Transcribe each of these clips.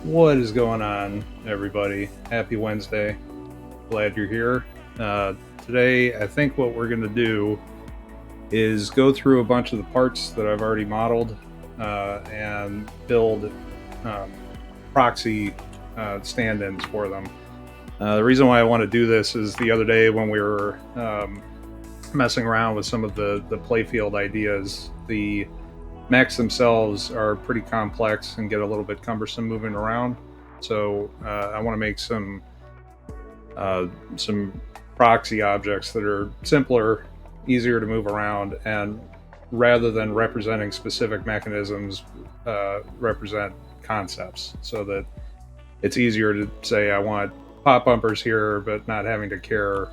What is going on, everybody? Happy Wednesday. Glad you're here. Today, I think what we're going to do is go through a bunch of the parts that I've already modeled and build um, proxy stand-ins for them. The reason why I want to do this is the other day when we were messing around with some of the playfield ideas, the mechs themselves are pretty complex and get a little bit cumbersome moving around. So I want to make some proxy objects that are simpler, easier to move around, and rather than representing specific mechanisms, represent concepts, so that it's easier to say I want pop bumpers here, but not having to care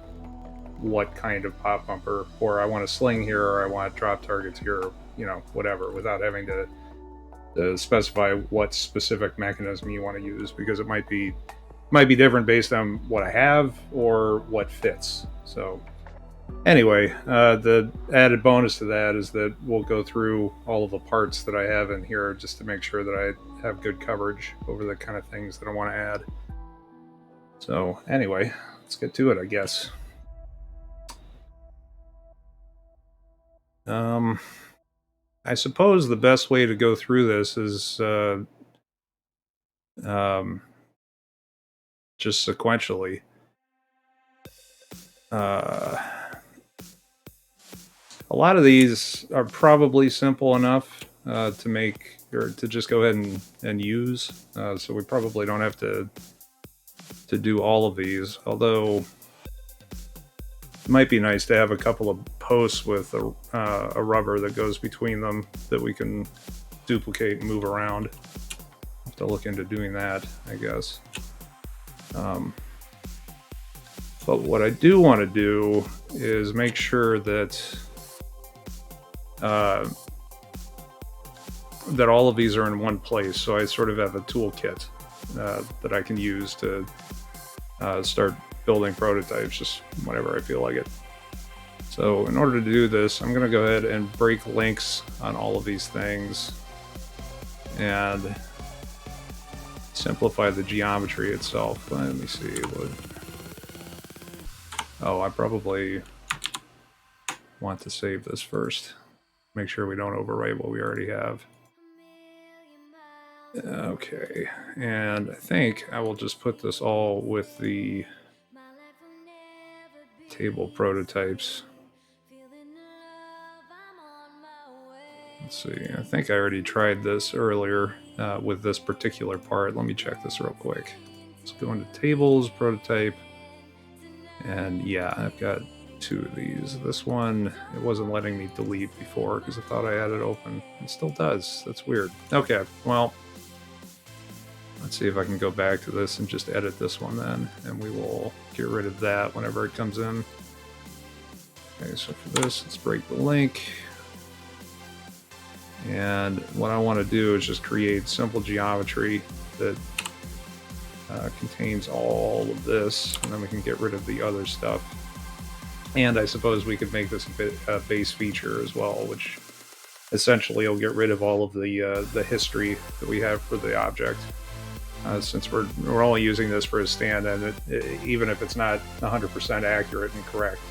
what kind of pop bumper, or I want a sling here, or I want drop targets here, whatever, without having to specify what specific mechanism you want to use, because it might be different based on what I have or what fits. So anyway, the added bonus to that is that we'll go through all of the parts that I have in here just to make sure that I have good coverage over the kind of things that I want to add. So anyway, let's get to it, I guess. I suppose the best way to go through this is just sequentially. A lot of these are probably simple enough to make, or to just go ahead and use. So we probably don't have to do all of these. Although It might be nice to have a couple of posts with a rubber that goes between them that we can duplicate and move around. I'll have to look into doing that, I guess. But what I do want to do is make sure that that all of these are in one place. So I sort of have a toolkit that I can use to start building prototypes just whenever I feel like it. So in order to do this, I'm going to go ahead and break links on all of these things and simplify the geometry itself. Let me see what... Oh, I probably want to save this first. Make sure we don't overwrite what we already have. Okay, and I think I will just put this all with the table prototypes. Let's see, I think I already tried this earlier with this particular part. Let me check this real quick. Let's go into tables, prototype, and yeah, I've got 2 of these. This one, it wasn't letting me delete before because I thought I had it open. It still does. That's weird. Okay, well, let's see if I can go back to this and just edit this one then, and we will get rid of that whenever it comes in. Okay, so for this, let's break the link. And what I want to do is just create simple geometry that contains all of this, and then we can get rid of the other stuff. And I suppose we could make this a base feature as well, which essentially will get rid of all of the history that we have for the object. Since we're only using this for a stand-in, even if it's not 100% accurate and correct,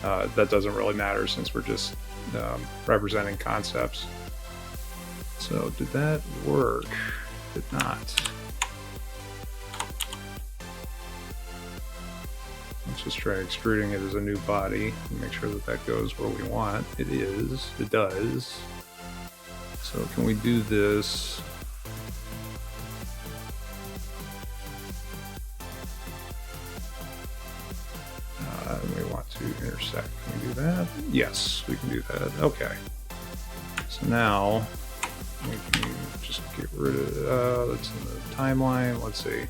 that doesn't really matter since we're just representing concepts. So did that work? Did not. Let's just try extruding it as a new body and make sure that that goes where we want. It is. It does. So can we do this? We want to intersect. Can we do that? Yes, we can do that. Okay. So now we can just get rid of that's in the timeline. Let's see.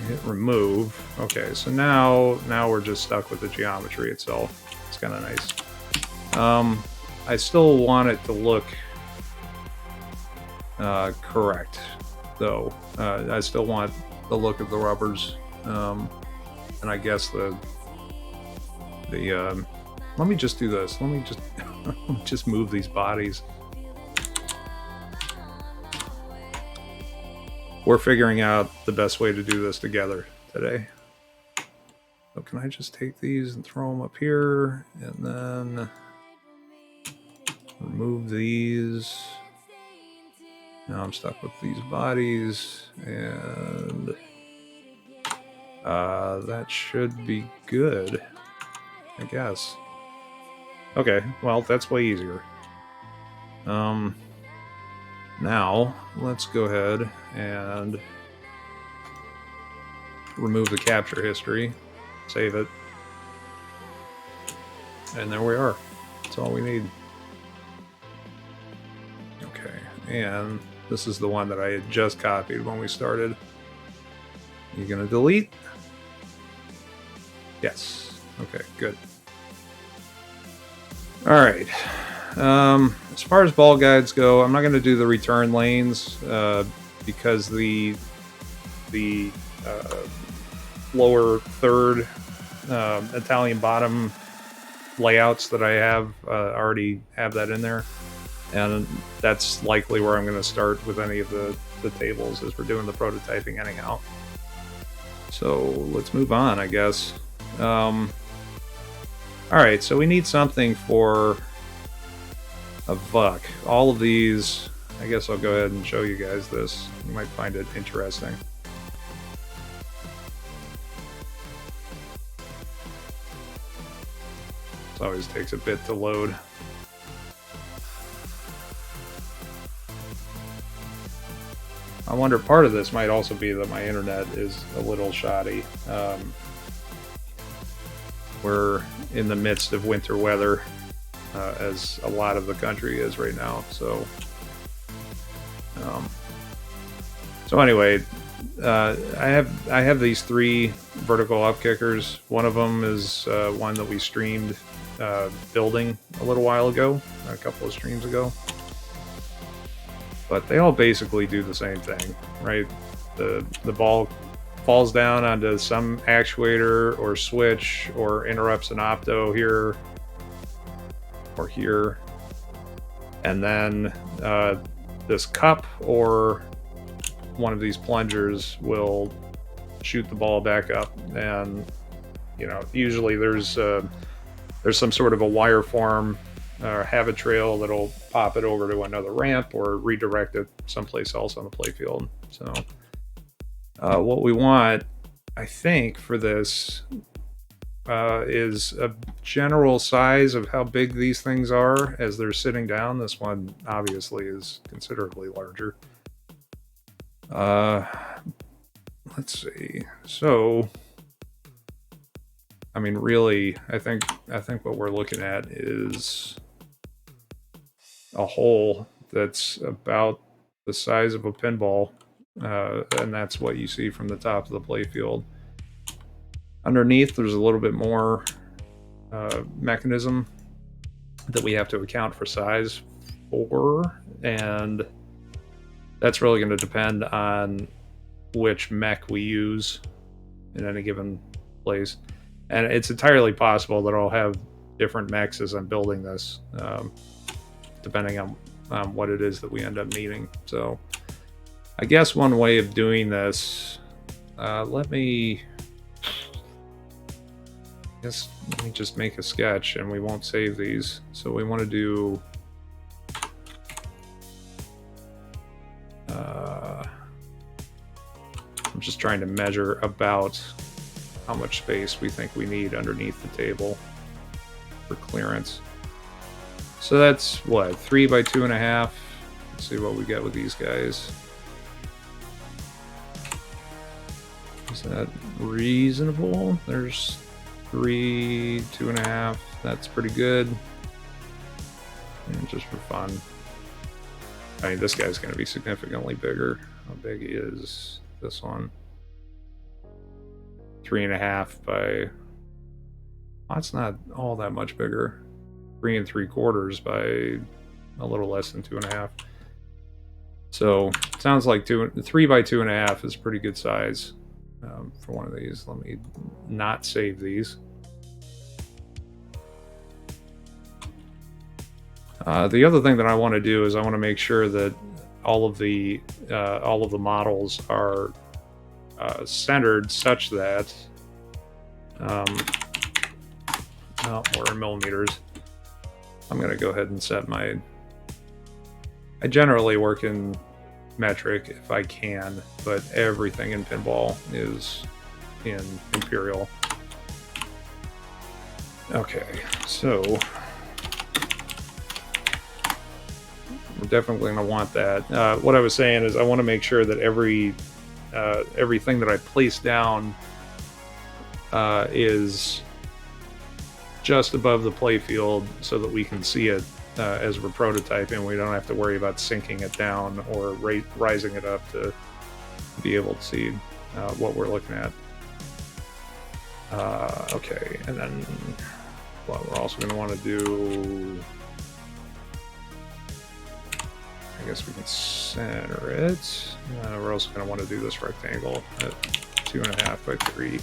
Hit remove. Okay, so now we're just stuck with the geometry itself. It's kind of nice. I still want it to look correct, though. I still want the look of the rubbers, and I guess the let me just do this. Let me just move these bodies. We're figuring out the best way to do this together today. So can I just take these and throw them up here, and then remove these? Now I'm stuck with these bodies, and that should be good, I guess. Okay, well, that's way easier. Now, let's go ahead and remove the capture history, save it, and there we are. That's all we need. Okay, and this is the one that I had just copied when we started. You gonna delete? Yes. Okay, good. All right. As far as ball guides go, I'm not going to do the return lanes because the lower third Italian bottom layouts that I have already have that in there, and that's likely where I'm going to start with any of the tables as we're doing the prototyping anyhow. So let's move on, I guess. All right, so we need something for a VUC. All of these, I guess I'll go ahead and show you guys this. You might find it interesting. It always takes a bit to load. I wonder, part of this might also be that my internet is a little shoddy. We're in the midst of winter weather, as a lot of the country is right now. So anyway, I have these 3 vertical up kickers. One of them is one that we streamed building a little while ago, a couple of streams ago. But they all basically do the same thing, right? The ball falls down onto some actuator or switch or interrupts an opto here or here, and then this cup or one of these plungers will shoot the ball back up. And usually there's some sort of a wire form or habit trail that'll pop it over to another ramp or redirect it someplace else on the playfield. So what we want, I think, for this is a general size of how big these things are as they're sitting down. This one obviously is considerably larger. Let's see. So, I mean, really, I think what we're looking at is a hole that's about the size of a pinball, and that's what you see from the top of the playfield. Underneath, there's a little bit more mechanism that we have to account for size for, and that's really going to depend on which mech we use in any given place. And it's entirely possible that I'll have different mechs as I'm building this, depending on what it is that we end up needing. So I guess one way of doing this, let me just make a sketch, and we won't save these. So we want to do I'm just trying to measure about how much space we think we need underneath the table for clearance. So that's what, 3 by 2.5. Let's see what we get with these guys. Is that reasonable? There's 3, 2.5. That's pretty good. And just for fun. I mean, this guy's going to be significantly bigger. How big is this one? 3.5 by... Oh, it's not all that much bigger. 3 3/4 by a little less than 2.5. So it sounds like 3 by 2.5 is pretty good size for one of these. Let me not save these. The other thing that I want to do is I want to make sure that all of the models are centered such that well, we're in millimeters. I'm going to go ahead and set my... I generally work in metric if I can, but everything in pinball is in imperial. Okay, so we're definitely going to want that. What I was saying is I want to make sure that everything that I place down is just above the playfield so that we can see it as we're prototyping. We don't have to worry about sinking it down or rising it up to be able to see what we're looking at. Okay, and then what we're also going to want to do, I guess we can center it. We're also going to want to do this rectangle at 2.5 by 3.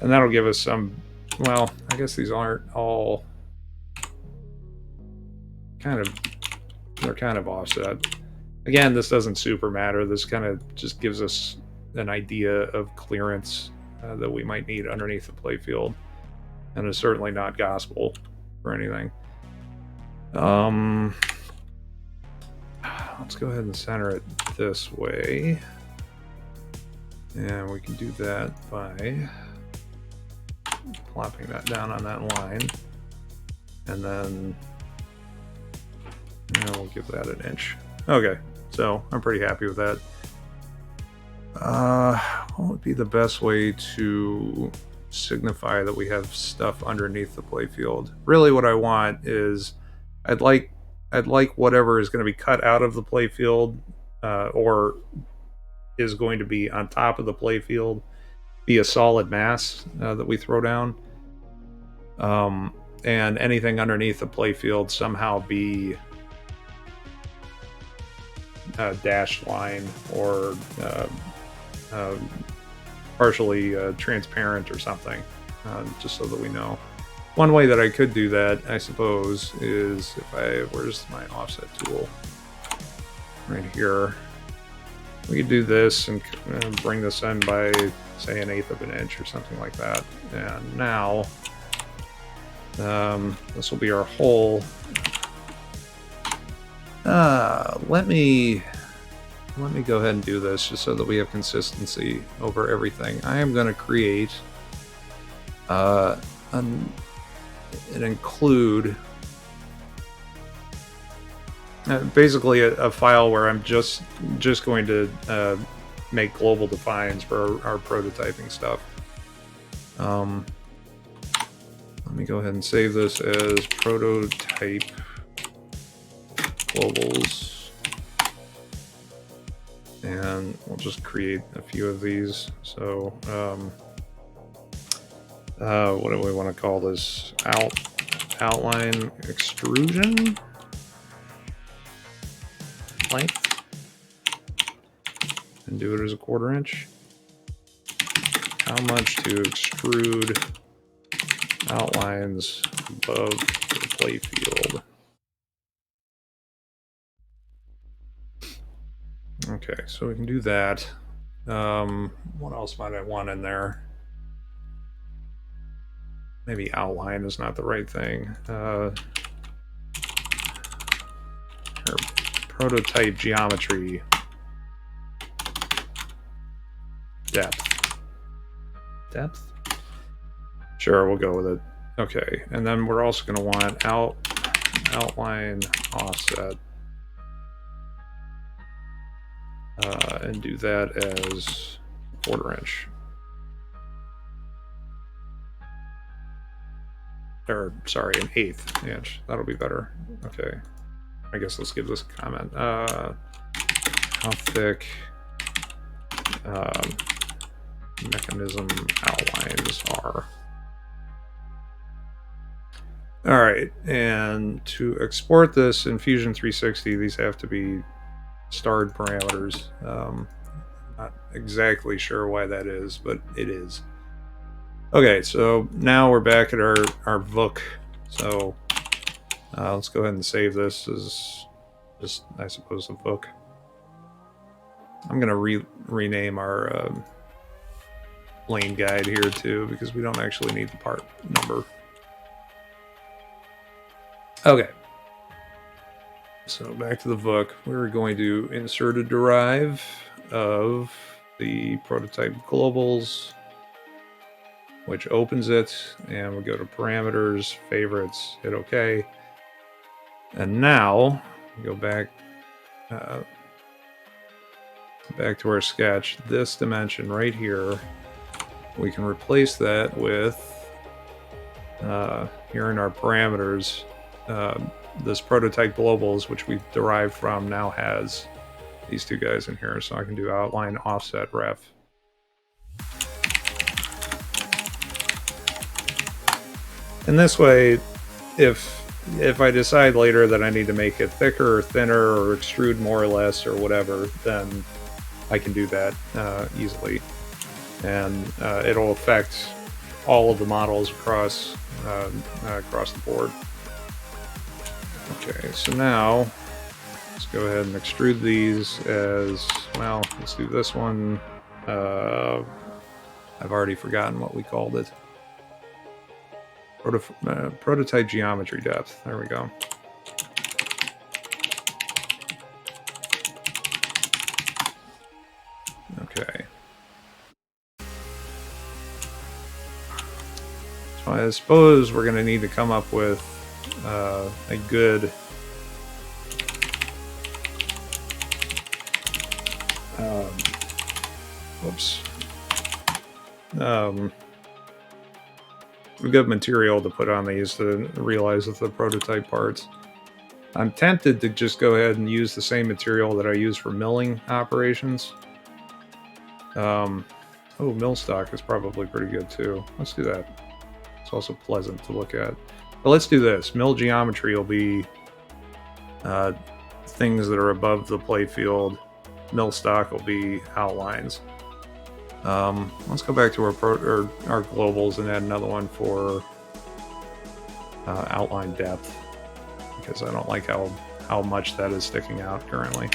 And that'll give us some, well, I guess these aren't all they're kind of offset. Again, this doesn't super matter. This kind of just gives us an idea of clearance that we might need underneath the playfield. And it's certainly not gospel or anything. Let's go ahead and center it this way. And we can do that by plopping that down on that line. And then we'll give that an inch. Okay, So I'm pretty happy with that. What would be the best way to signify that we have stuff underneath the playfield? Really what I want is I'd like whatever is going to be cut out of the playfield or is going to be on top of the playfield be a solid mass that we throw down. And anything underneath the playfield somehow be a dashed line or partially transparent or something, just so that we know. One way that I could do that, I suppose, is if where's my offset tool? Right here. We could do this and bring this in by, say, 1/8 of an inch or something like that. And now, this will be our hole. Let me go ahead and do this just so that we have consistency over everything. I am going to create an include, basically a file where I'm just going to make global defines for our prototyping stuff. Let me go ahead and save this as prototype globals, and we'll just create a few of these. So what do we want to call this? Outline extrusion length, and do it as a 1/4 inch. How much to extrude outlines above the playfield? Okay, so we can do that. What else might I want in there? Maybe outline is not the right thing. Or prototype geometry depth. Depth? Sure, we'll go with it. Okay, and then we're also going to want outline offset. And do that as 1/4 inch. Or, sorry, 1/8 inch. That'll be better. Okay. I guess let's give this a comment. How thick mechanism outlines are. Alright, and to export this in Fusion 360, these have to be starred parameters. Not exactly sure why that is, but it is. Okay, so now we're back at our VOOC. So let's go ahead and save this as just, I suppose, a VOOC. I'm going to rename our lane guide here too, because we don't actually need the part number. Okay. So back to the VOOC, we're going to insert a derive of the prototype globals, which opens it, and we go to parameters, favorites, hit OK. And now we go back to our sketch. This dimension right here, we can replace that with here in our parameters. This prototype globals, which we've derived from, now has these two guys in here, so I can do outline offset ref. And this way, if I decide later that I need to make it thicker or thinner or extrude more or less or whatever, then I can do that easily, and it'll affect all of the models across the board. Okay, so now let's go ahead and extrude these as, well, let's do this one. I've already forgotten what we called it. Prototype geometry depth. There we go. Okay. So I suppose we're going to need to come up with a good Oops. We've got material to put on these to realize that the prototype parts. I'm tempted to just go ahead and use the same material that I use for milling operations. Oh, mill stock is probably pretty good too. Let's do that. It's also pleasant to look at. But let's do this. Mill geometry will be things that are above the playfield. Mill stock will be outlines. Let's go back to our globals and add another one for outline depth, because I don't like how much that is sticking out currently.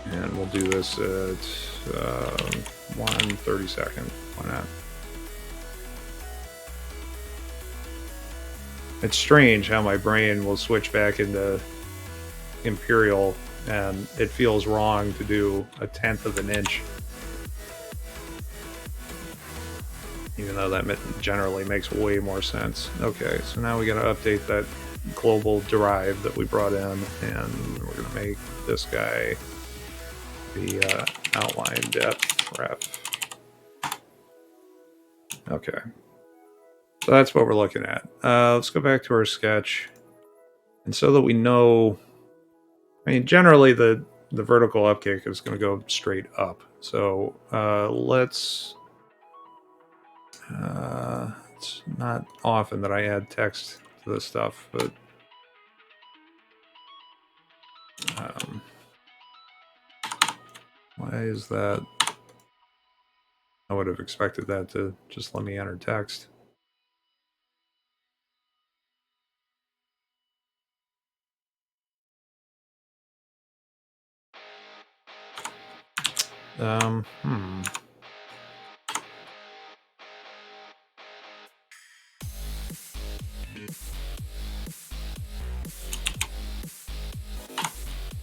And we'll do this at 1/32. Why not? It's strange how my brain will switch back into imperial, and it feels wrong to do 1/10 of an inch, even though that generally makes way more sense. Okay, so now we got to update that global derive that we brought in, and we're going to make this guy the outline depth ref. Okay, so that's what we're looking at. Let's go back to our sketch, and so that we know, I mean, generally the vertical upkick is going to go straight up. So let's. It's not often that I add text to this stuff, but why is that? I would have expected that to just let me enter text.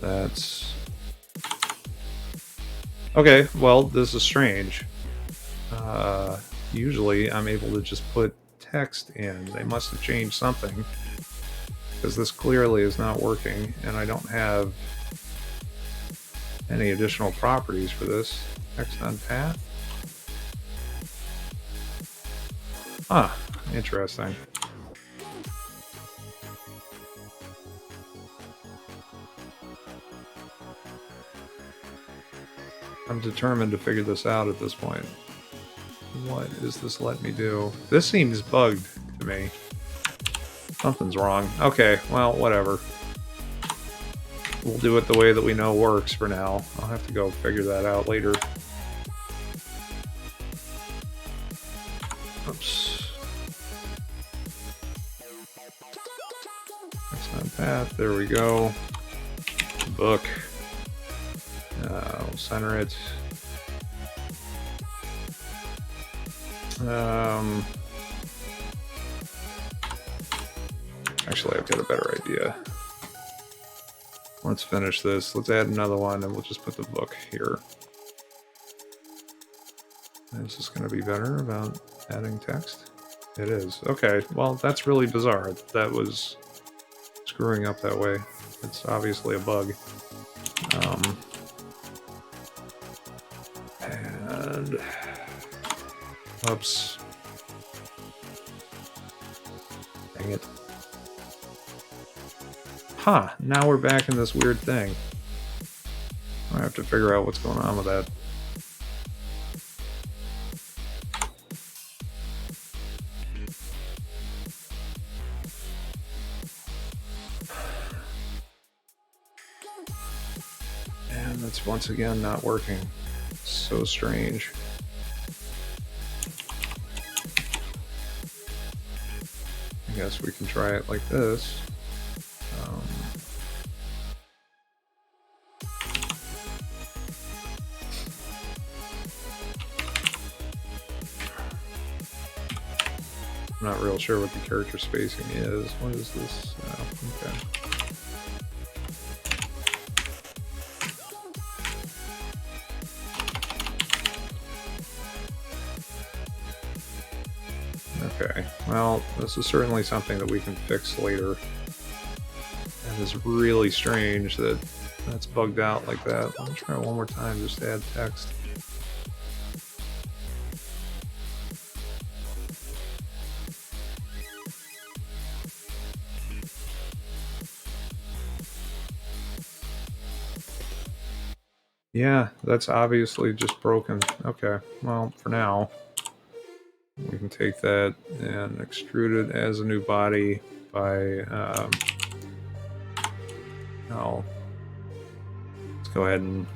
That's okay. Well, this is strange. Usually I'm able to just put text in. They must have changed something, because this clearly is not working, and I don't have any additional properties for this. Text on path? Huh, interesting. I'm determined to figure this out at this point. What does this let me do? This seems bugged to me. Something's wrong. Okay, well, whatever. We'll do it the way that we know works for now. I'll have to go figure that out later. Oops. Next on path. There we go. Book. We'll center it. Actually, I've got a better idea. Let's finish this. Let's add another one, and we'll just put the book here. Is this going to be better about adding text? It is. Okay, well, that's really bizarre. That was screwing up that way. It's obviously a bug. And... oops. Dang it. Huh, now we're back in this weird thing. I have to figure out what's going on with that. And that's once again not working. So strange. I guess we can try it like this. I'm not real sure what the character spacing is. What is this? Oh, okay. Okay, well, this is certainly something that we can fix later. And it's really strange that that's bugged out like that. Let me try it one more time, just add text. Yeah, that's obviously just broken. Okay, well, for now, we can take that and extrude it as a new body by, let's go ahead and,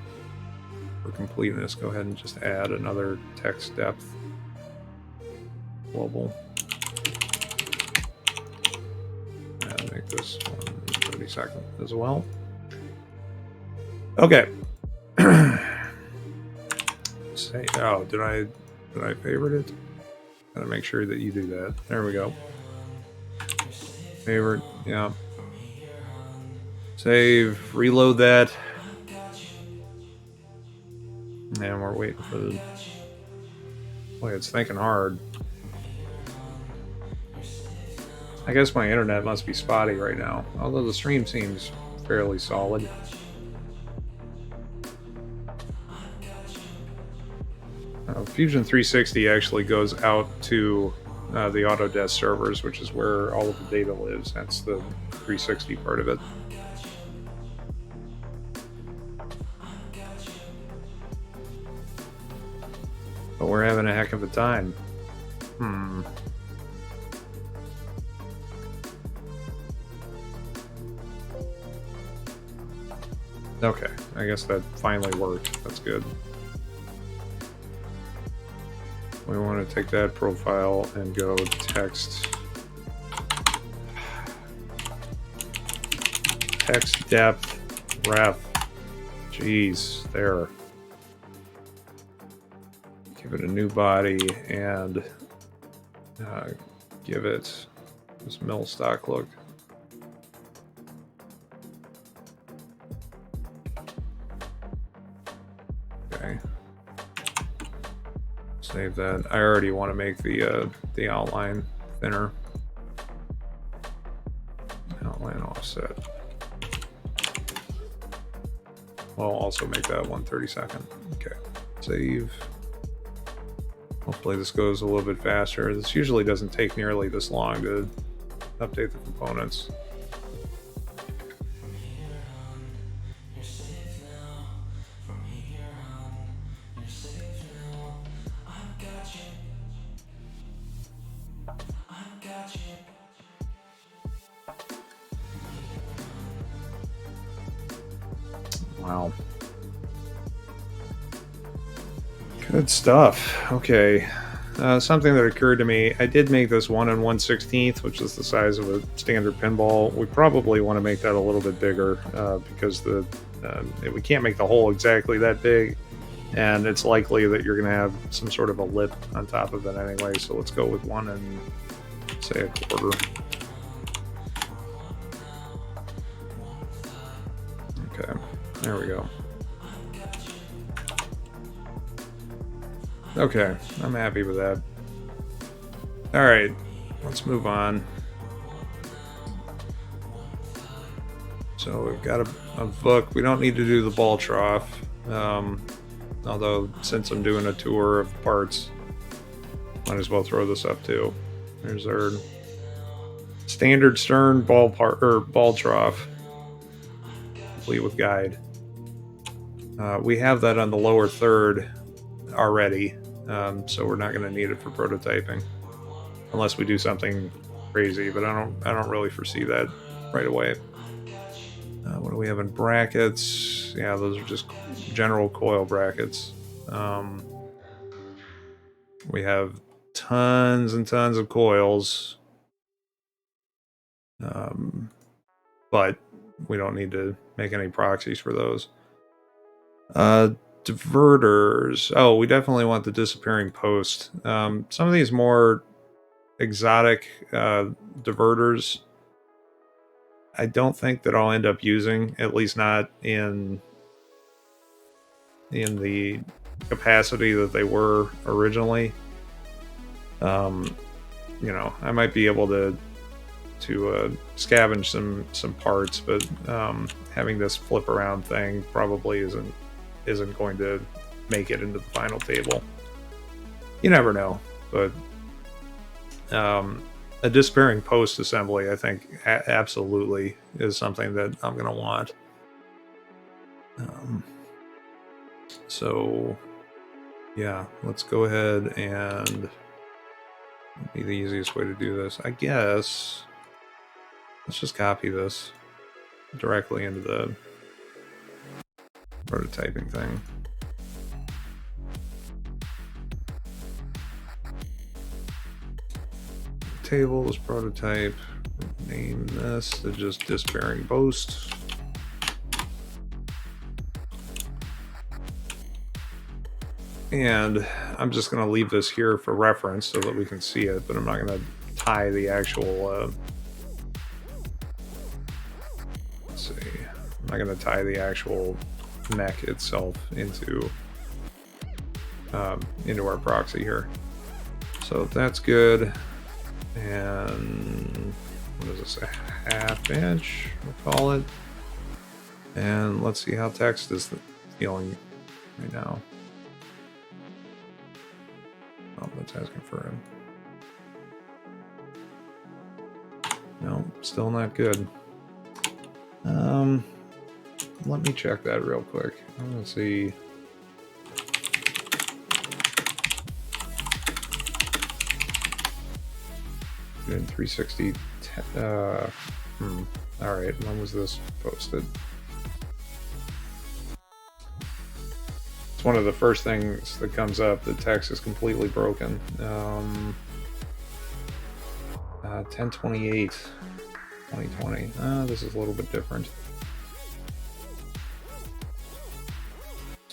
for completeness, go ahead and just add another text depth global. And make this 1/32 as well. Okay. Say, oh, did I favorite it? Gotta make sure that you do that. There we go. Favorite, yeah. Save, reload that. And we're waiting for the... Boy, it's thinking hard. I guess my internet must be spotty right now, although the stream seems fairly solid. Fusion 360 actually goes out to the Autodesk servers, which is where all of the data lives. That's the 360 part of it. But we're having a heck of a time. Okay, I guess that finally worked. That's good. We want to take that profile and go text depth ref. Jeez, there. Give it a new body and give it this mill stock look. Okay. Save that. I already want to make the outline thinner. Outline offset. We'll also make that 1/32. Okay. Save. Hopefully this goes a little bit faster. This usually doesn't take nearly this long to update the components. Wow. Good stuff. Okay. Something that occurred to me, I did make this 1 1/16, which is the size of a standard pinball. We probably want to make that a little bit bigger because we can't make the hole exactly that big, and it's likely that you're going to have some sort of a lip on top of it anyway, so let's go with 1 and say 1/4. Okay, there we go. Okay, I'm happy with that. Alright, let's move on. So we've got a book. We don't need to do the ball trough. Although, since I'm doing a tour of parts, might as well throw this up too. There's our standard stern ball trough, complete with guide. We have that on the lower third already, so we're not going to need it for prototyping, unless we do something crazy. But I don't really foresee that right away. What do we have in brackets? Yeah, those are just general coil brackets. We have tons and tons of coils, but we don't need to make any proxies for those. Diverters. Oh, we definitely want the disappearing post. Some of these more exotic diverters, I don't think that I'll end up using, at least not in the capacity that they were originally. I might be able to to scavenge some parts, but having this flip around thing probably isn't going to make it into the final table. You never know, but a despairing post assembly, I think, absolutely is something that I'm going to want. So, yeah, let's go ahead and be the easiest way to do this. I guess let's just copy this directly into the prototyping thing. Tables, prototype, name this to just despairing post. And I'm just going to leave this here for reference so that we can see it, but I'm not going to tie the actual, let's see, I'm not going to tie the actual mech itself into our proxy here. So that's good. And what is this, a half inch, we'll call it. And let's see how text is feeling right now. Oh, that's asking for him. No, still not good. Let me check that real quick. I'm gonna see. Doing 360. All right. When was this posted? It's one of the first things that comes up. The text is completely broken. 10/28, 2020. This is a little bit different.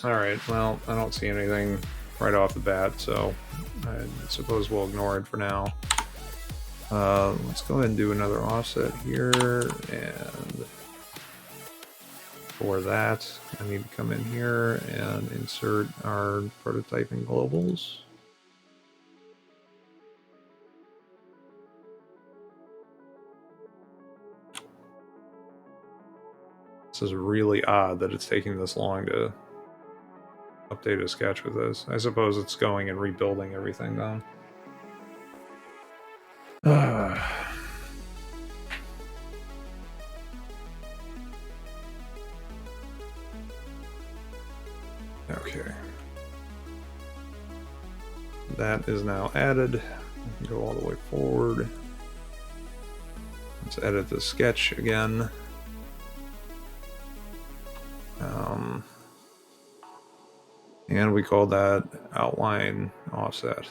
All right. Well, I don't see anything right off the bat, so I suppose we'll ignore it for now. Let's go ahead and do another offset here, and for that I need to come in here and insert our prototyping globals. This is really odd that it's taking this long to update a sketch with this. I suppose it's going and rebuilding everything though. Okay. That is now added. We can go all the way forward. Let's edit the sketch again. And we call that outline offset.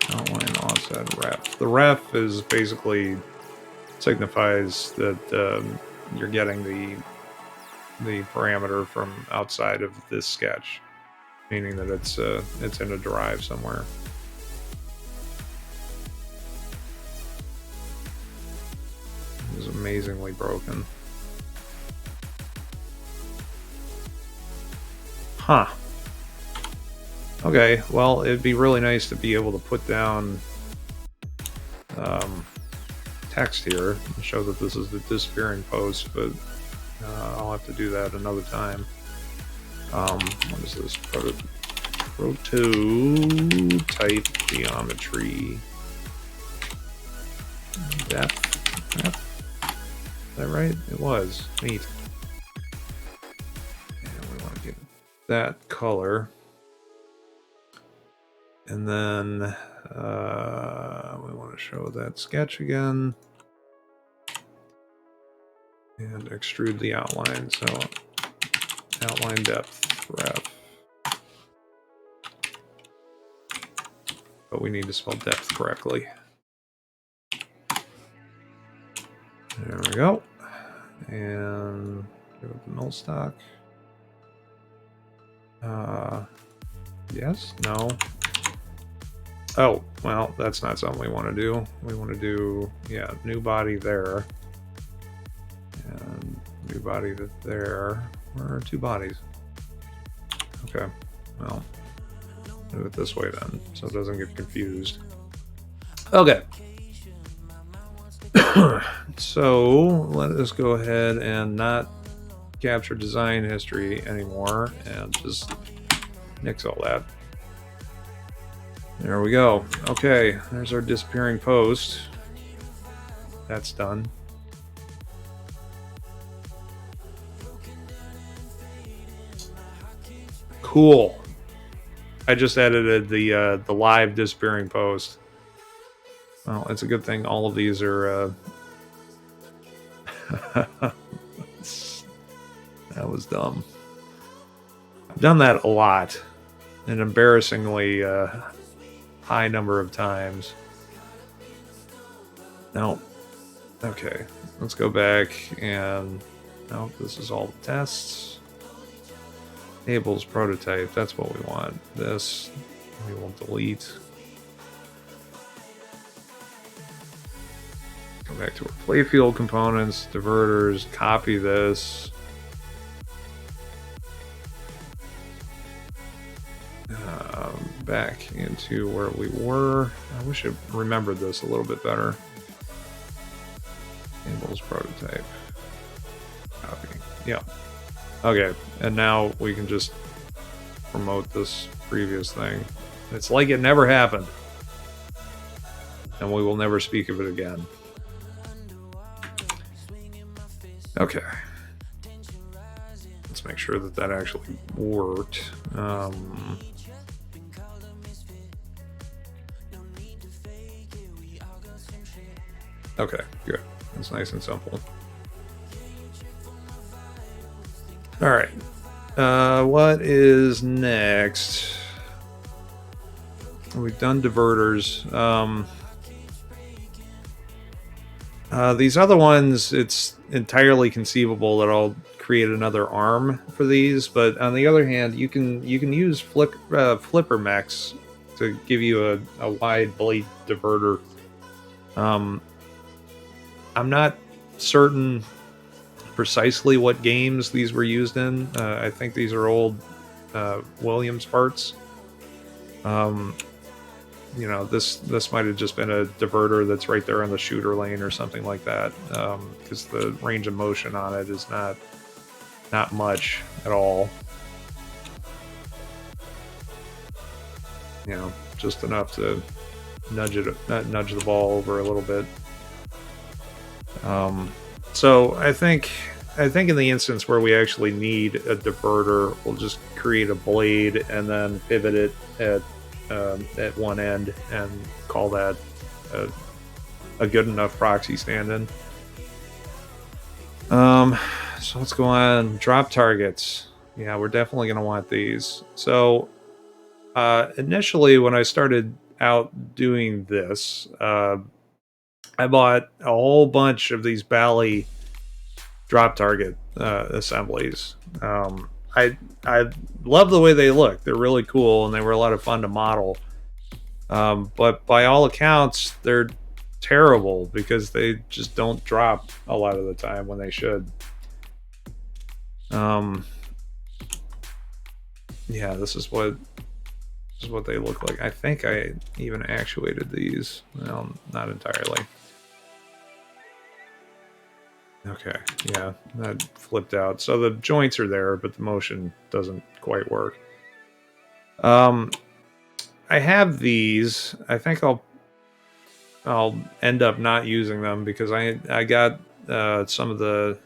Outline offset ref. The ref is basically signifies that you're getting the parameter from outside of this sketch, meaning that it's in a derive somewhere. It is amazingly broken. Huh. Okay, well, it'd be really nice to be able to put down text here and show that this is the disappearing post, but I'll have to do that another time. What is this? Prototype geometry. Depth. Yep. Is that right? It was. Neat. And we want to get that color. And then we want to show that sketch again. And extrude the outline. So outline depth ref. But we need to spell depth correctly. There we go. And give it the null stock. Yes? No? Oh, well, that's not something we want to do. We want to do, yeah, new body there. And new body there. Where are two bodies? Okay, well, do it this way then, so it doesn't get confused. Okay. So let us go ahead and not capture design history anymore and just nix all that. There we go. Okay, there's our disappearing post. That's done. Cool. I just edited the live disappearing post. Well, it's a good thing all of these are. That was dumb. I've done that a lot, an embarrassingly high number of times. No. Okay, let's go back and. No, this is all the tests. Able's prototype, that's what we want. This we will delete. Go back to our playfield components, diverters, copy this. Back into where we were. I wish I remembered this a little bit better. Able's prototype. Copy. Yeah. Okay, and now we can just promote this previous thing. It's like it never happened. And we will never speak of it again. Okay. Let's make sure that that actually worked. Okay, good. That's nice and simple. All right. What is next? We've done diverters. These other ones, it's entirely conceivable that I'll create another arm for these. But on the other hand, you can use flipper mechs to give you a wide blade diverter. I'm not certain precisely what games these were used in. I think these are old Williams parts. You know, this might have just been a diverter that's right there in the shooter lane or something like that, because the range of motion on it is not much at all. You know, just enough to nudge the ball over a little bit. So I think in the instance where we actually need a diverter, we'll just create a blade and then pivot it at one end and call that a good enough proxy stand-in. So let's go on drop targets. Yeah, we're definitely going to want these. So initially when I started out doing this, I bought a whole bunch of these Bally drop target assemblies. I love the way they look. They're really cool and they were a lot of fun to model. But by all accounts, they're terrible because they just don't drop a lot of the time when they should. Yeah, this is what they look like. I think I even actuated these. Well, not entirely. Okay, yeah, that flipped out. So the joints are there, but the motion doesn't quite work. I have these. I think I'll end up not using them because I got some of the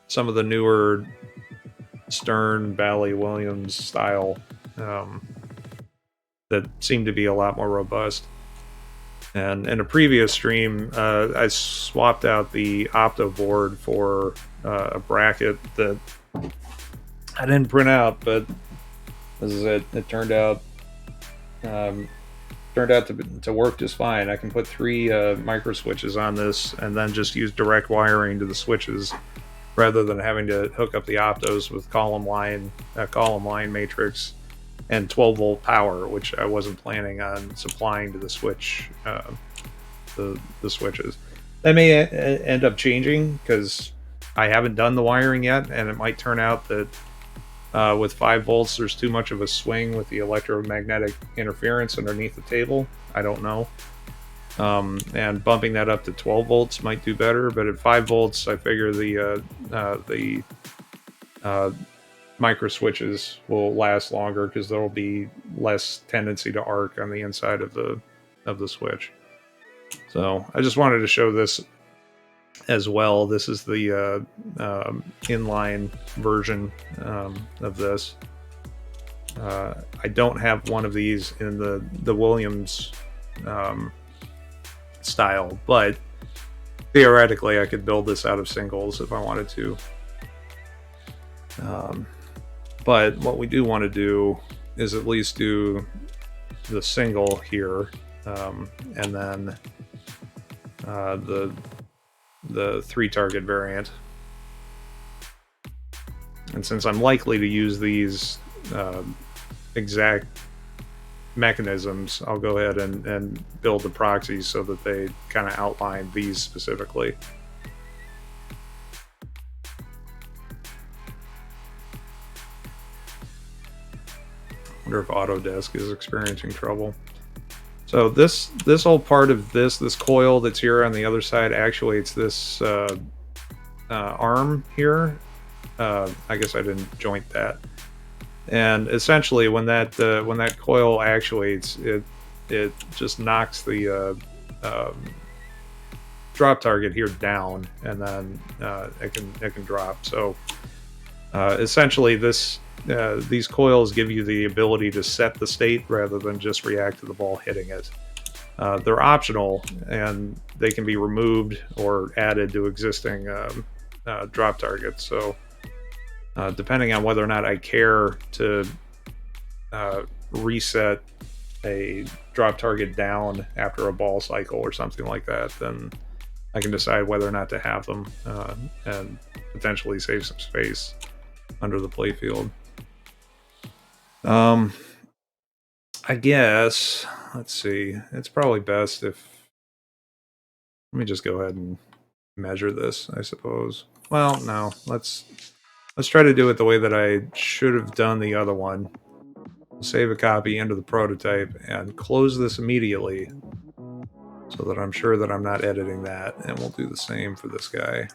newer Stern, Bally, Williams style that seem to be a lot more robust. And in a previous stream, I swapped out the opto board for a bracket that I didn't print out, but this is it. It turned out to work just fine. I can put 3 micro switches on this, and then just use direct wiring to the switches, rather than having to hook up the optos with column line matrix and 12-volt power, which I wasn't planning on supplying to the switch, the switches. That may end up changing because I haven't done the wiring yet, and it might turn out that With 5 volts, there's too much of a swing with the electromagnetic interference underneath the table. I don't know. And bumping that up to 12 volts might do better, but at 5 volts, I figure the micro switches will last longer because there will be less tendency to arc on the inside of the switch. So I just wanted to show this as well. This is the inline version of this. I don't have one of these in the Williams style, but theoretically I could build this out of singles if I wanted to. But what we do want to do is at least do the single here, and then the 3-target variant. And since I'm likely to use these exact mechanisms, I'll go ahead and build the proxies so that they kind of outline these specifically. I wonder if Autodesk is experiencing trouble. So this whole part of this coil that's here on the other side actuates this arm here. I guess I didn't joint that. And essentially, when that coil actuates, it just knocks the drop target here down, and then it can drop. So essentially, these coils give you the ability to set the state rather than just react to the ball hitting it. They're optional, and they can be removed or added to existing drop targets. So depending on whether or not I care to reset a drop target down after a ball cycle or something like that, then I can decide whether or not to have them and potentially save some space under the playfield. I guess, let's see, it's probably best if, let me just go ahead and measure this, I suppose. Well, no, let's try to do it the way that I should have done the other one. Save a copy into the prototype and close this immediately so that I'm sure that I'm not editing that, and we'll do the same for this guy.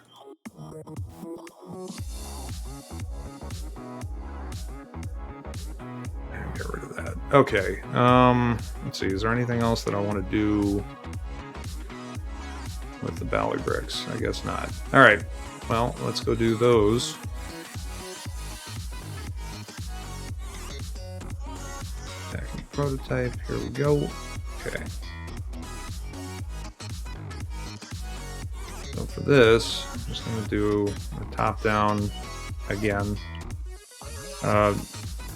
And get rid of that. Okay, let's see, is there anything else that I want to do with the Ballard bricks? I guess not. Alright, well, let's go do those. Back in the prototype, here we go. Okay. So for this, I'm just going to do a top-down again.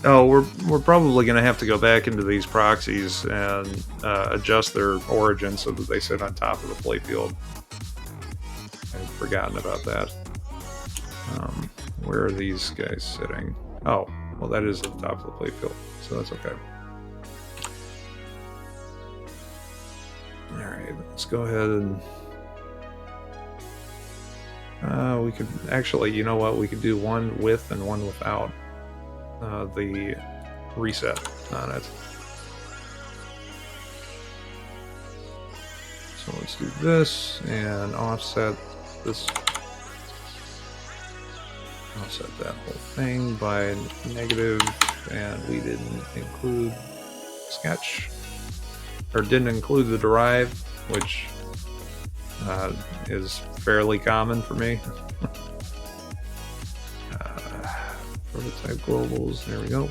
We're probably going to have to go back into these proxies and adjust their origin so that they sit on top of the playfield. I'd forgotten about that. Where are these guys sitting? Oh, well, that is at the top of the playfield, so that's okay. Alright, let's go ahead and we could actually, you know what, we could do one with and one without the reset on it. So let's do this and offset this. Offset that whole thing by negative, and we didn't include sketch, or didn't include the derive, which is fairly common for me. Prototype globals, there we go.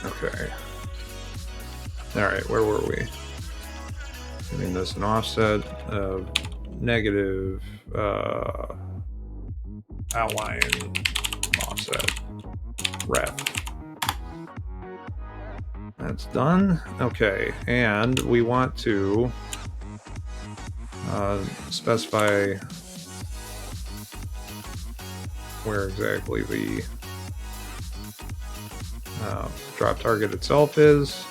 Okay. Alright, where were we? Giving this an offset of negative outline offset ref. That's done. Okay, and we want to specify where exactly the drop target itself is.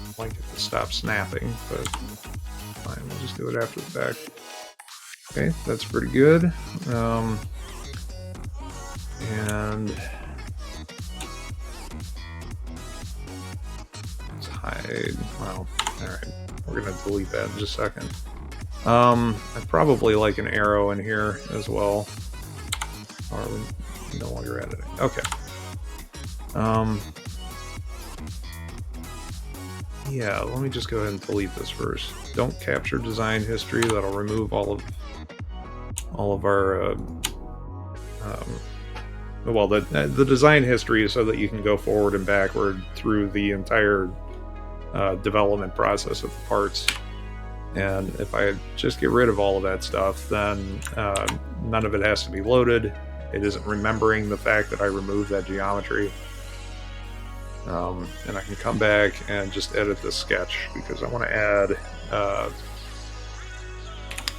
I'd like it to stop snapping, but fine, we'll just do it after the fact. Okay, that's pretty good. And let's hide. Well, alright, we're gonna delete that in just a second. I'd probably like an arrow in here as well. Or we no longer editing. Okay. Yeah, let me just go ahead and delete this first. Don't capture design history. That'll remove all of our well, the design history is so that you can go forward and backward through the entire development process of the parts. And if I just get rid of all of that stuff, then none of it has to be loaded. It isn't remembering the fact that I removed that geometry. And I can come back and just edit this sketch because I want to add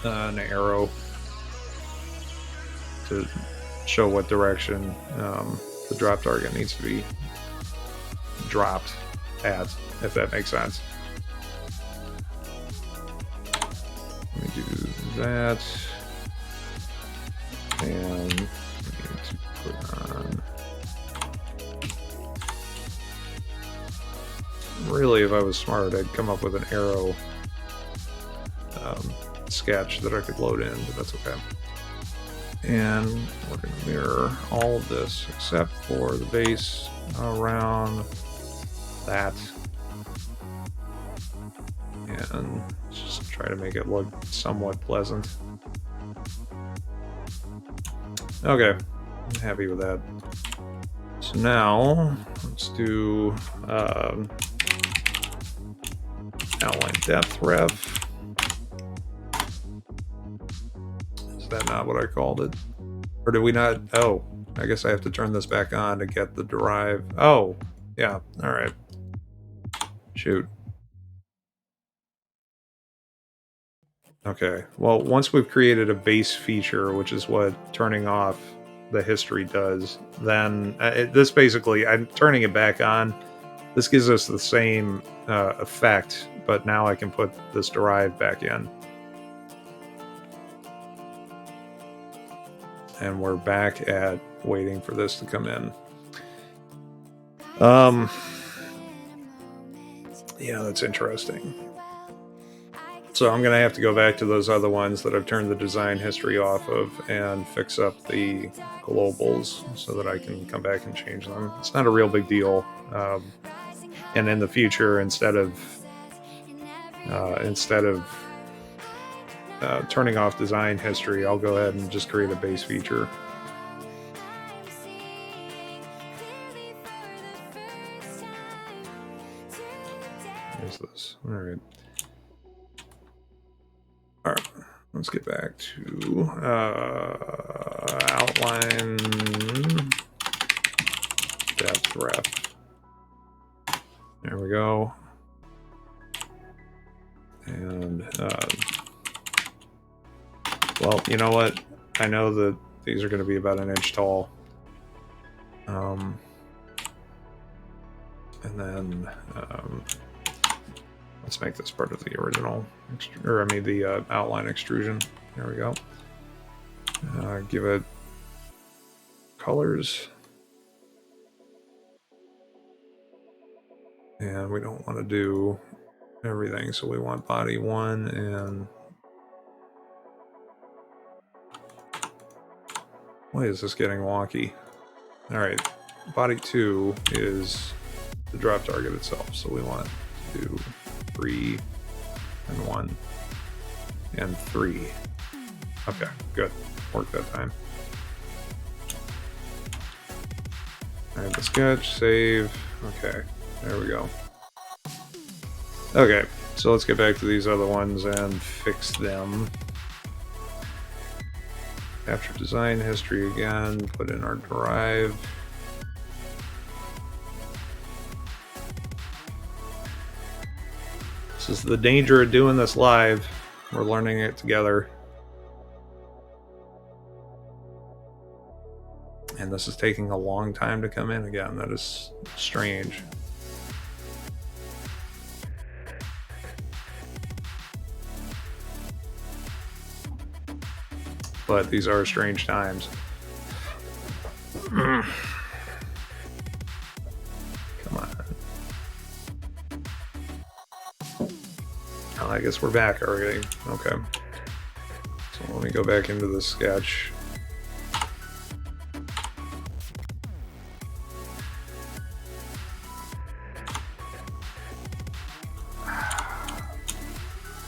an arrow to show what direction the drop target needs to be dropped at, if that makes sense. Let me do that, and we need to put on. Really, if I was smart, I'd come up with an arrow sketch that I could load in, but that's okay. And we're going to mirror all of this except for the base around that. And just try to make it look somewhat pleasant. Okay, I'm happy with that. So now, let's do outline depth ref. Is that not what I called it? Or did we not? Oh, I guess I have to turn this back on to get the derive. Oh, yeah, alright. Shoot. Okay, well, once we've created a base feature, which is what turning off the history does, then this basically, I'm turning it back on. This gives us the same effect, but now I can put this derive back in. And we're back at waiting for this to come in. Yeah, that's interesting. So I'm going to have to go back to those other ones that I've turned the design history off of and fix up the globals so that I can come back and change them. It's not a real big deal. And in the future, instead of turning off design history, I'll go ahead and just create a base feature. Here's this. All right. Alright, let's get back to outline depth ref. There we go. And, well, you know what? I know that these are going to be about an inch tall. And then, let's make this part of the original, the outline extrusion. There we go. Give it colors. And we don't want to do everything, so we want body 1 and... Why is this getting wonky? Alright, body 2 is the drop target itself, so we want to do 3 and 1 and 3. Okay, good. Worked that time. Alright, the sketch, save. Okay, there we go. Okay, so let's get back to these other ones and fix them. Capture design history again, put in our derive. This is the danger of doing this live. We're learning it together. And this is taking a long time to come in again. That is strange. But these are strange times. Come on. Oh, I guess we're back already. Okay. So let me go back into the sketch.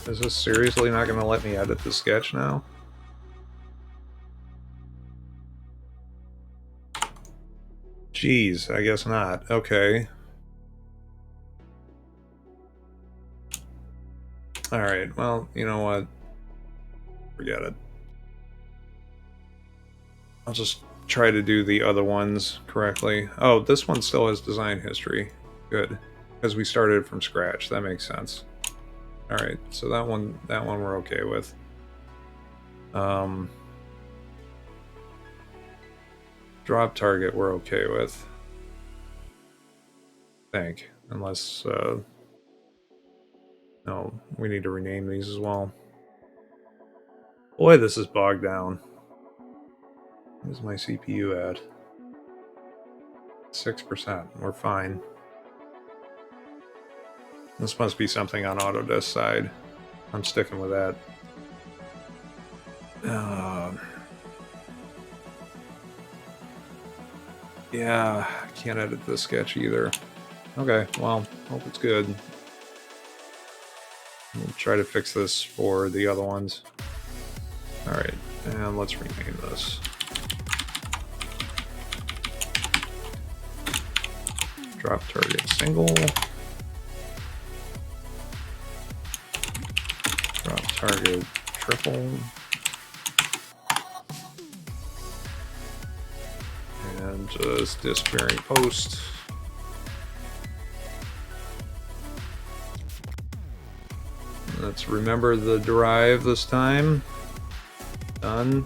Is this seriously not going to let me edit the sketch now? Jeez, I guess not. Okay. Alright, well, you know what? Forget it. I'll just try to do the other ones correctly. Oh, this one still has design history. Good. Because we started from scratch. That makes sense. Alright, so that one we're okay with. Drop target we're okay with. I think. Unless, no, we need to rename these as well. Boy, this is bogged down. Where's my CPU at? 6%. We're fine. This must be something on Autodesk side. I'm sticking with that. Yeah, I can't edit this sketch either. Okay, well, hope it's good. We'll try to fix this for the other ones. Alright, and let's rename this. Drop target single. Drop target triple. And just disappearing post. Let's remember the derive this time. Done.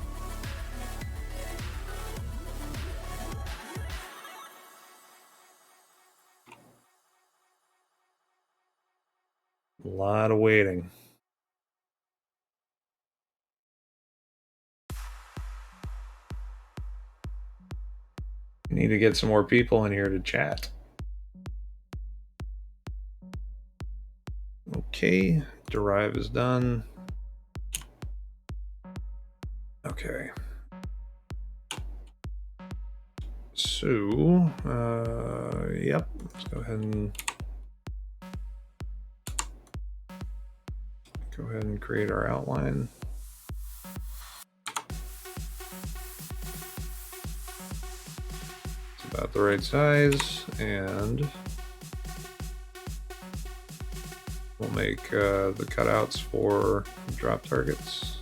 A lot of waiting. We need to get some more people in here to chat. Okay, derive is done. Okay. So, yep, let's go ahead and create our outline. It's about the right size, and we'll make the cutouts for drop targets.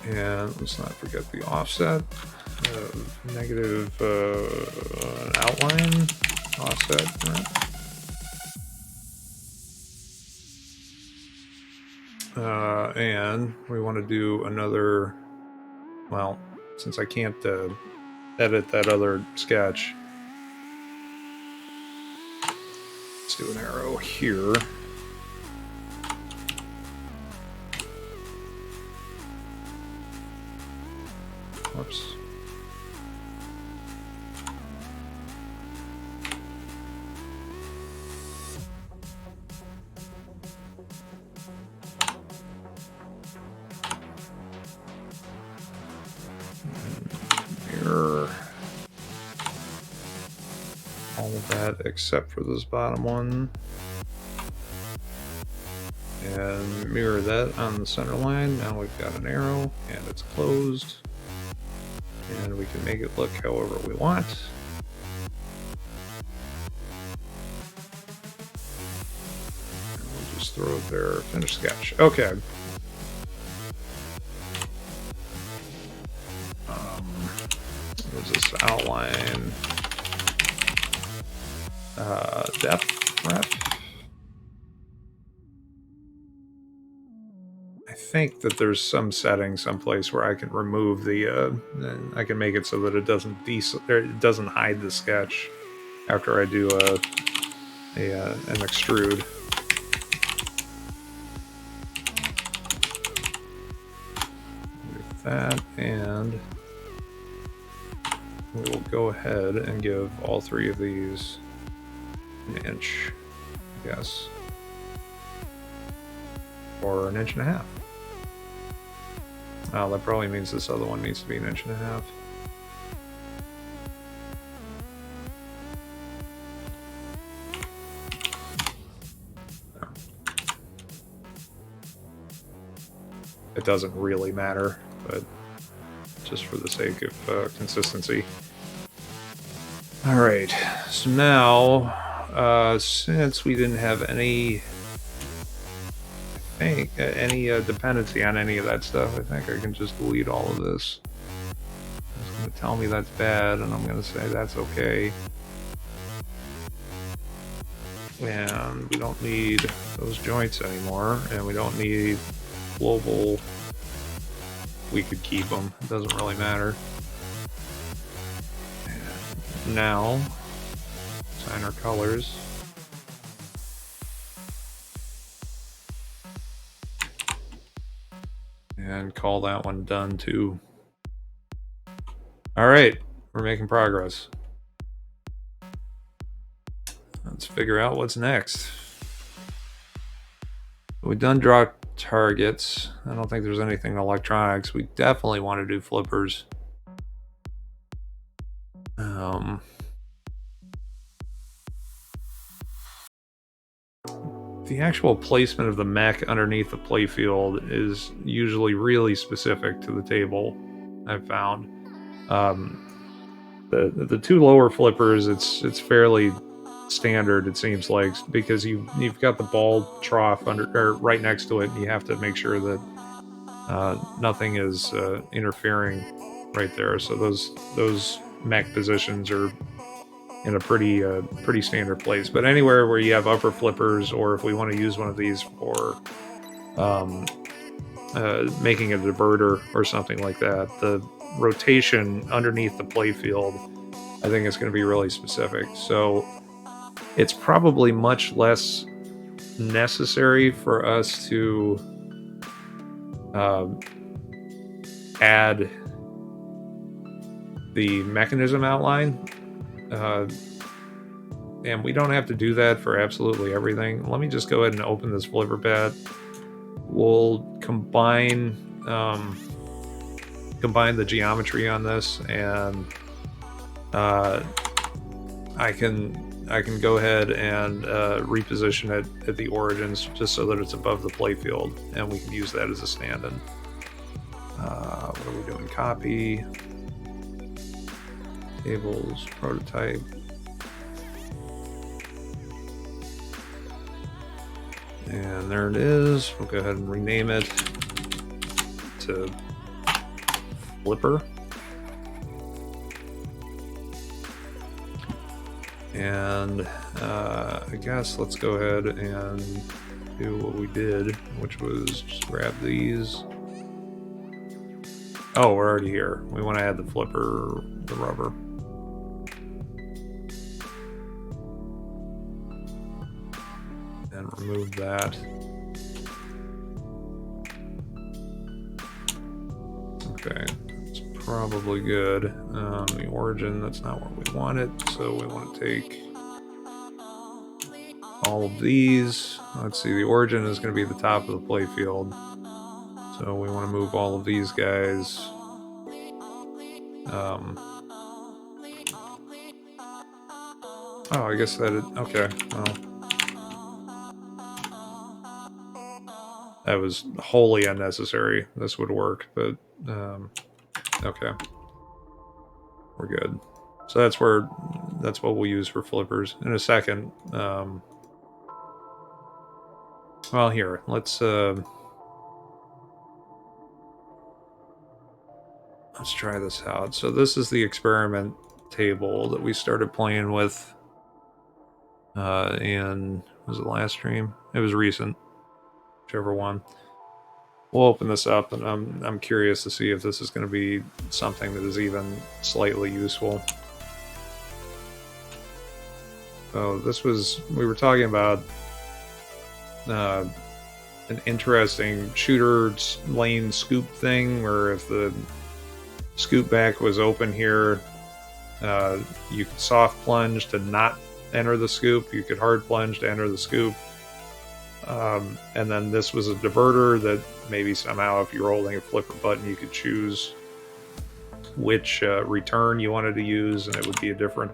And let's not forget the offset of negative outline offset. Right? And we want to do another, well, since I can't edit that other sketch, let's do an arrow here. Whoops. Mirror all of that except for this bottom one. And mirror that on the center line. Now we've got an arrow and it's closed. And we can make it look however we want. And we'll just throw it there, finish sketch. Okay. There's this outline. Depth ref. think that there's some setting someplace where I can remove the. I can make it so that it doesn't hide the sketch after I do an extrude. With that, and we will go ahead and give all three of these an inch, I guess, or an inch and a half. Oh, that probably means this other one needs to be an inch and a half. It doesn't really matter, but just for the sake of consistency. All right, so now, since we didn't have any dependency on any of that stuff, I think I can just delete all of this. It's going to tell me that's bad, and I'm going to say that's okay. And we don't need those joints anymore, and we don't need global. We could keep them, it doesn't really matter. And now, assign our colors. And call that one done too. All right, we're making progress. Let's figure out what's next. We've done draw targets. I don't think there's anything in electronics. We definitely want to do flippers. The actual placement of the mech underneath the playfield is usually really specific to the table, I've found. The two lower flippers, it's fairly standard, it seems like, because you've got the ball trough under or right next to it, and you have to make sure that nothing is interfering right there. So those mech positions are in a pretty standard place. But anywhere where you have upper flippers, or if we want to use one of these for making a diverter or something like that, the rotation underneath the playfield, I think is going to be really specific. So it's probably much less necessary for us to add the mechanism outline. And we don't have to do that for absolutely everything. Let me just go ahead and open this flipper pad. We'll combine the geometry on this, and I can go ahead and reposition it at the origins just so that it's above the playfield, and we can use that as a stand-in. What are we doing? Copy. Tables, prototype. And there it is. We'll go ahead and rename it to Flipper. And I guess let's go ahead and do what we did, which was just grab these. Oh, we're already here. We want to add the flipper, the rubber. And remove that. Okay, that's probably good. The origin, that's not what we wanted, so we want to take all of these. Let's see, the origin is going to be the top of the playfield, so we want to move all of these guys. Oh, I guess that okay, well. That was wholly unnecessary. This would work, but okay. We're good. So that's what we'll use for flippers. In a second, well, here, let's try this out. So this is the experiment table that we started playing with in, was it last stream? It was recent, whichever one. we'll open this up, and I'm curious to see if this is going to be something that is even slightly useful. So we were talking about an interesting shooter lane scoop thing, where if the scoop back was open here, you could soft plunge to not enter the scoop, you could hard plunge to enter the scoop. And then this was a diverter that maybe somehow if you're holding a flipper button you could choose which return you wanted to use, and it would be a different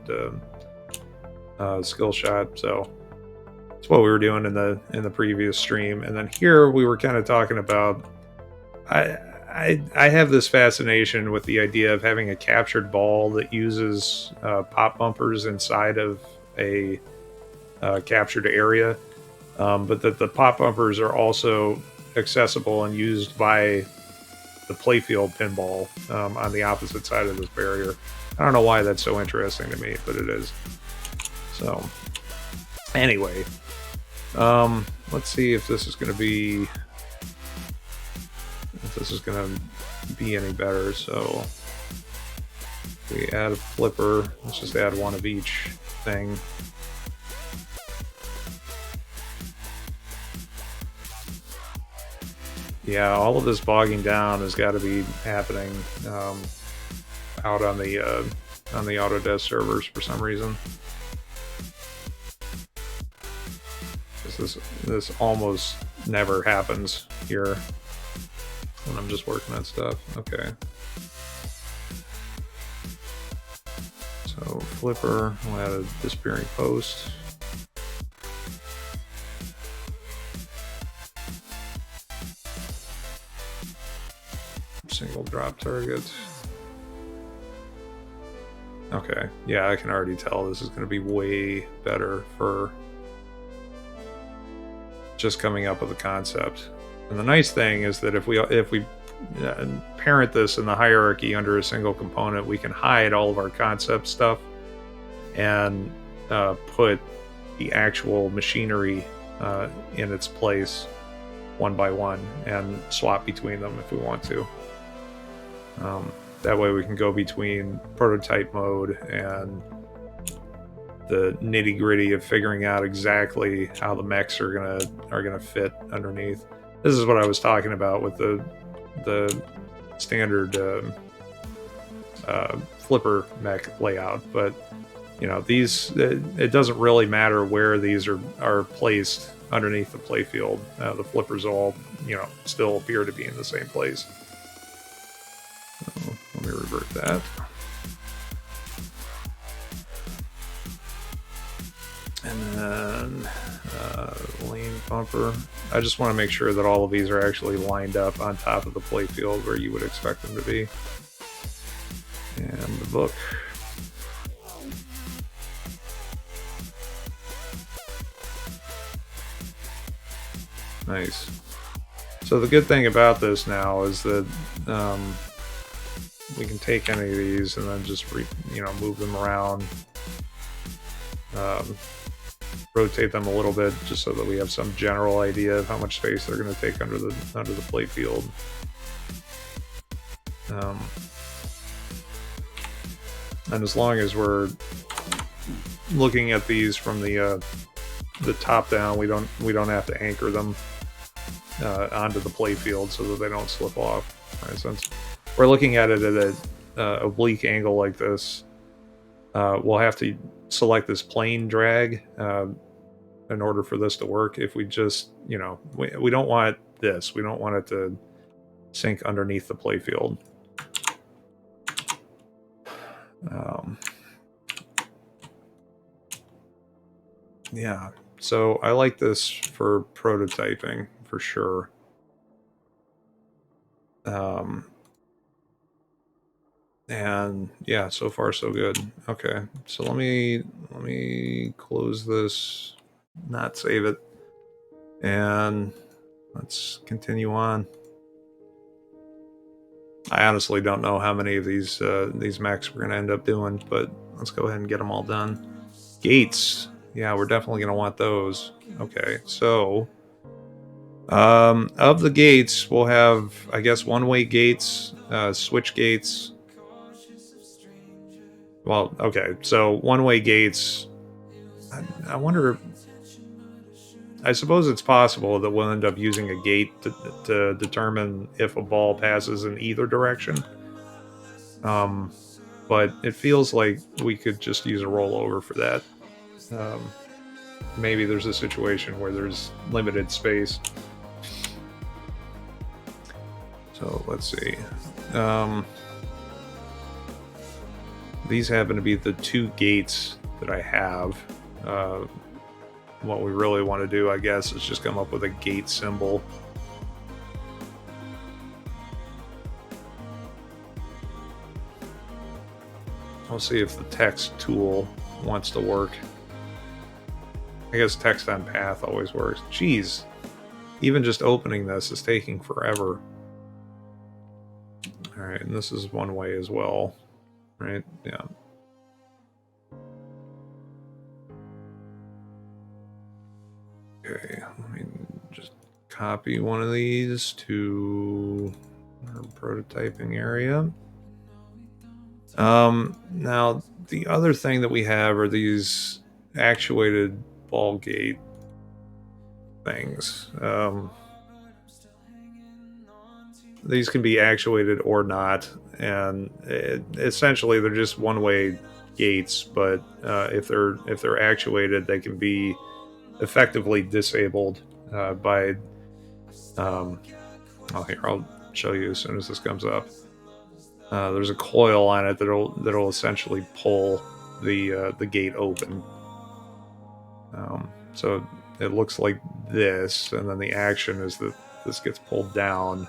skill shot. So that's what we were doing in the previous stream. And then here we were kind of talking about I have this fascination with the idea of having a captured ball that uses pop bumpers inside of a captured area, but that the pop bumpers are also accessible and used by the playfield pinball on the opposite side of this barrier. I don't know why that's so interesting to me, but it is. So anyway, let's see if this is going to be any better. So we add a flipper. Let's just add one of each thing. Yeah, all of this bogging down has got to be happening out on the Autodesk servers for some reason. This almost never happens here when I'm just working on stuff. Okay. So flipper, we'll add a disappearing post. Single drop target. Okay, yeah, I can already tell this is going to be way better for just coming up with a concept. And the nice thing is that if we parent this in the hierarchy under a single component, we can hide all of our concept stuff and put the actual machinery in its place one by one and swap between them if we want to. That way we can go between prototype mode and the nitty-gritty of figuring out exactly how the mechs are gonna fit underneath. This is what I was talking about with the standard flipper mech layout. But you know, it doesn't really matter where these are placed underneath the playfield. The flippers all, you know, still appear to be in the same place. So let me revert that. And then lane bumper. I just want to make sure that all of these are actually lined up on top of the playfield where you would expect them to be. And the book. Nice. So the good thing about this now is that we can take any of these and then just move them around, rotate them a little bit just so that we have some general idea of how much space they're going to take under the play field. And as long as we're looking at these from the top down, we don't have to anchor them onto the play field so that they don't slip off. Right? Since we're looking at it at a oblique angle like this, we'll have to select this plane drag in order for this to work. If we just, we don't want this. We don't want it to sink underneath the playfield. Yeah, so I like this for prototyping for sure. And yeah, so far so good. Okay, so let me close this, not save it, and let's continue on. I honestly don't know how many of these mechs we're gonna end up doing, but let's go ahead and get them all done. Gates, yeah, we're definitely gonna want those. Okay, so Of the gates, we'll have, I guess, one-way gates, switch gates. Well, okay, so one-way gates. I wonder. I suppose it's possible that we'll end up using a gate to determine if a ball passes in either direction. But it feels like we could just use a rollover for that. Maybe there's a situation where there's limited space. So let's see. These happen to be the two gates that I have. What we really want to do, I guess, is just come up with a gate symbol. We'll see if the text tool wants to work. I guess text on path always works. Jeez, even just opening this is taking forever. All right, and this is one way as well, right? Yeah. Okay, let me just copy one of these to our prototyping area. Now the other thing that we have are these actuated ball gate things. These can be actuated or not, and essentially they're just one-way gates. But if they're actuated, they can be effectively disabled by. Oh, here, I'll show you as soon as this comes up. There's a coil on it that'll essentially pull the gate open. So it looks like this, and then the action is that this gets pulled down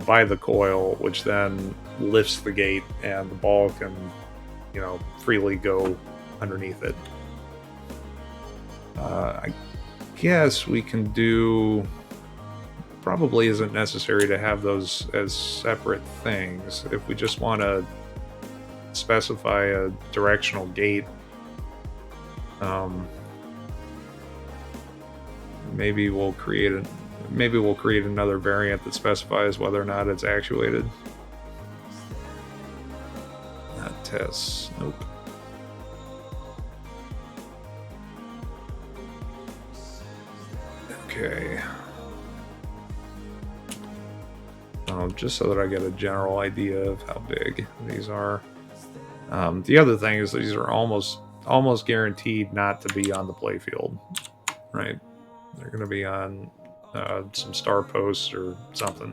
by the coil, which then lifts the gate, and the ball can, freely go underneath it. I guess we can do. Probably isn't necessary to have those as separate things. If we just want to specify a directional gate, maybe we'll create another variant that specifies whether or not it's actuated. Not tests. Nope. Okay. Just so that I get a general idea of how big these are. The other thing is these are almost guaranteed not to be on the playfield, right? They're going to be on some star posts or something.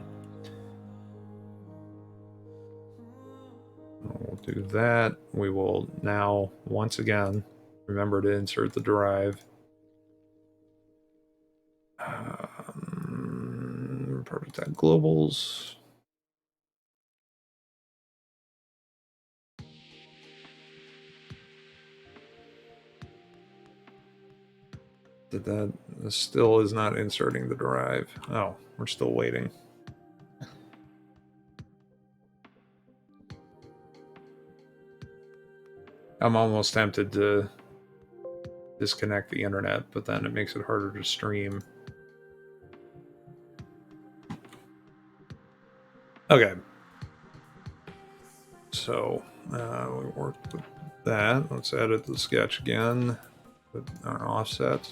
We'll do that. We will now, once again, remember to insert the derive. Prototype globals. That still is not inserting the derive. Oh, we're still waiting. I'm almost tempted to disconnect the internet, but then it makes it harder to stream. Okay. So we worked with that. Let's edit the sketch again with our offset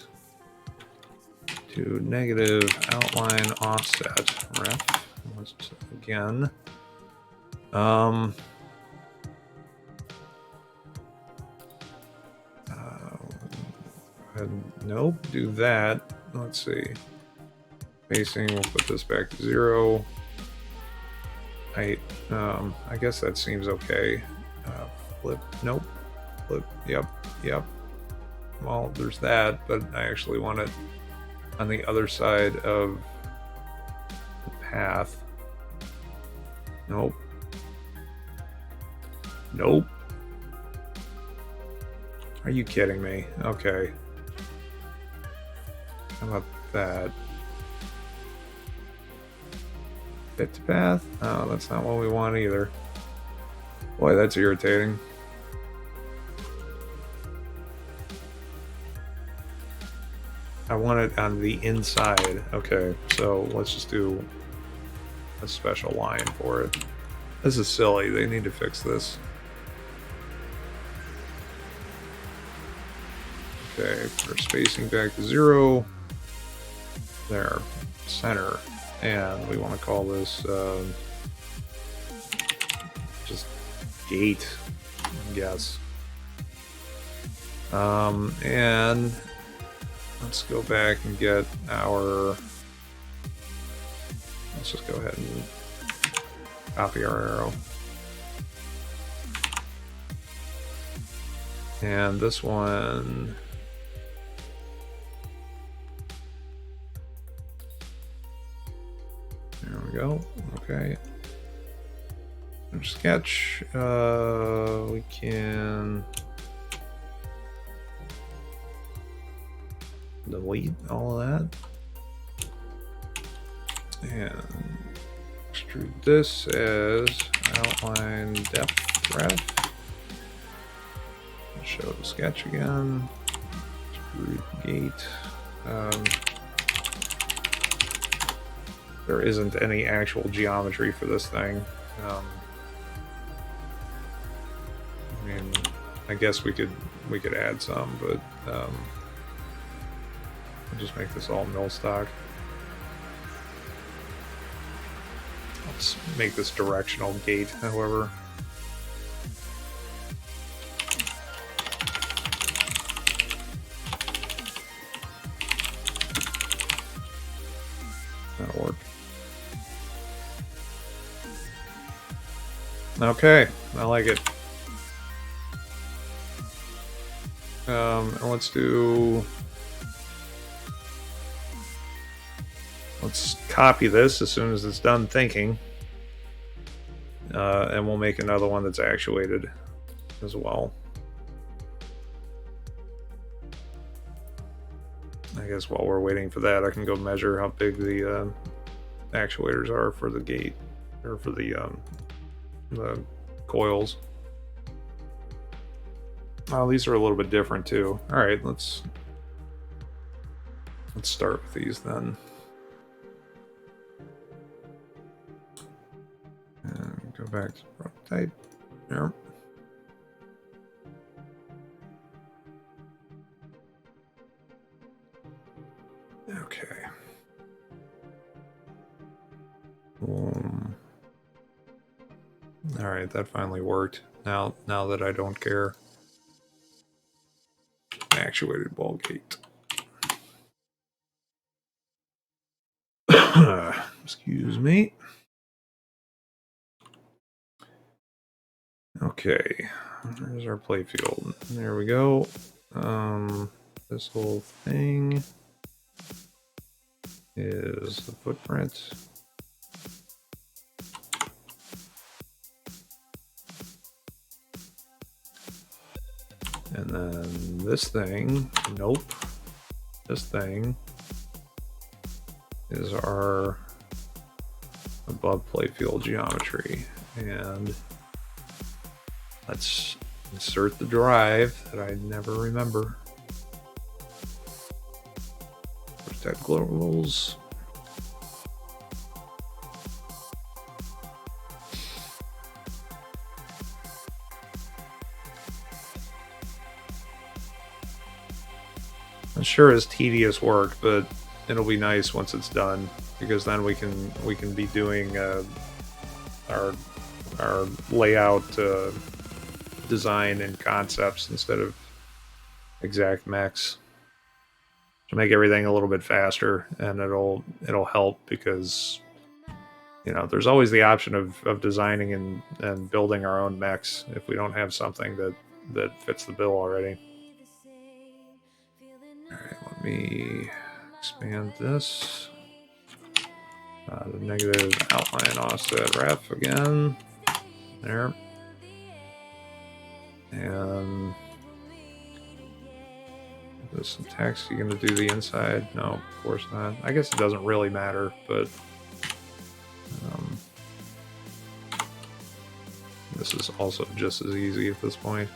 to negative outline offset ref. Let's again. Nope, do that. Let's see. Spacing, we'll put this back to 0. I guess that seems okay. Flip, nope. Flip, yep. Well, there's that, but I actually want it on the other side of the path. Nope. Are you kidding me? Okay. How about that? Fit to path? Oh, that's not what we want either. Boy, that's irritating. I want it on the inside. Okay, so let's just do a special line for it. This is silly. They need to fix this. Okay, put our spacing back to 0. There, center. And we want to call this just gate, I guess. And let's go back and get our... Let's just go ahead and copy our arrow. And this one... There we go. Okay. Sketch. We can delete all of that. And extrude this as outline depth ref. Show the sketch again. Extrude gate. There isn't any actual geometry for this thing. I mean, I guess we could add some, but we'll just make this all mill stock. Let's make this directional gate, however. That'll work. Okay, I like it. And let's copy this as soon as it's done thinking. And we'll make another one that's actuated as well. I guess while we're waiting for that, I can go measure how big the actuators are for the gate, or for the coils. Oh, these are a little bit different too. All right, let's start with these then. And go back to prototype. There. Okay. All right, that finally worked. Now that I don't care. Actuated wall gate. Excuse me. Okay, there's our playfield. There we go. This whole thing is the footprint. And then this thing, nope. This thing is our above playfield geometry. And let's insert the drive that I never remember. Protect globals. Not sure it's tedious work, but it'll be nice once it's done, because then we can be doing our layout design and concepts instead of exact mechs, to make everything a little bit faster, and it'll help, because there's always the option of designing and building our own mechs if we don't have something that fits the bill already. Alright, let me expand this. The negative outline offset ref again. There. And there's some text. You gonna do the inside? No, of course not. I guess it doesn't really matter, but this is also just as easy at this point.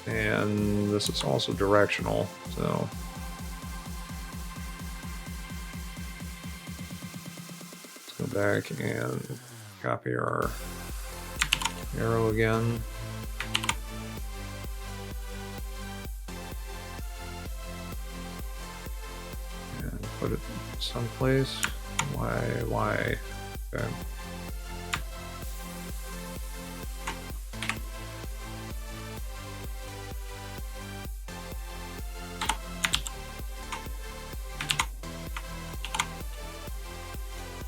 And this is also directional, so let's go back and copy our arrow again. And put it someplace. Why? Okay.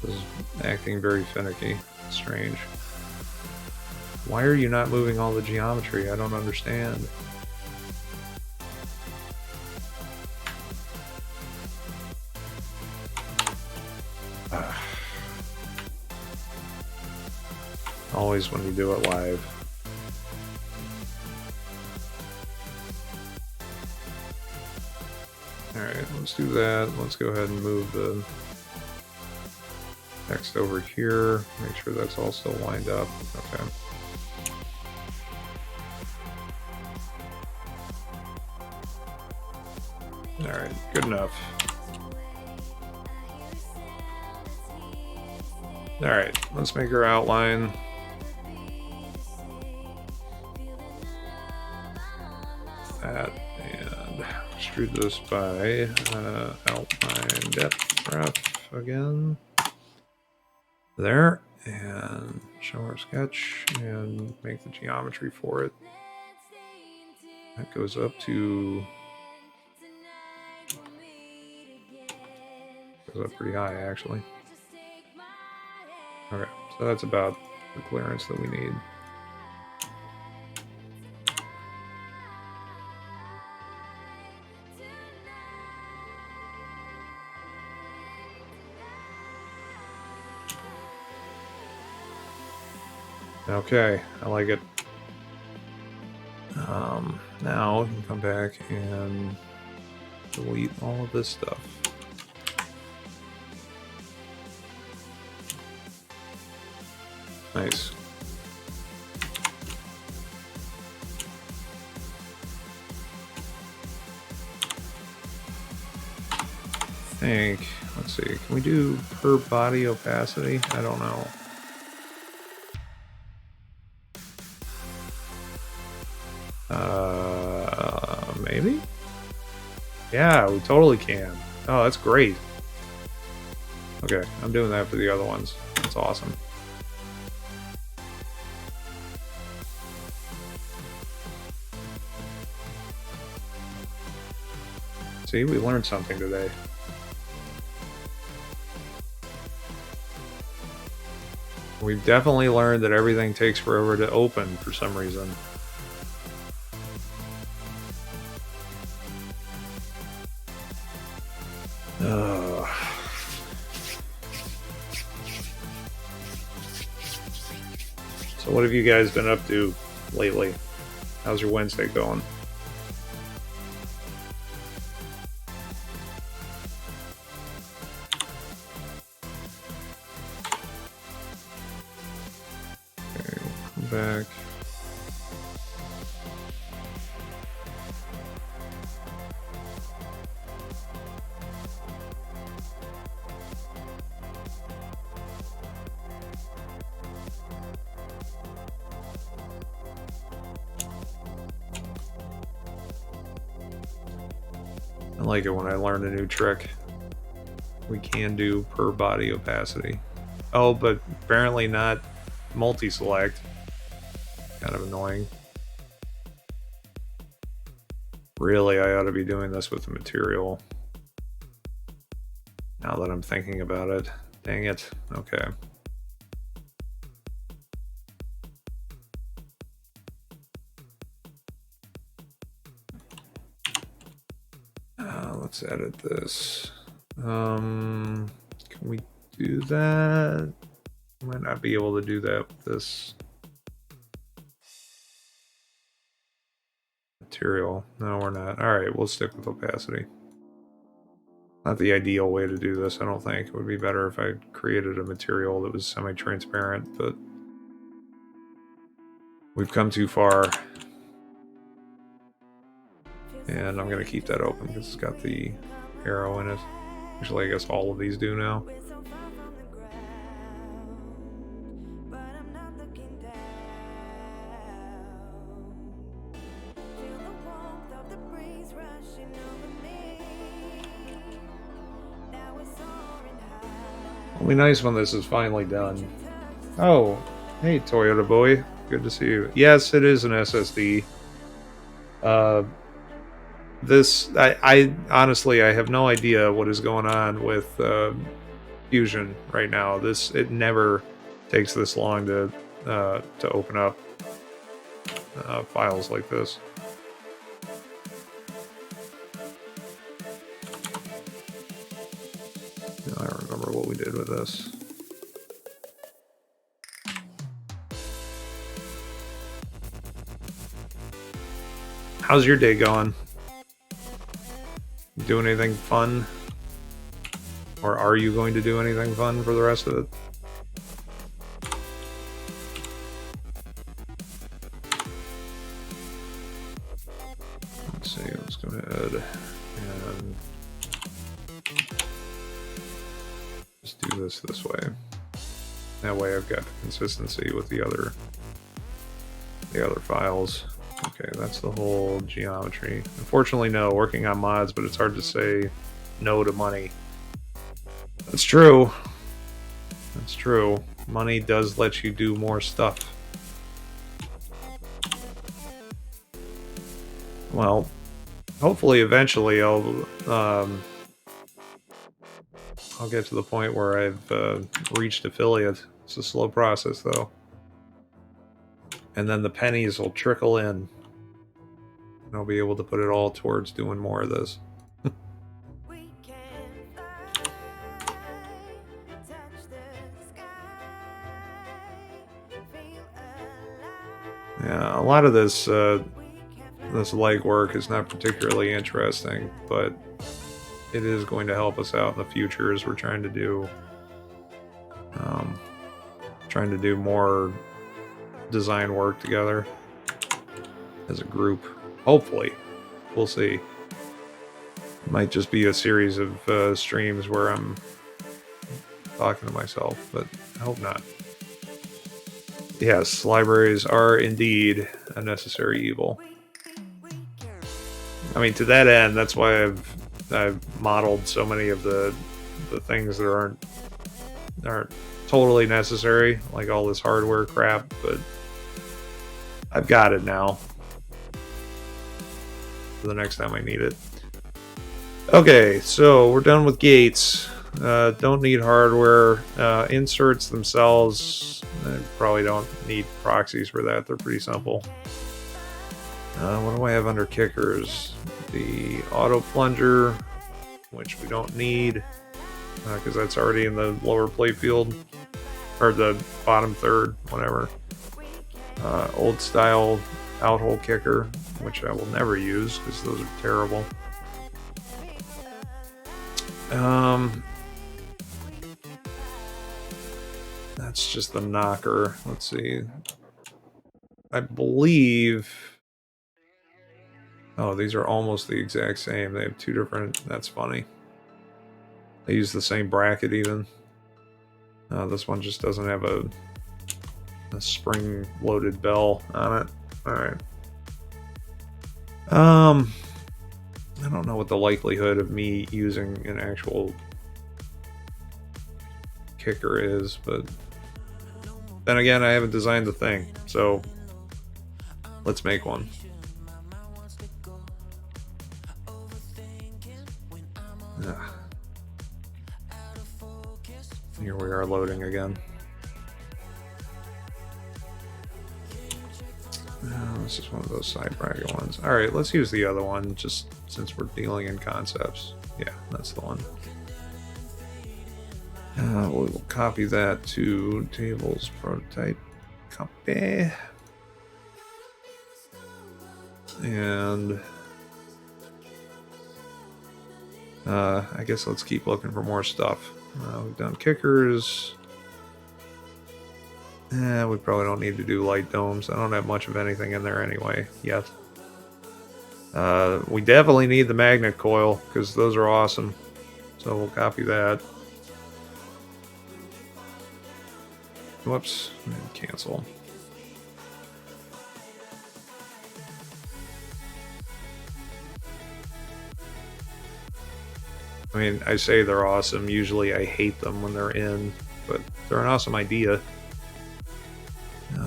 This is acting very finicky. Strange. Why are you not moving all the geometry? I don't understand. Always when you do it live. Alright, let's do that. Let's go ahead and move the text over here. Make sure that's all still lined up. Okay. Alright, good enough. Alright, let's make our outline. That, and extrude this by outline depth ref again. There, and show our sketch and make the geometry for it. That goes up to, goes up pretty high actually. Okay, so that's about the clearance that we need. Okay, I like it. Now we can come back and delete all of this stuff. Nice. Let's see, can we do per body opacity? I don't know. Maybe? Yeah, we totally can. Oh, that's great. Okay, I'm doing that for the other ones. That's awesome. See, we learned something today. We've definitely learned that everything takes forever to open for some reason. So what have you guys been up to lately? How's your Wednesday going? Okay, we'll come back. I like it when I learn a new trick. We can do per body opacity. Oh, but apparently not multi-select. Kind of annoying. Really, I ought to be doing this with the material. Now that I'm thinking about it. Dang it. Okay. Let's edit this. Can we do that? Might not be able to do that with this material. No, we're not. Alright, we'll stick with opacity. Not the ideal way to do this, I don't think. It would be better if I created a material that was semi-transparent, but We've come too far. And I'm going to keep that open because it's got the arrow in it. Actually, I guess all of these do now. It'll be nice when this is finally done. Oh, hey Toyota boy. Good to see you. Yes, it is an SSD. I honestly, I have no idea what is going on with Fusion right now. It never takes this long to open up files like this. I don't remember what we did with this. How's your day going? You doing anything fun? Or are you going to do anything fun for the rest of it? Let's see, let's go ahead and just do this way. That way I've got consistency with the other files. Okay, that's the whole geometry. Unfortunately, no, working on mods, but it's hard to say no to money. That's true. That's true. Money does let you do more stuff. Well, hopefully eventually I'll get to the point where I've reached affiliate. It's a slow process, though. And then the pennies will trickle in. And I'll be able to put it all towards doing more of this. Yeah, a lot of this this legwork is not particularly interesting, but it is going to help us out in the future as we're trying to do more design work together as a group. Hopefully, we'll see. It might just be a series of streams where I'm talking to myself, but I hope not. Yes, libraries are indeed a necessary evil. I mean, to that end, that's why I've modeled so many of the things that aren't totally necessary, like all this hardware crap, but I've got it now for the next time I need it. Okay, so we're done with gates. Don't need hardware. Inserts themselves, I probably don't need proxies for that. They're pretty simple. What do I have under kickers? The auto plunger, which we don't need because that's already in the lower playfield, or the bottom third, whatever. Old style outhole kicker, which I will never use because those are terrible. That's just the knocker. Let's see. I believe... Oh, these are almost the exact same. They have two different... That's funny. They use the same bracket even. This one just doesn't have a spring-loaded bell on it. Alright. I don't know what the likelihood of me using an actual kicker is, but then again, I haven't designed the thing, so let's make one. Here we are loading again. This is one of those side bracket ones. Alright, let's use the other one, just since we're dealing in concepts. Yeah, that's the one. We'll copy that to tables prototype. Copy. And I guess let's keep looking for more stuff. We've done kickers. We probably don't need to do light domes. I don't have much of anything in there anyway yet. We definitely need the magnet coil because those are awesome. So we'll copy that. Whoops, and cancel. I mean, I say they're awesome. Usually I hate them when they're in, but they're an awesome idea.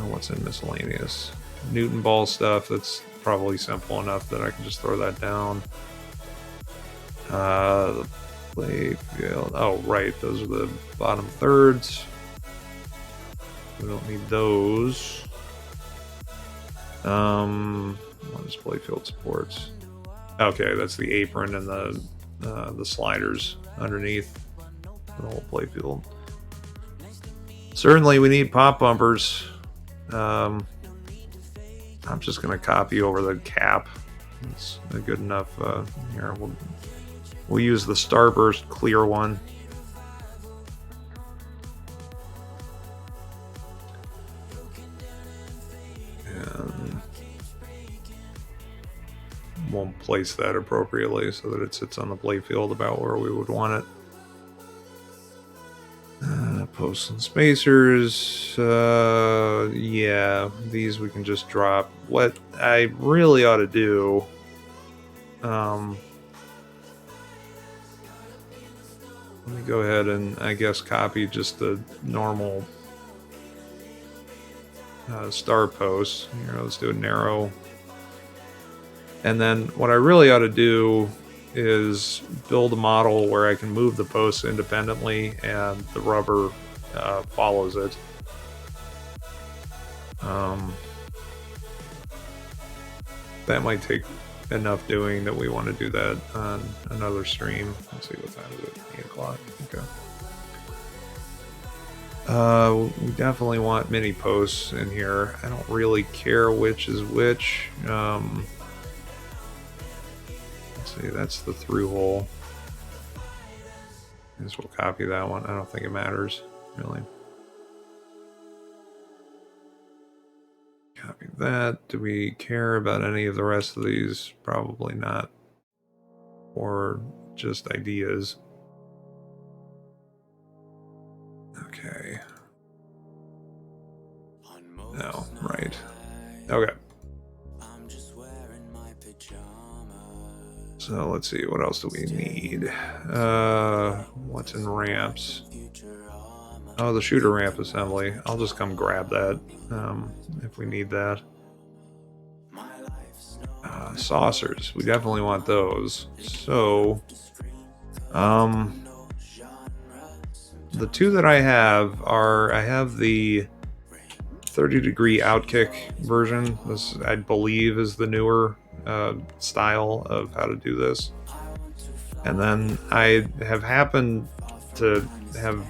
What's in miscellaneous? Newton ball stuff, that's probably simple enough that I can just throw that down. The play field. Oh, right, those are the bottom thirds. We don't need those. What is playfield supports? Okay, that's the apron and the sliders underneath the whole playfield. Certainly, we need pop bumpers. I'm just gonna copy over the cap. It's a good enough. Here, we'll use the Starburst clear one. And we'll place that appropriately so that it sits on the playfield about where we would want it. Posts and spacers. Yeah, these we can just drop. What I really ought to do. Let me go ahead and I guess copy just the normal star posts. Here, let's do a narrow. And then what I really ought to do is build a model where I can move the posts independently and the rubber follows it. That might take enough doing that we want to do that on another stream. Let's see, what time is it? 8 o'clock. Okay. We definitely want mini posts in here. I don't really care which is which. Let's see, that's the through hole. I guess we'll copy that one. I don't think it matters, really. Copy that. Do we care about any of the rest of these? Probably not. Or just ideas. Okay. No, right. Okay. So let's see, what else do we need? What's in ramps? Oh, the shooter ramp assembly. I'll just come grab that if we need that. Saucers. We definitely want those. So, the two that I have are, I have the 30-degree outkick version. This, I believe, is the newer style of how to do this. And then I have happened to have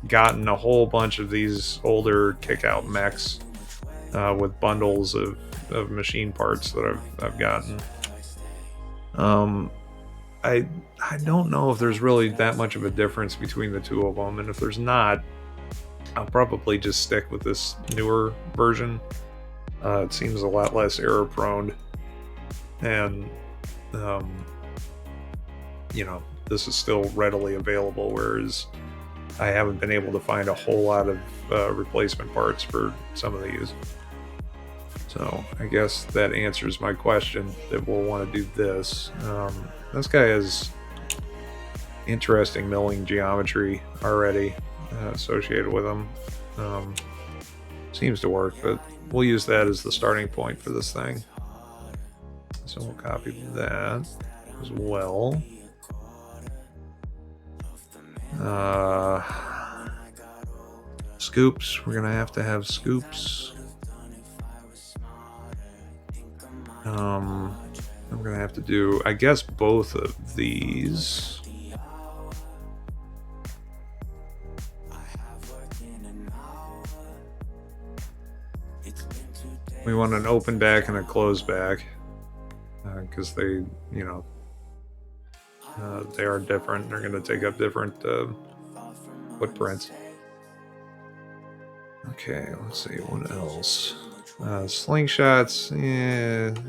gotten a whole bunch of these older kick-out mechs with bundles of machine parts that I've gotten. I don't know if there's really that much of a difference between the two of them, and if there's not, I'll probably just stick with this newer version. It seems a lot less error prone, and you know, this is still readily available, whereas I haven't been able to find a whole lot of replacement parts for some of these. So I guess that answers my question that we'll want to do this. This guy has interesting milling geometry already associated with him. Seems to work, but we'll use that as the starting point for this thing. So we'll copy that as well. Scoops. We're gonna have to have scoops. I'm gonna have to do, I guess, both of these. We want an open back and a closed back because they, you know, they are different. They're going to take up different footprints. Okay, let's see, what else? Slingshots,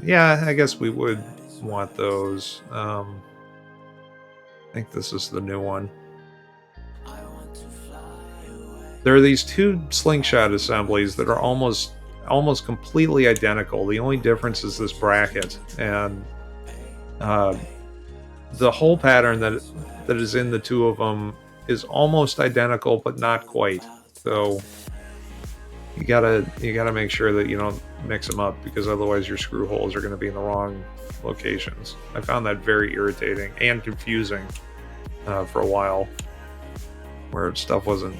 yeah, I guess we would want those. I think this is the new one. There are these two slingshot assemblies that are almost completely identical. The only difference is this bracket, and uh, the whole pattern that is in the two of them is almost identical, but not quite. So you gotta make sure that you don't mix them up, because otherwise your screw holes are going to be in the wrong locations. I found that very irritating and confusing for a while, where stuff wasn't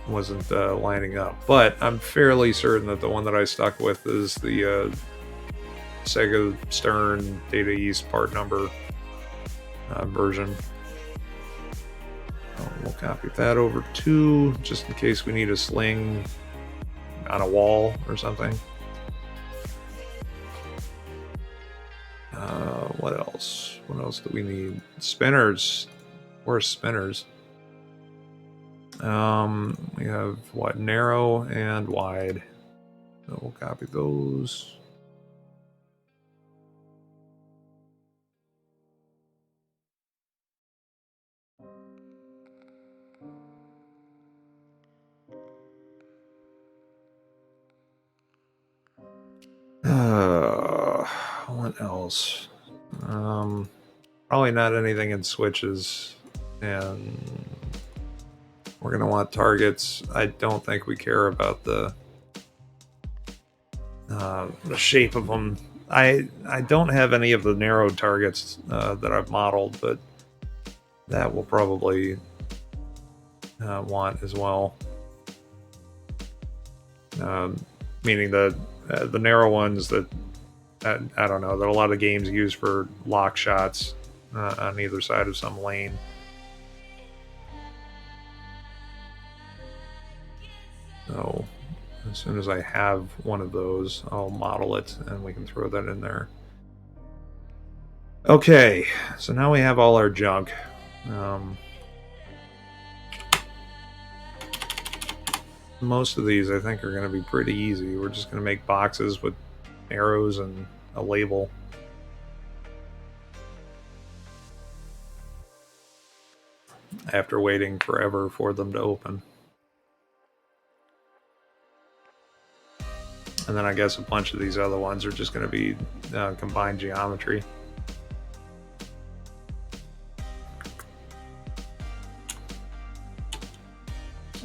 lining up. But I'm fairly certain that the one that I stuck with is the Sega Stern Data East part number version. We'll copy that over too, just in case we need a sling on a wall or something. What else? What else do we need? Spinners. Where's spinners? We have what? Narrow and wide. So we'll copy those. What else? Probably not anything in switches, and we're gonna want targets. I don't think we care about the shape of them. I don't have any of the narrowed targets that I've modeled, but that will probably want as well. Meaning the narrow ones that I don't know, that a lot of games use for lock shots on either side of some lane. So as soon as I have one of those, I'll model it and we can throw that in there. Okay, so now we have all our junk. Most of these I think are going to be pretty easy. We're just going to make boxes with arrows and a label. After waiting forever for them to open. And then I guess a bunch of these other ones are just going to be combined geometry.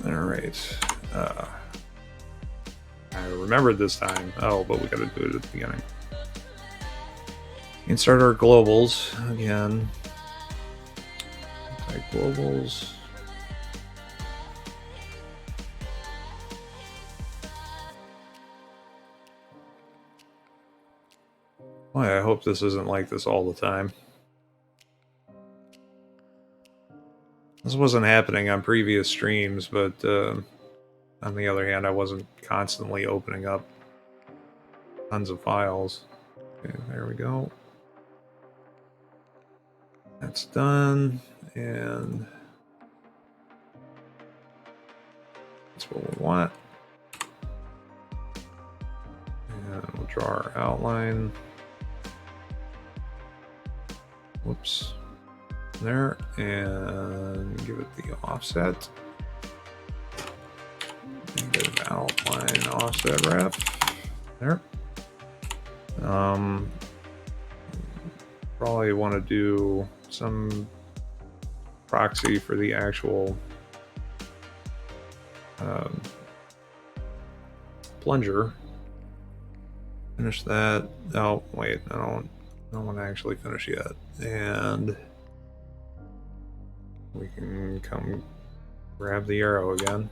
All right. I remembered this time. Oh, but we got to do it at the beginning. Insert our globals again. Type globals. Boy, I hope this isn't like this all the time. This wasn't happening on previous streams, but on the other hand, I wasn't constantly opening up tons of files. Okay, there we go. That's done, and that's what we want. And we'll draw our outline. Whoops. There, and give it the offset. And get an outline offset wrap. There. Probably want to do some proxy for the actual plunger. Finish that. Oh, wait, I don't want to actually finish yet. And we can come grab the arrow again.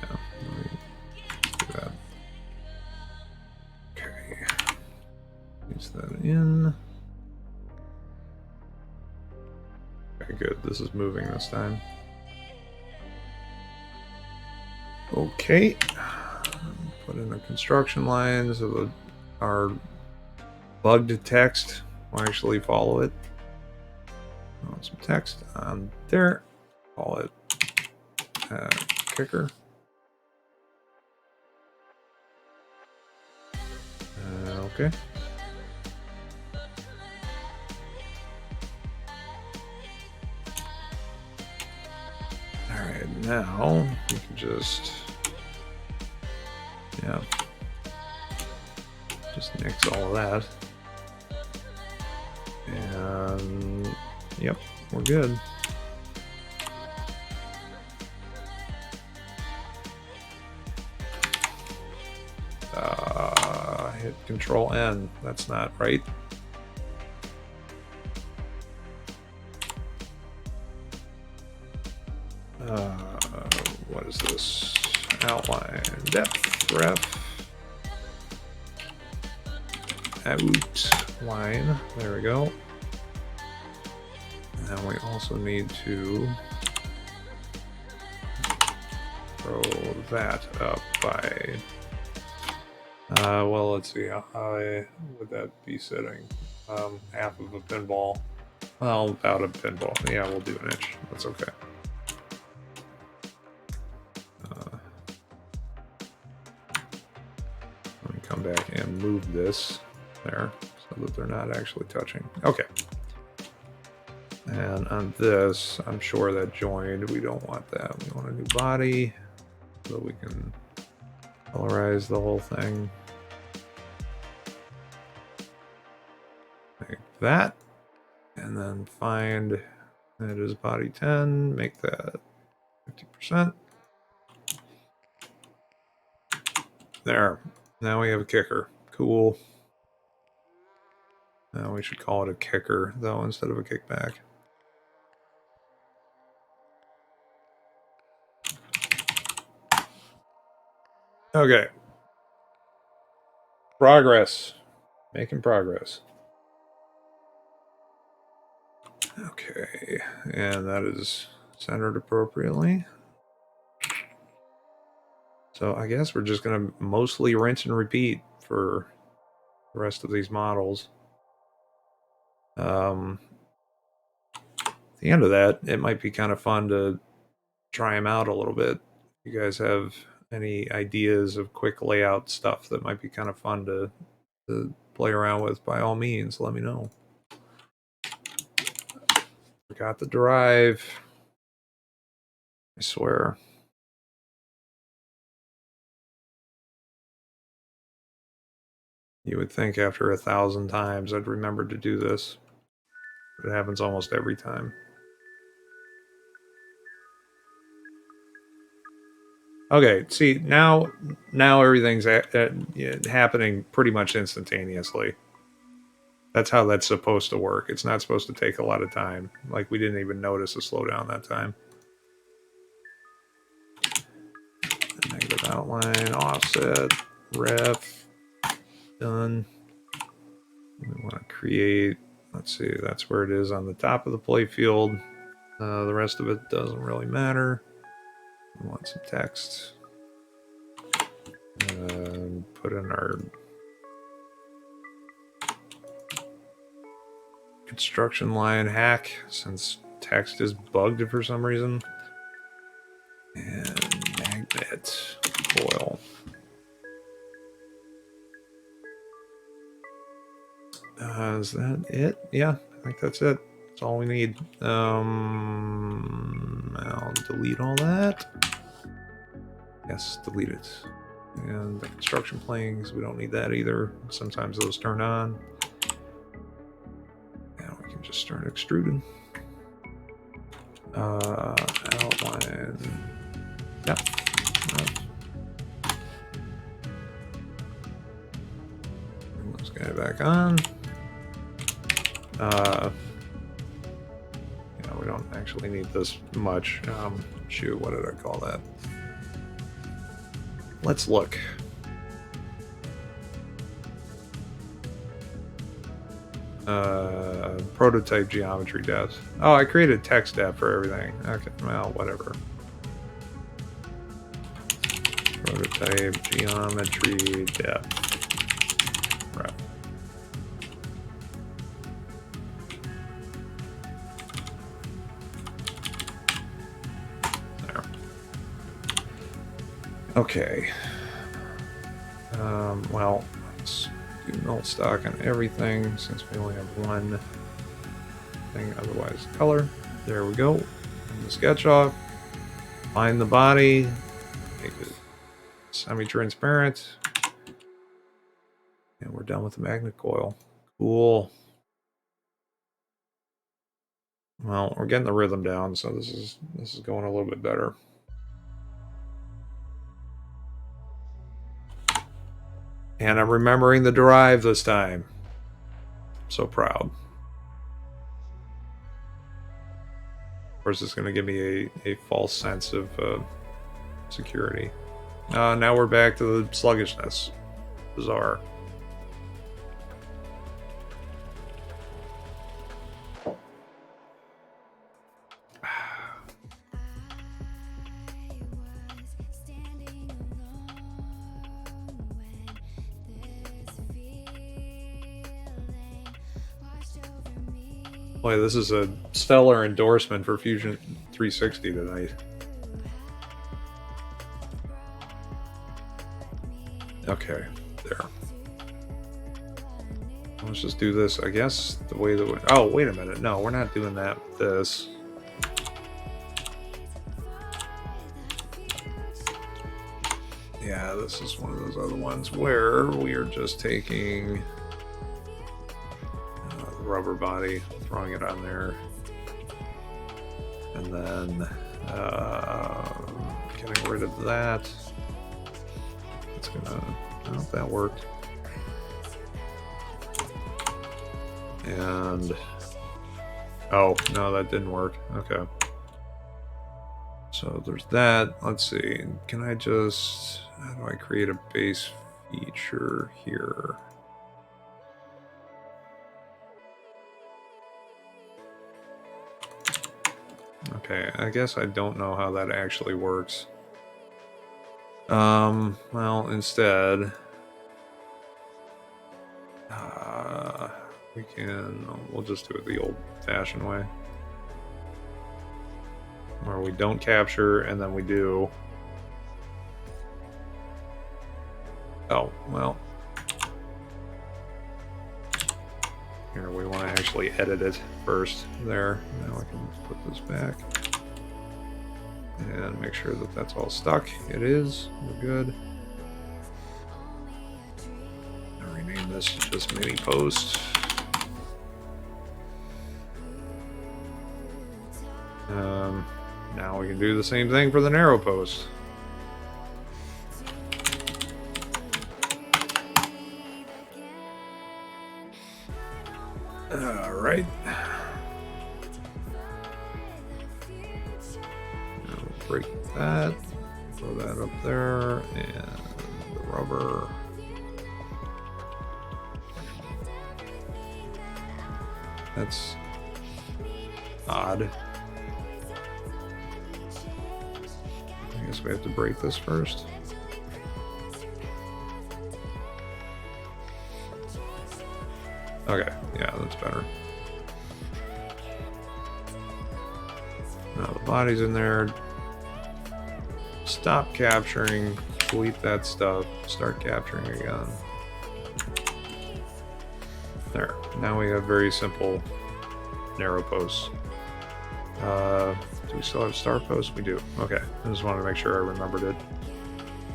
Yeah, let me do that. Okay. Use that in. Okay, good. This is moving this time. Okay. Put in the construction lines so our bugged text will actually follow it. Some text on there. Call it kicker. Okay. Alright, now you can just, yeah, just nix all of that. And, yep, we're good. Hit Control N. That's not right. What is this? Outline, depth, ref, outline. There we go. And we also need to throw that up by. Well, let's see. How high would that be sitting? Half of a pinball. Well, about a pinball. Yeah, we'll do an inch. That's okay. Let me come back and move this there so that they're not actually touching. Okay. And on this, I'm sure that joined. We don't want that. We want a new body so we can colorize the whole thing. Like that. And then find that is body 10. Make that 50%. There. Now we have a kicker. Cool. Now we should call it a kicker, though, instead of a kickback. Okay. Progress. Making progress. Okay. And that is centered appropriately. So I guess we're just going to mostly rinse and repeat for the rest of these models. At the end of that, it might be kind of fun to try them out a little bit. If you guys have any ideas of quick layout stuff that might be kind of fun to play around with, by all means, let me know. Forgot the drive. I swear. You would think after 1,000 times I'd remember to do this. It happens almost every time. Okay, see, now everything's happening pretty much instantaneously. That's how that's supposed to work. It's not supposed to take a lot of time. Like, we didn't even notice a slowdown that time. Negative outline, offset, ref, done. We want to create, let's see, that's where it is on the top of the playfield. The rest of it doesn't really matter. We want some text. Put in our construction line hack since text is bugged for some reason. And magnet foil. Is that it? Yeah, I think that's it. That's all we need. I'll delete all that. Yes, delete it. And the construction planes, we don't need that either. Sometimes those turn on. Now we can just start extruding. Outline. Yep. Bring this guy back on. We don't actually need this much. Shoot, what did I call that? Let's look. Prototype geometry depth. Oh, I created text depth for everything. Okay, well, whatever. Prototype geometry depth. Right. Okay. Well, let's do null stock on everything since we only have one thing, otherwise color. There we go. And the sketch off. Find the body. Make it semi-transparent. And we're done with the magnet coil. Cool. Well, we're getting the rhythm down, so this is going a little bit better. And I'm remembering the derive this time. So proud. Of course, it's going to give me a false sense of security. Now we're back to the sluggishness. Bizarre. Boy, this is a stellar endorsement for Fusion 360 tonight. Okay, there. Let's just do this, I guess, the way that we... Oh, wait a minute. No, we're not doing that with this. Yeah, this is one of those other ones where we are just taking the rubber body, throwing it on there, and then getting rid of that. It's gonna... Oh, that worked. And... Oh, no, that didn't work. Okay. So there's that. Let's see. Can I just... How do I create a base feature here? Okay, I guess I don't know how that actually works. Well, instead... we'll just do it the old-fashioned way. Where we don't capture, and then we do... Oh, well. Here, we want to actually edit it first. There. Now I can put this back. And make sure that that's all stuck. It is. We're good. I'll rename this just mini post. Now we can do the same thing for the narrow post. Alright. Now break that. Throw that up there. And the rubber. That's odd. I guess we have to break this first. Okay, yeah, that's better. Now the body's in there. Stop capturing. Delete that stuff. Start capturing again. There. Now we have very simple narrow posts. Do we still have star posts? We do. Okay. I just wanted to make sure I remembered it.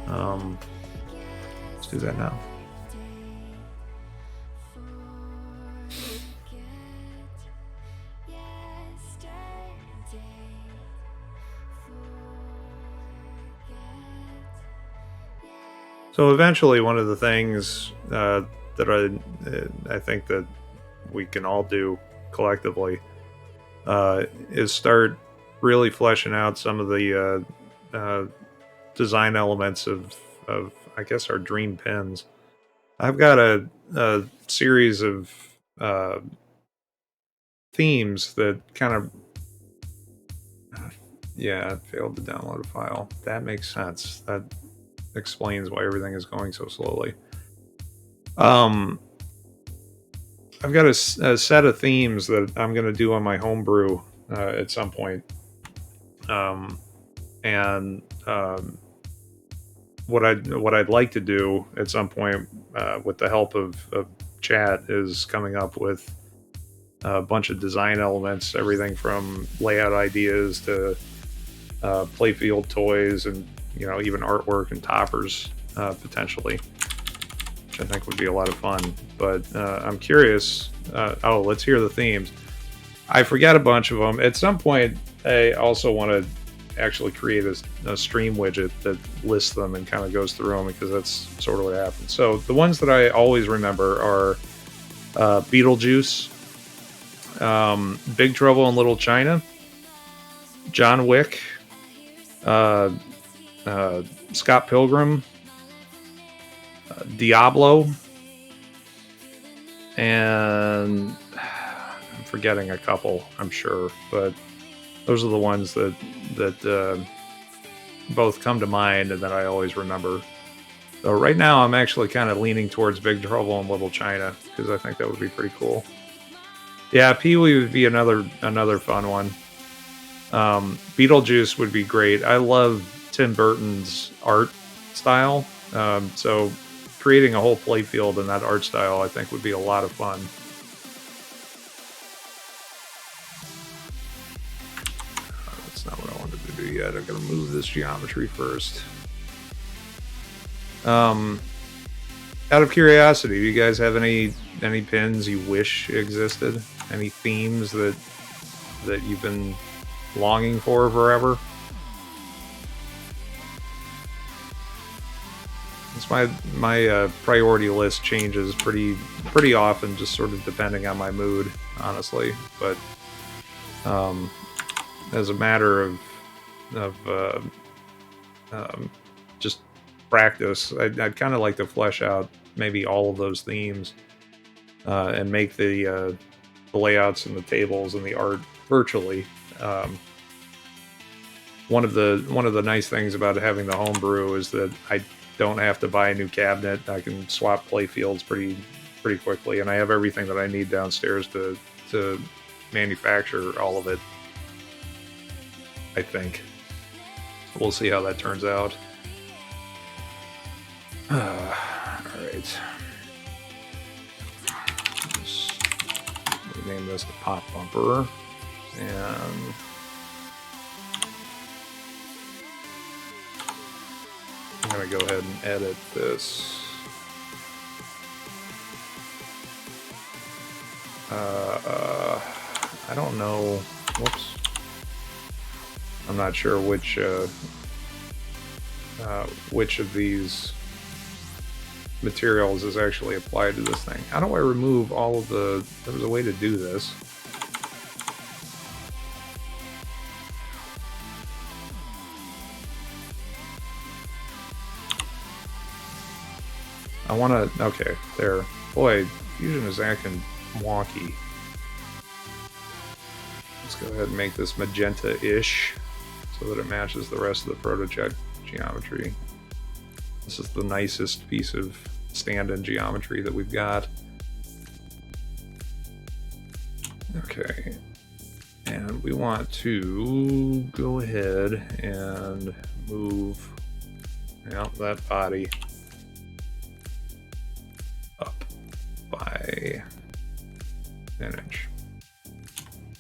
Let's do that now. So eventually, one of the things that I think that we can all do collectively is start really fleshing out some of the design elements of I guess our dream pins. I've got a series of themes that kind of yeah, failed to download a file. That makes sense. That explains why everything is going so slowly. I've got a set of themes that I'm going to do on my homebrew at some point. what I'd like to do at some point, with the help of chat, is coming up with a bunch of design elements, everything from layout ideas to playfield toys, and even artwork and toppers, potentially, which I think would be a lot of fun. But I'm curious. Let's hear the themes. I forgot a bunch of them. At some point, I also want to actually create a stream widget that lists them and kind of goes through them, because that's sort of what happens. So the ones that I always remember are Beetlejuice, Big Trouble in Little China, John Wick, Scott Pilgrim, Diablo, and I'm forgetting a couple, I'm sure, but those are the ones that both come to mind and that I always remember. So right now I'm actually kind of leaning towards Big Trouble in Little China, because I think that would be pretty cool. Yeah, Pee-wee would be another fun one. Beetlejuice would be great. I love Tim Burton's art style, so creating a whole playfield in that art style, I think, would be a lot of fun. That's not what I wanted to do yet. I gotta move this geometry first. Out of curiosity, do you guys have any pins you wish existed? Any themes that you've been longing for forever? It's my priority list changes pretty often, just sort of depending on my mood, honestly. But as a matter of just practice, I'd kind of like to flesh out maybe all of those themes, and make the layouts and the tables and the art virtually. One of the nice things about having the homebrew is that I don't have to buy a new cabinet. I can swap playfields pretty quickly, and I have everything that I need downstairs to manufacture all of it, I think. We'll see how that turns out. Alright. Let's name this the pop bumper. And I'm going to go ahead and edit this. I don't know. Whoops. I'm not sure which of these materials is actually applied to this thing. How do I remove all of the... There was a way to do this. I want to... Okay, there. Boy, Fusion is acting wonky. Let's go ahead and make this magenta-ish so that it matches the rest of the prototype geometry. This is the nicest piece of stand-in geometry that we've got. Okay. And we want to go ahead and move that body up by an inch.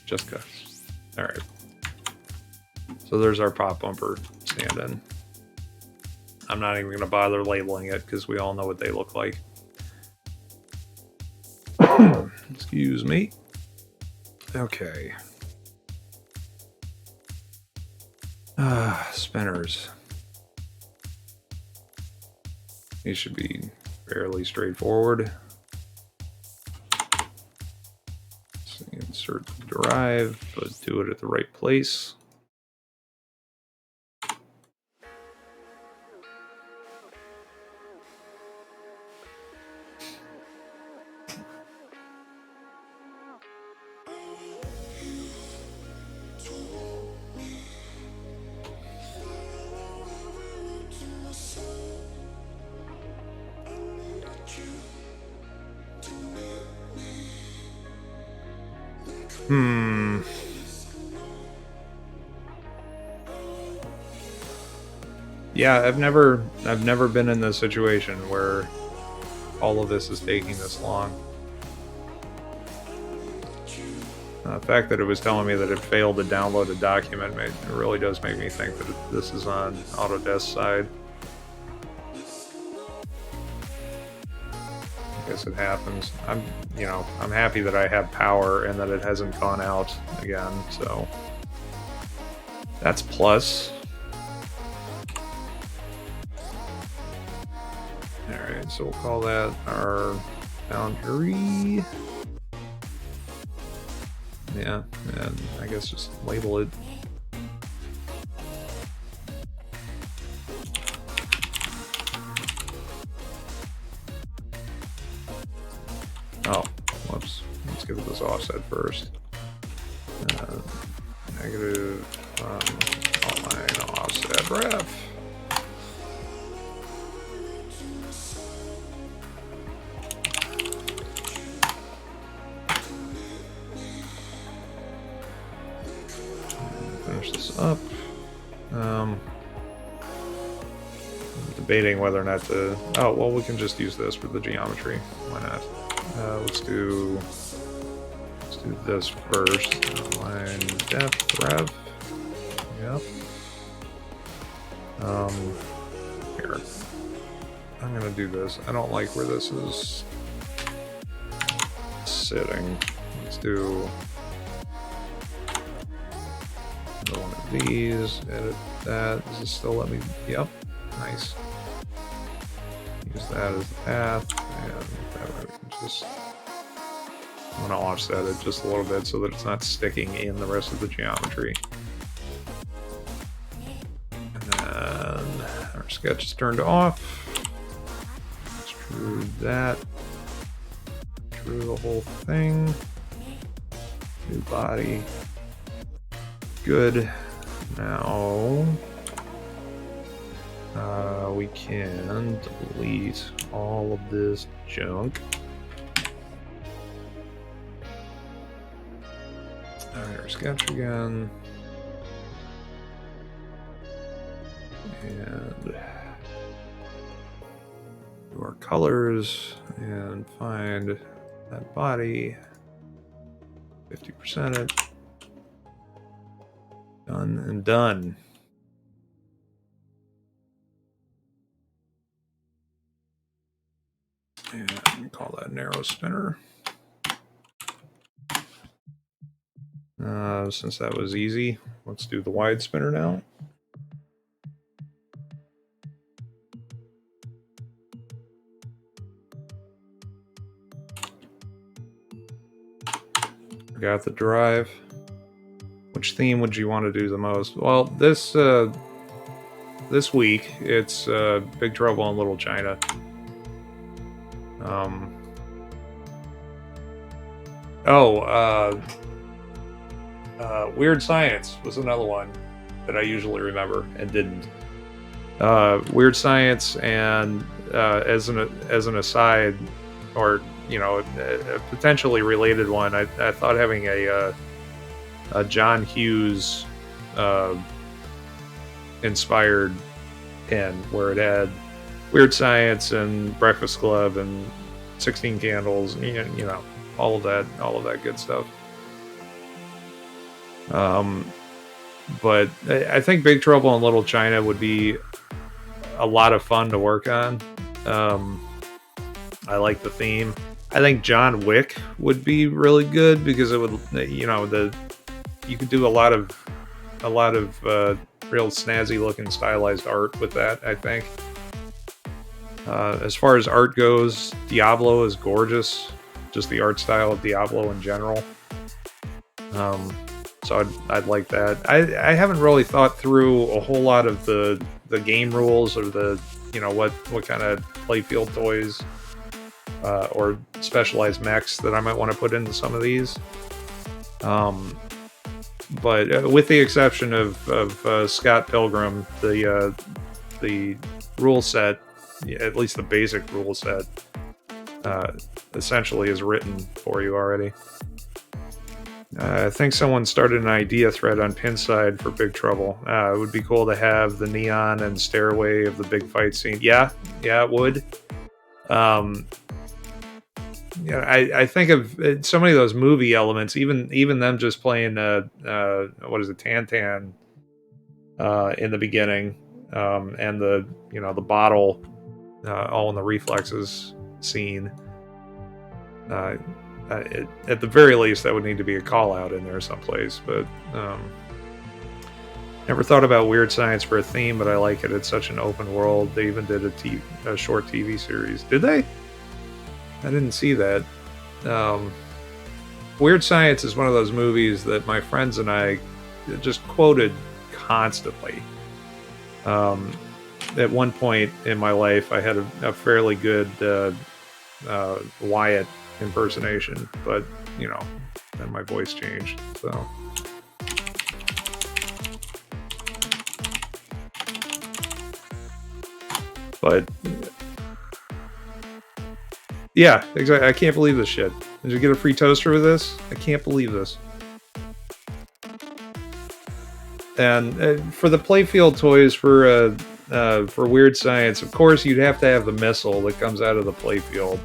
Just cause. Alright. So there's our pop bumper stand-in. I'm not even going to bother labeling it because we all know what they look like. Excuse me. Okay. Spinners. These should be fairly straightforward. So insert the drive, but do it at the right place. yeah, I've never been in this situation where all of this is taking this long. The fact that it was telling me that it failed to download a document, it really does make me think that this is on Autodesk side. I guess it happens. I'm happy that I have power and that it hasn't gone out again, so that's plus. Alright, so we'll call that our boundary. Yeah, and I guess just label it. Oh, whoops. Let's get this offset first. Negative outline offset ref. Finish this up. Debating whether or not to. Oh, well, we can just use this for the geometry. Why not? Let's do this first. Outline depth rev. Yep. Here. I'm gonna do this. I don't like where this is sitting. Let's do another one of these. Edit that. Does it still let me? Yep. Nice. Use that as the path, and that way we can just. I'm gonna offset it just a little bit so that it's not sticking in the rest of the geometry. And then our sketch is turned off. Extrude that. Extrude the whole thing. New body. Good. Now we can delete all of this junk. Alright, our sketch again. And do our colors and find that body. 50% it. Done and done. And call that narrow spinner. Since that was easy, let's do the wide spinner now. Forgot the drive. Which theme would you want to do the most? Well, this week it's Big Trouble in Little China. Weird Science was another one that I usually remember and didn't. Weird Science, and as an aside, or a potentially related one, I thought having a John Hughes inspired pin where it had Weird Science and Breakfast Club and 16 Candles, all of that good stuff. But I think Big Trouble in Little China would be a lot of fun to work on. I like the theme. I think John Wick would be really good because it would, you could do a lot of real snazzy looking stylized art with that, I think. As far as art goes, Diablo is gorgeous. Just the art style of Diablo in general. So I'd like that. I haven't really thought through a whole lot of the game rules or the what kind of playfield toys or specialized mechs that I might want to put into some of these. But with the exception of Scott Pilgrim, the rule set, at least the basic rule set, essentially is written for you already. I think someone started an idea thread on Pinside for Big Trouble. It would be cool to have the neon and stairway of the big fight scene. Yeah, it would. Um, yeah, I think of so many of those movie elements. Even them just playing what is it, Tan in the beginning, and the bottle all in the reflexes scene. At the very least, that would need to be a call out in there someplace. But never thought about Weird Science for a theme, but I like it. It's such an open world. They even did a short TV series. Did they? I didn't see that. Weird Science is one of those movies that my friends and I just quoted constantly. At one point in my life, I had a fairly good Wyatt impersonation, but then my voice changed. So, but yeah, exactly. I can't believe this shit. Did you get a free toaster with this? I can't believe this. And for the playfield toys for Weird Science, of course, you'd have to have the missile that comes out of the playfield.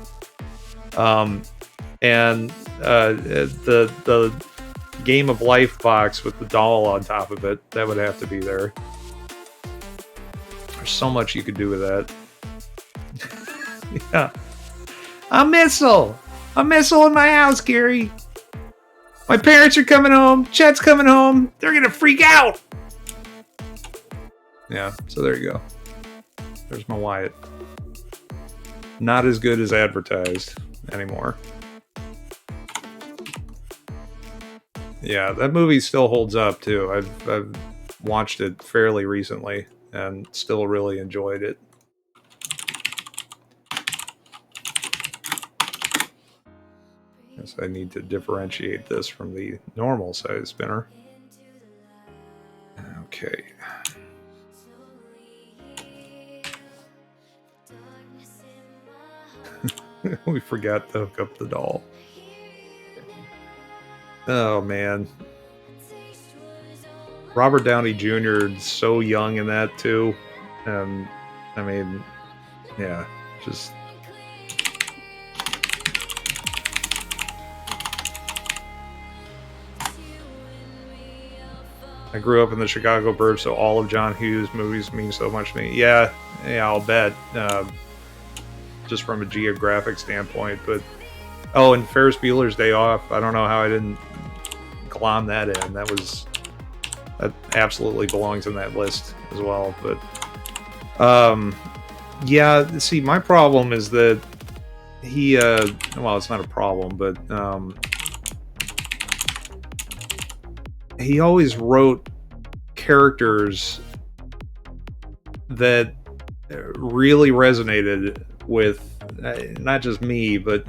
And the Game of Life box with the doll on top of it, that would have to be there. There's so much you could do with that. Yeah. A missile in my house, Gary. My parents are coming home. Chet's coming home. They're gonna freak out. Yeah, so there you go. There's my Wyatt. Not as good as advertised anymore. Yeah, that movie still holds up too. I've watched it fairly recently and still really enjoyed it. Guess I need to differentiate this from the normal size spinner. Okay. We forgot to hook up the doll. Oh man. Robert Downey Jr. is so young in that too. And I mean, yeah, just I grew up in the Chicago burbs, so all of John Hughes' movies mean so much to me. Yeah, I'll bet. Just from a geographic standpoint, but and Ferris Bueller's Day Off. I don't know how I didn't glom that in. That absolutely belongs in that list as well. But yeah. See, my problem is that he. Well, it's not a problem, but he always wrote characters that really resonated with not just me, but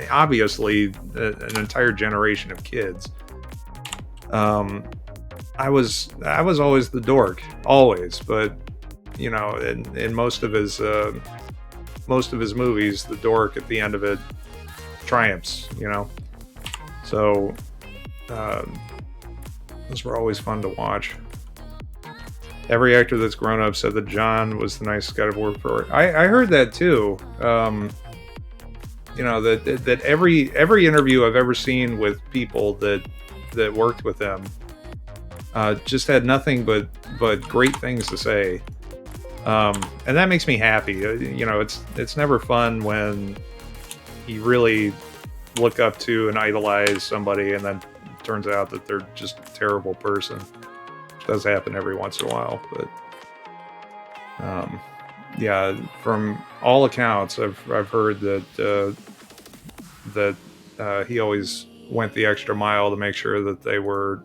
obviously an entire generation of kids. I was always the dork, always, but in most of his movies, the dork at the end of it triumphs. So those were always fun to watch. Every actor that's grown up said that John was the nicest guy to work for. I heard that too. That every interview I've ever seen with people that worked with him just had nothing but great things to say, and that makes me happy. It's never fun when you really look up to and idolize somebody, and then it turns out that they're just a terrible person. Does happen every once in a while, but yeah, from all accounts, I've heard that he always went the extra mile to make sure that they were,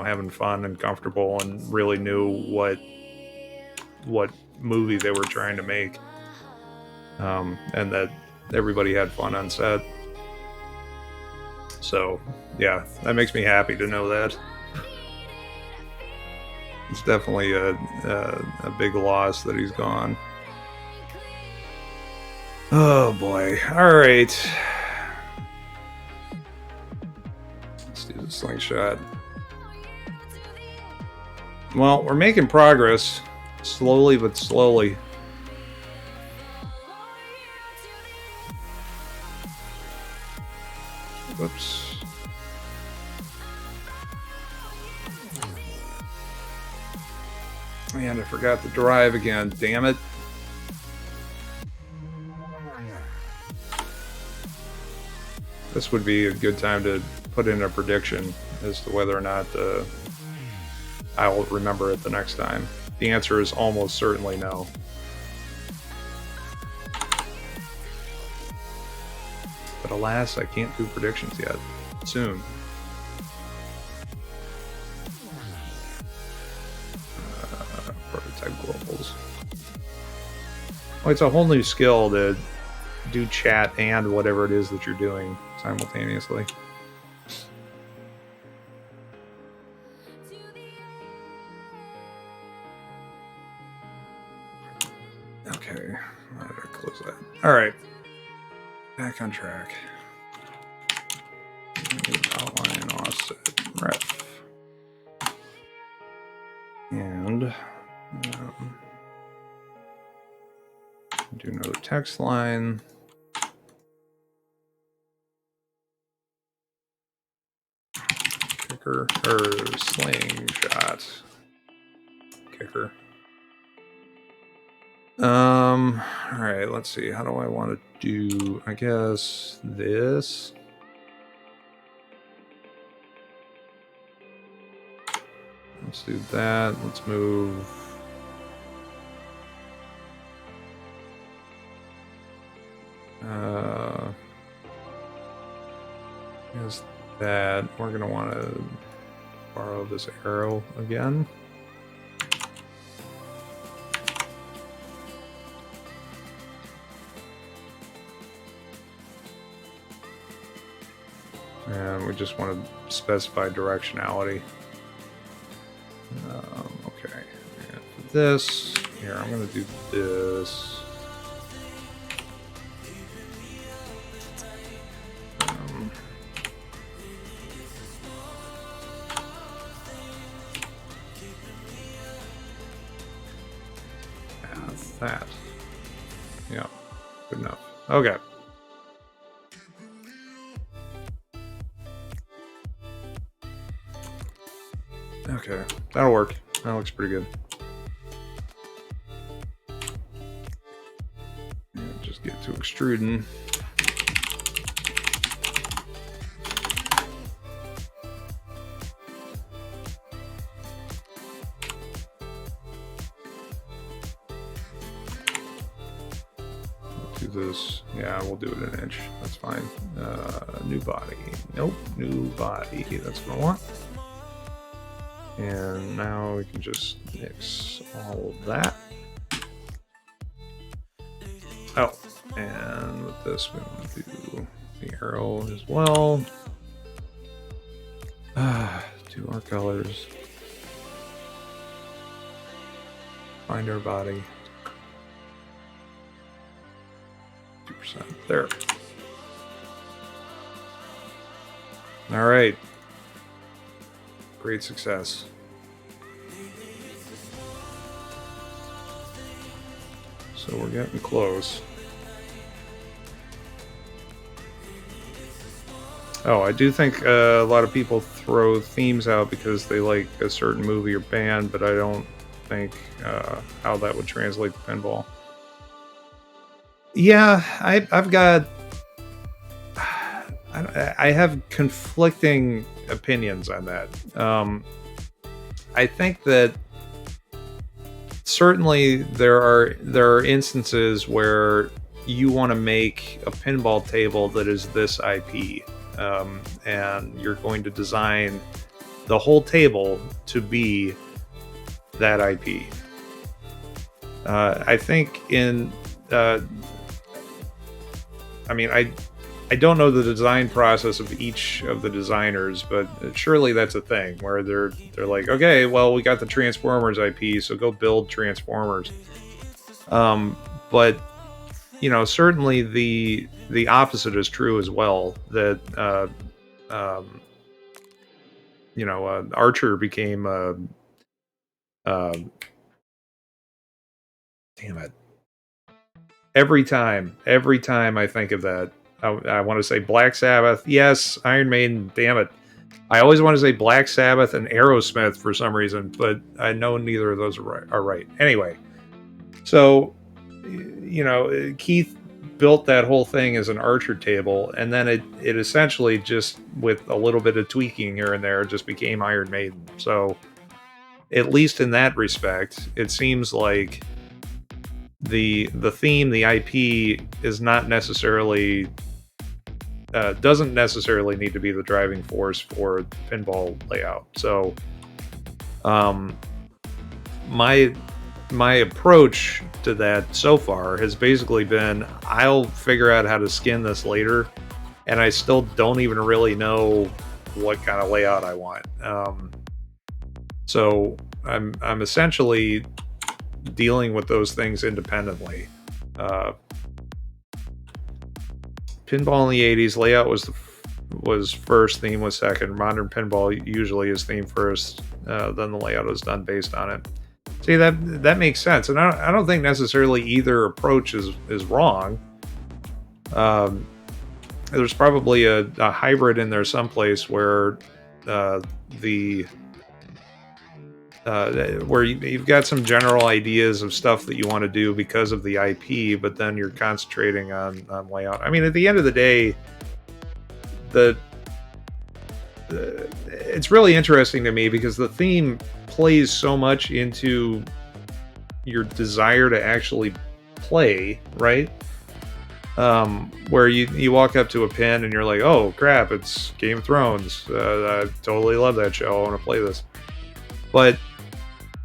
having fun and comfortable, and really knew what movie they were trying to make, and that everybody had fun on set. So, yeah, that makes me happy to know that. It's definitely a big loss that he's gone. Oh boy. All right. Slingshot. Well, we're making progress. Slowly but slowly. Whoops. And I forgot the drive again. Damn it. This would be a good time to put in a prediction as to whether or not I will remember it the next time. The answer is almost certainly no. But alas, I can't do predictions yet. Soon. Prototype globals. Oh, it's a whole new skill to do chat and whatever it is that you're doing simultaneously. Okay, I gotta close that. All right, back on track. Outline, offset, ref, and do another text line. Kicker or slingshot. Kicker. All right, let's see. How do I want to do, I guess, this? Let's do that. Let's move. Is that we're going to want to borrow this arrow again. And we just want to specify directionality. Okay. And for this, here, I'm going to do this. That. Yeah, good enough. Okay. Okay, that'll work. That looks pretty good. And just get to extruding. This, yeah, we'll do it an inch. That's fine. New body. Nope, new body. That's what I want. And now we can just mix all of that. Oh, and with this, we want to do the arrow as well. Do our colors. Find our body. 2%. There. All right. Great success. So we're getting close. Oh, I do think a lot of people throw themes out because they like a certain movie or band, but I don't think how that would translate to pinball. Yeah, I've got... I have conflicting opinions on that. I think that certainly there are instances where you want to make a pinball table that is this IP, and you're going to design the whole table to be that IP. I think in I mean, I don't know the design process of each of the designers, but surely that's a thing where they're like, okay, well, we got the Transformers IP, so go build Transformers. But you know, certainly the opposite is true as well. That Archer became damn it. Every time I think of that, I want to say Black Sabbath. Yes, Iron Maiden. Damn it. I always want to say Black Sabbath and Aerosmith for some reason, but I know neither of those are right. Anyway, so Keith built that whole thing as an Archer table, and then it essentially just, with a little bit of tweaking here and there, just became Iron Maiden. So at least in that respect, it seems like the theme, the IP, is not necessarily doesn't necessarily need to be the driving force for pinball layout. So, my approach to that so far has basically been, I'll figure out how to skin this later, and I still don't even really know what kind of layout I want. So I'm essentially dealing with those things independently. Pinball in the 80s, layout was first, theme was second. Modern pinball usually is theme first, then the layout is done based on it. See, that makes sense, and I don't think necessarily either approach is wrong. There's probably a hybrid in there someplace where where you've got some general ideas of stuff that you want to do because of the IP, but then you're concentrating on layout. I mean, at the end of the day, it's really interesting to me because the theme plays so much into your desire to actually play, right? Where you walk up to a pin and you're like, oh crap, it's Game of Thrones. I totally love that show. I want to play this. But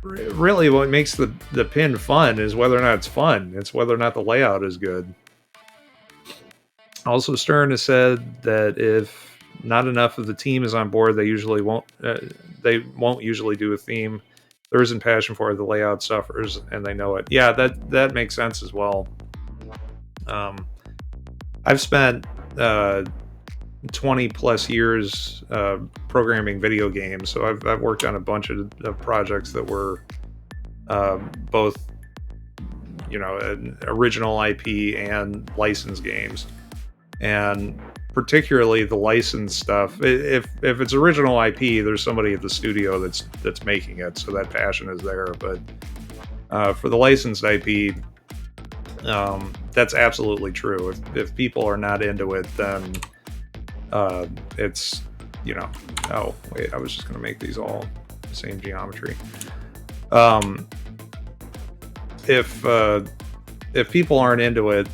really, what makes the pin fun is whether or not it's fun. It's whether or not the layout is good. Also, Stern has said that if not enough of the team is on board, they won't usually do a theme. There isn't passion for it, the layout suffers, and they know it. Yeah, that makes sense as well. I've spent 20 plus years programming video games, so I've worked on a bunch of projects that were both original IP and licensed games, and particularly the licensed stuff. If it's original IP, there's somebody at the studio that's making it, so that passion is there. But for the licensed IP, that's absolutely true. If people are not into it, then it's oh wait, I was just gonna make these all the same geometry. If people aren't into it,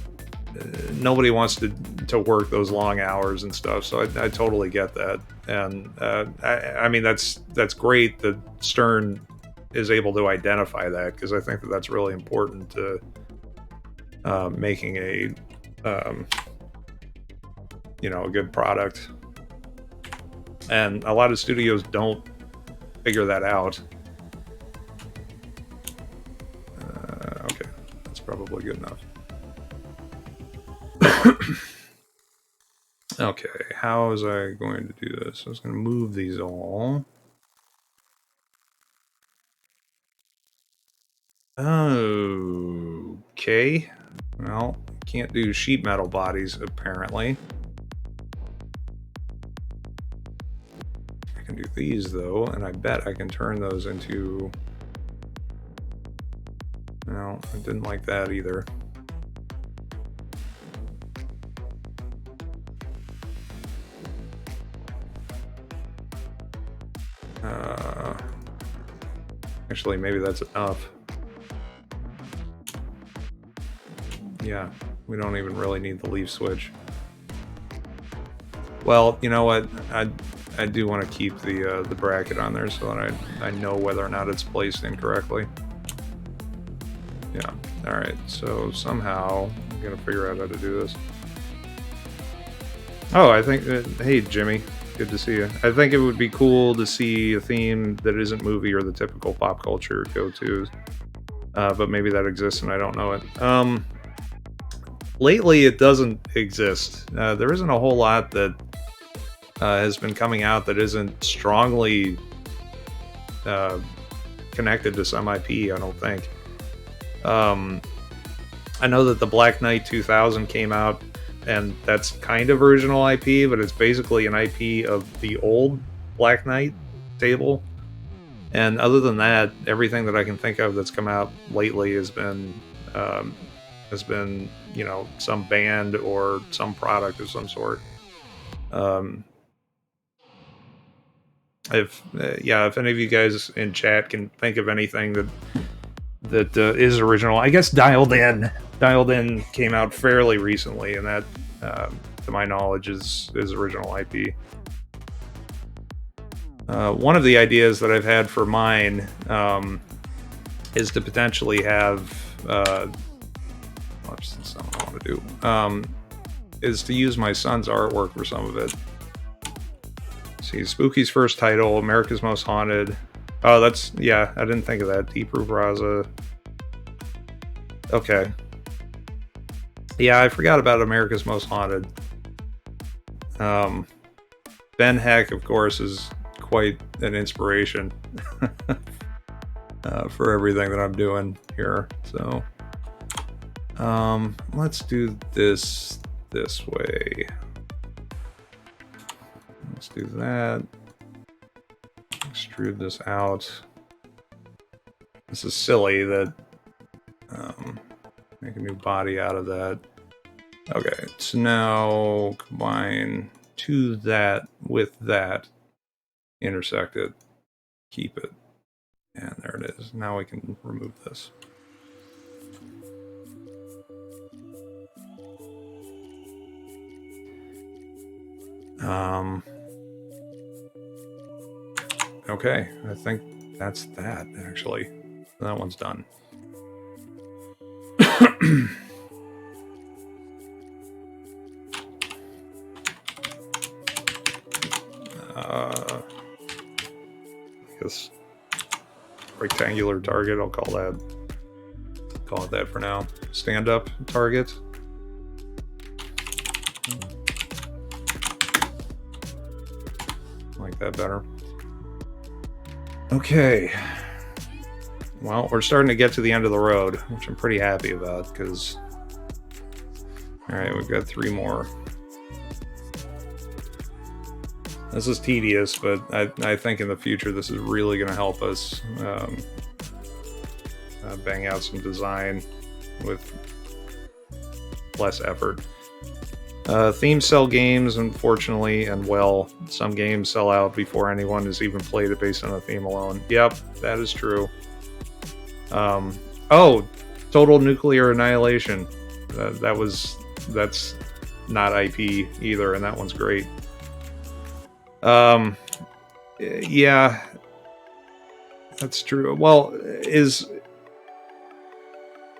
nobody wants to work those long hours and stuff. So I totally get that, and I mean that's great that Stern is able to identify that, because I think that's really important to making a a good product. And a lot of studios don't figure that out. Okay, that's probably good enough. Okay, how is I going to do this? I was going to move these all. Okay. Well, can't do sheet metal bodies, apparently. I can do these, though, and I bet I can turn those into... No, I didn't like that either. Actually, maybe that's enough. Yeah, we don't even really need the leaf switch. Well, you know what? I do want to keep the bracket on there so that I know whether or not it's placed incorrectly. Yeah. All right. So somehow I'm gonna figure out how to do this. Oh, I think. Hey, Jimmy. Good to see you. I think it would be cool to see a theme that isn't movie or the typical pop culture go-tos. But maybe that exists and I don't know it. Lately, it doesn't exist. There isn't a whole lot that has been coming out that isn't strongly connected to some IP, I don't think. I know that the Black Knight 2000 came out, and that's kind of original IP, but it's basically an IP of the old Black Knight table. And other than that, everything that I can think of that's come out lately has been some band or some product of some sort. If any of you guys in chat can think of anything that is original, I guess Dialed In came out fairly recently, and that, to my knowledge, is original IP. One of the ideas that I've had for mine is to potentially have that's something I want to do. Is to use my son's artwork for some of it. See, Spooky's first title, America's Most Haunted. Oh, I didn't think of that. Deep Roof Raza. Okay. Yeah, I forgot about America's Most Haunted. Ben Heck, of course, is quite an inspiration for everything that I'm doing here. So, let's do this way. Let's do that. Extrude this out. This is silly that make a new body out of that. Okay, so now combine that with that, intersect it, keep it, and there it is. Now we can remove this. Okay, I think that's that, actually. That one's done. I guess rectangular target, I'll call it that for now. Stand-up target. Like that better. Okay. Well, we're starting to get to the end of the road, which I'm pretty happy about, because... Alright, we've got 3 more. This is tedious, but I think in the future this is really going to help us bang out some design with less effort. Themes sell games, unfortunately, and well, some games sell out before anyone has even played it based on a theme alone. Yep, that is true. Oh, Total Nuclear Annihilation. That's not IP either, and that one's great. Yeah, that's true. Well, is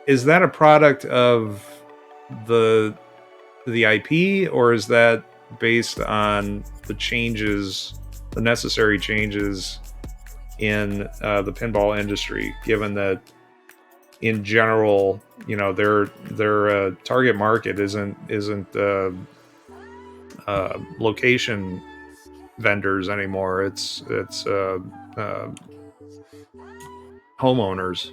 that a product of the IP, or is that based on the necessary changes in the pinball industry, given that in general, their target market isn't location vendors anymore. It's homeowners,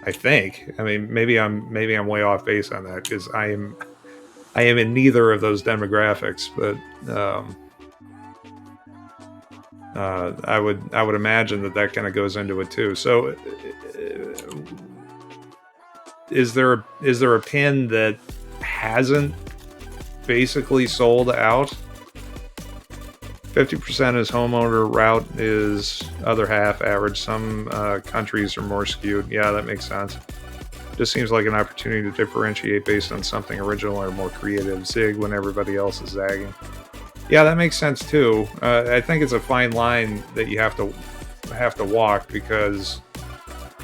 I think. I mean, maybe I'm way off base on that, because I am in neither of those demographics, but I would imagine that kind of goes into it too. So, is there a pin that hasn't basically sold out? 50% is homeowner, route is other half average. Some countries are more skewed. Yeah, that makes sense. Just seems like an opportunity to differentiate based on something original or more creative. Zig when everybody else is zagging. Yeah, that makes sense too. I think it's a fine line that you have to walk, because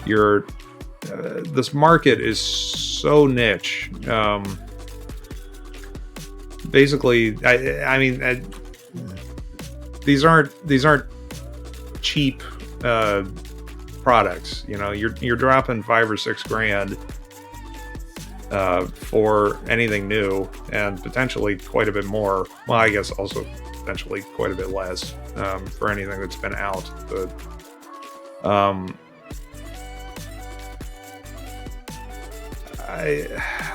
this market is so niche. Basically, I mean, these aren't cheap products. You're dropping $5 or $6 grand for anything new, and potentially quite a bit more. Well, I guess also potentially quite a bit less for anything that's been out. But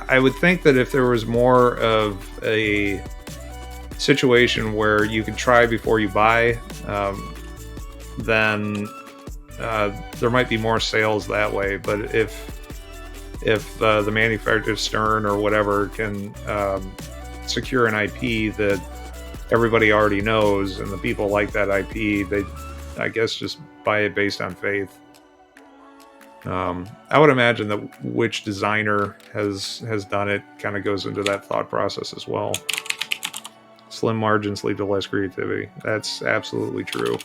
I would think that if there was more of a situation where you could try before you buy, then there might be more sales that way. But if the manufacturer, Stern or whatever, can secure an IP that everybody already knows and the people like that IP, they, I guess, just buy it based on faith. I would imagine that which designer has done it kind of goes into that thought process as well. Slim margins lead to less creativity. That's absolutely true.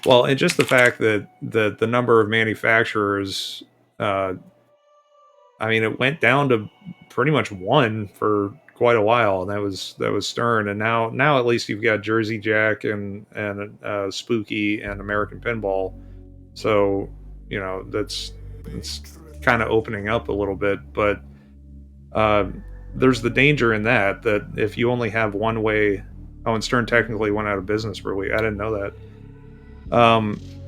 Well, and just the fact that the number of manufacturers, I mean, it went down to pretty much one for quite a while, and that was Stern. And now at least you've got Jersey Jack and Spooky and American Pinball. So that's kind of opening up a little bit, but there's the danger in that if you only have one way. Oh, and Stern technically went out of business for a week. I didn't know that.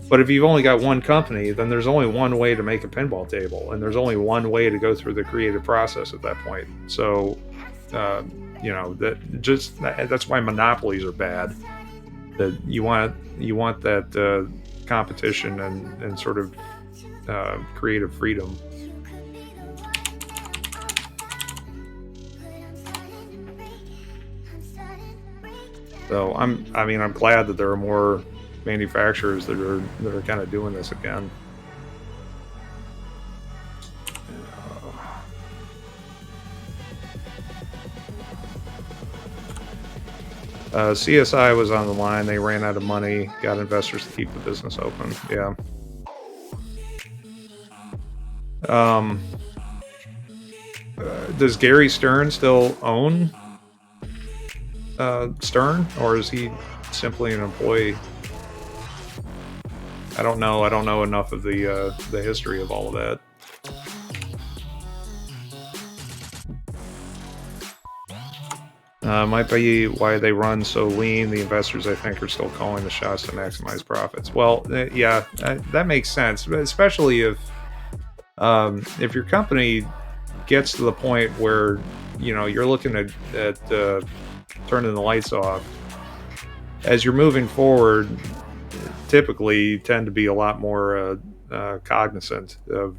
But if you've only got one company, then there's only one way to make a pinball table, and there's only one way to go through the creative process at that point. So, that's why monopolies are bad. That you want that competition and sort of creative freedom. So I'm glad that there are more manufacturers that are kind of doing this again. CSI was on the line. They ran out of money, got investors to keep the business open. Yeah. Does Gary Stern still own Stern, or is he simply an employee? I don't know. I don't know enough of the history of all of that. Might be why they run so lean. The investors, I think, are still calling the shots to maximize profits. Well, yeah, that makes sense, especially if your company gets to the point where you're looking at turning the lights off. As you're moving forward, typically you tend to be a lot more cognizant of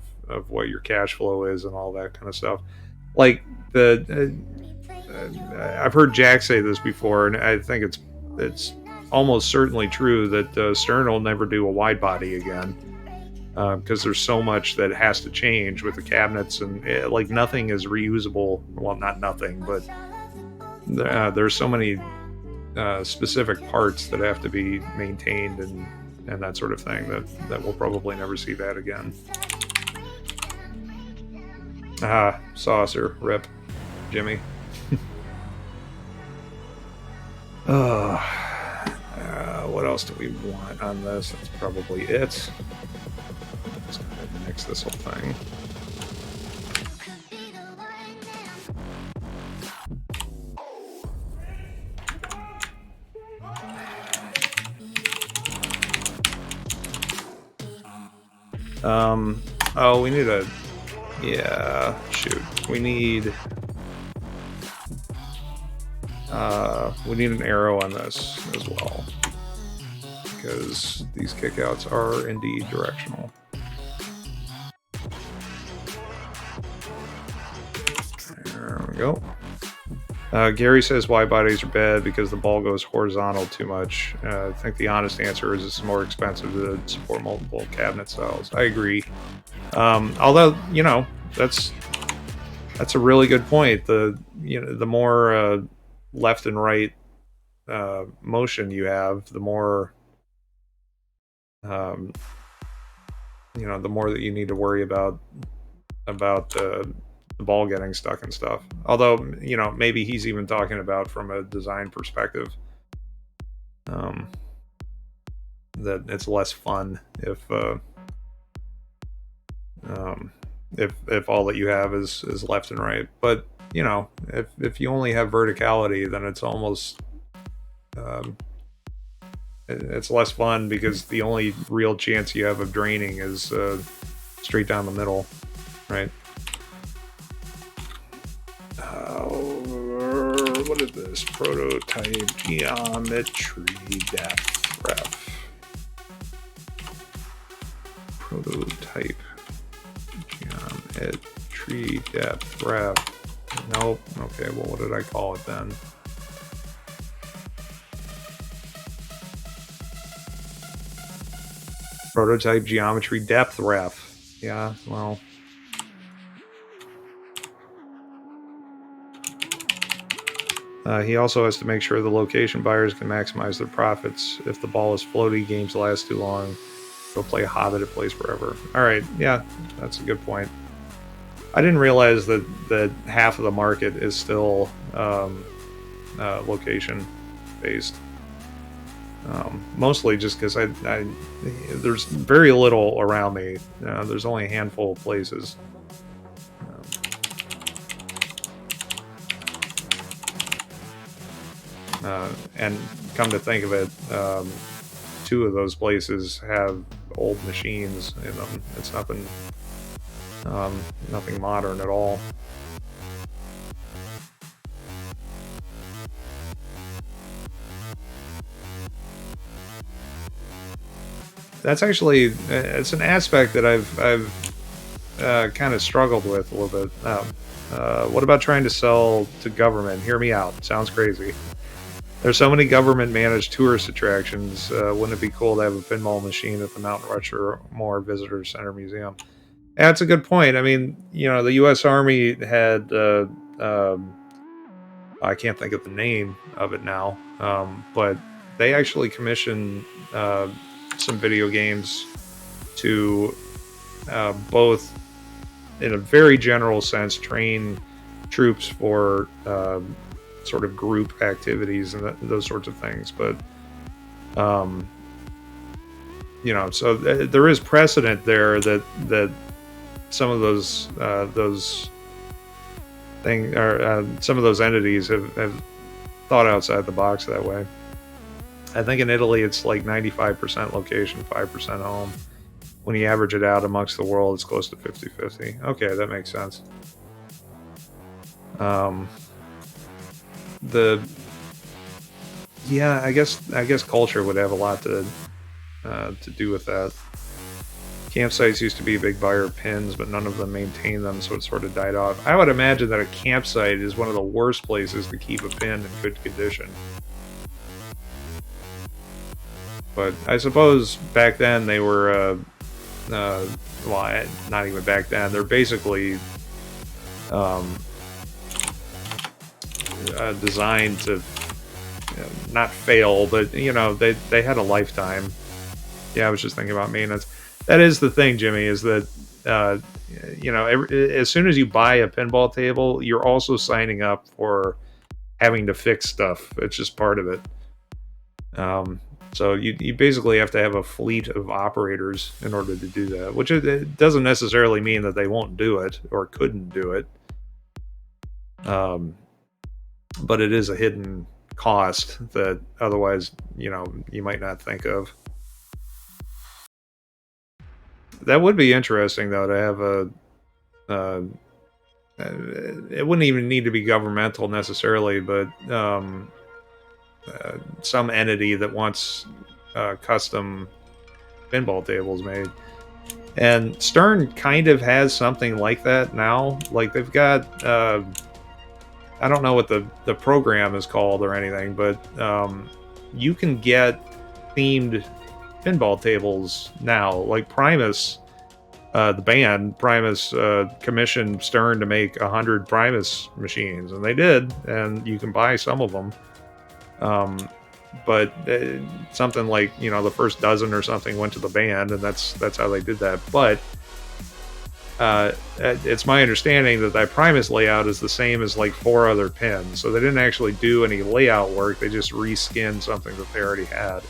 what your cash flow is and all that kind of stuff. Like I've heard Jack say this before, and I think it's almost certainly true that Stern will never do a wide body again because there's so much that has to change with the cabinets, and like nothing is reusable. Well, not nothing, but there's so many specific parts that have to be maintained and that sort of thing that we'll probably never see that again. Saucer, rip, Jimmy. What else do we want on this? That's probably it. Let's go ahead and mix this whole thing. Oh, we need we need an arrow on this as well, because these kickouts are indeed directional. There we go. Gary says wide bodies are bad because the ball goes horizontal too much. I think the honest answer is it's more expensive to support multiple cabinet styles. I agree. Although, that's a really good point. The more left and right motion you have, the more the more that you need to worry about the ball getting stuck and stuff. Although, maybe he's even talking about from a design perspective, that it's less fun if all that you have is left and right. But you know, if you only have verticality, then it's almost um, it's less fun because the only real chance you have of draining is straight down the middle, right? What is this? Prototype geometry depth ref. Prototype geometry depth ref. Nope. Okay, well, what did I call it then? Prototype geometry depth ref. Yeah, well. He also has to make sure the location buyers can maximize their profits. If the ball is floaty, games last too long. Go play Hobbit, it plays forever. Alright, yeah, that's a good point. I didn't realize that half of the market is still location based. Mostly just because there's very little around me. There's only a handful of places. And come to think of it, 2 of those places have old machines in them. It's nothing modern at all. That's actually it's an aspect that I've kind of struggled with a little bit. What about trying to sell to government? Hear me out. Sounds crazy. There's so many government-managed tourist attractions. Wouldn't it be cool to have a pinball machine at the Mount Rushmore Visitor Center Museum? Yeah, that's a good point. I mean, you know, the U.S. Army had I can't think of the name of it now, but they actually commissioned some video games to both, in a very general sense, train troops for sort of group activities and those sorts of things. But you know, so there is precedent there that some of those things or some of those entities have thought outside the box that way. I think in Italy it's like 95% location, 5% home. When you average it out amongst the world, it's close to 50-50. Okay, that makes sense. Yeah, I guess culture would have a lot to do with that. Campsites used to be a big buyer of pins, but none of them maintained them, so it sort of died off. I would imagine that a campsite is one of the worst places to keep a pin in good condition. But I suppose back then they were, well, not even back then. They're basically designed to not fail, but you know they had a lifetime. Yeah, I was just thinking about maintenance. That is the thing, Jimmy, is that you know, as soon as you buy a pinball table, you're also signing up for having to fix stuff. It's just part of it. So you basically have to have a fleet of operators in order to do that, which it doesn't necessarily mean that they won't do it or couldn't do it. But it is a hidden cost that otherwise, you know, you might not think of. That would be interesting, though, to have it wouldn't even need to be governmental necessarily, but some entity that wants custom pinball tables made. And Stern kind of has something like that now. Like they've got, I don't know what the program is called or anything, but you can get themed pinball tables now. Like Primus, the band Primus commissioned Stern to make 100 Primus machines, and they did, and you can buy some of them. But something like, you know, the first dozen or something went to the band, and that's how they did that. But it's my understanding that Primus layout is the same as like 4 other pins, so they didn't actually do any layout work. They just reskinned something that they already had.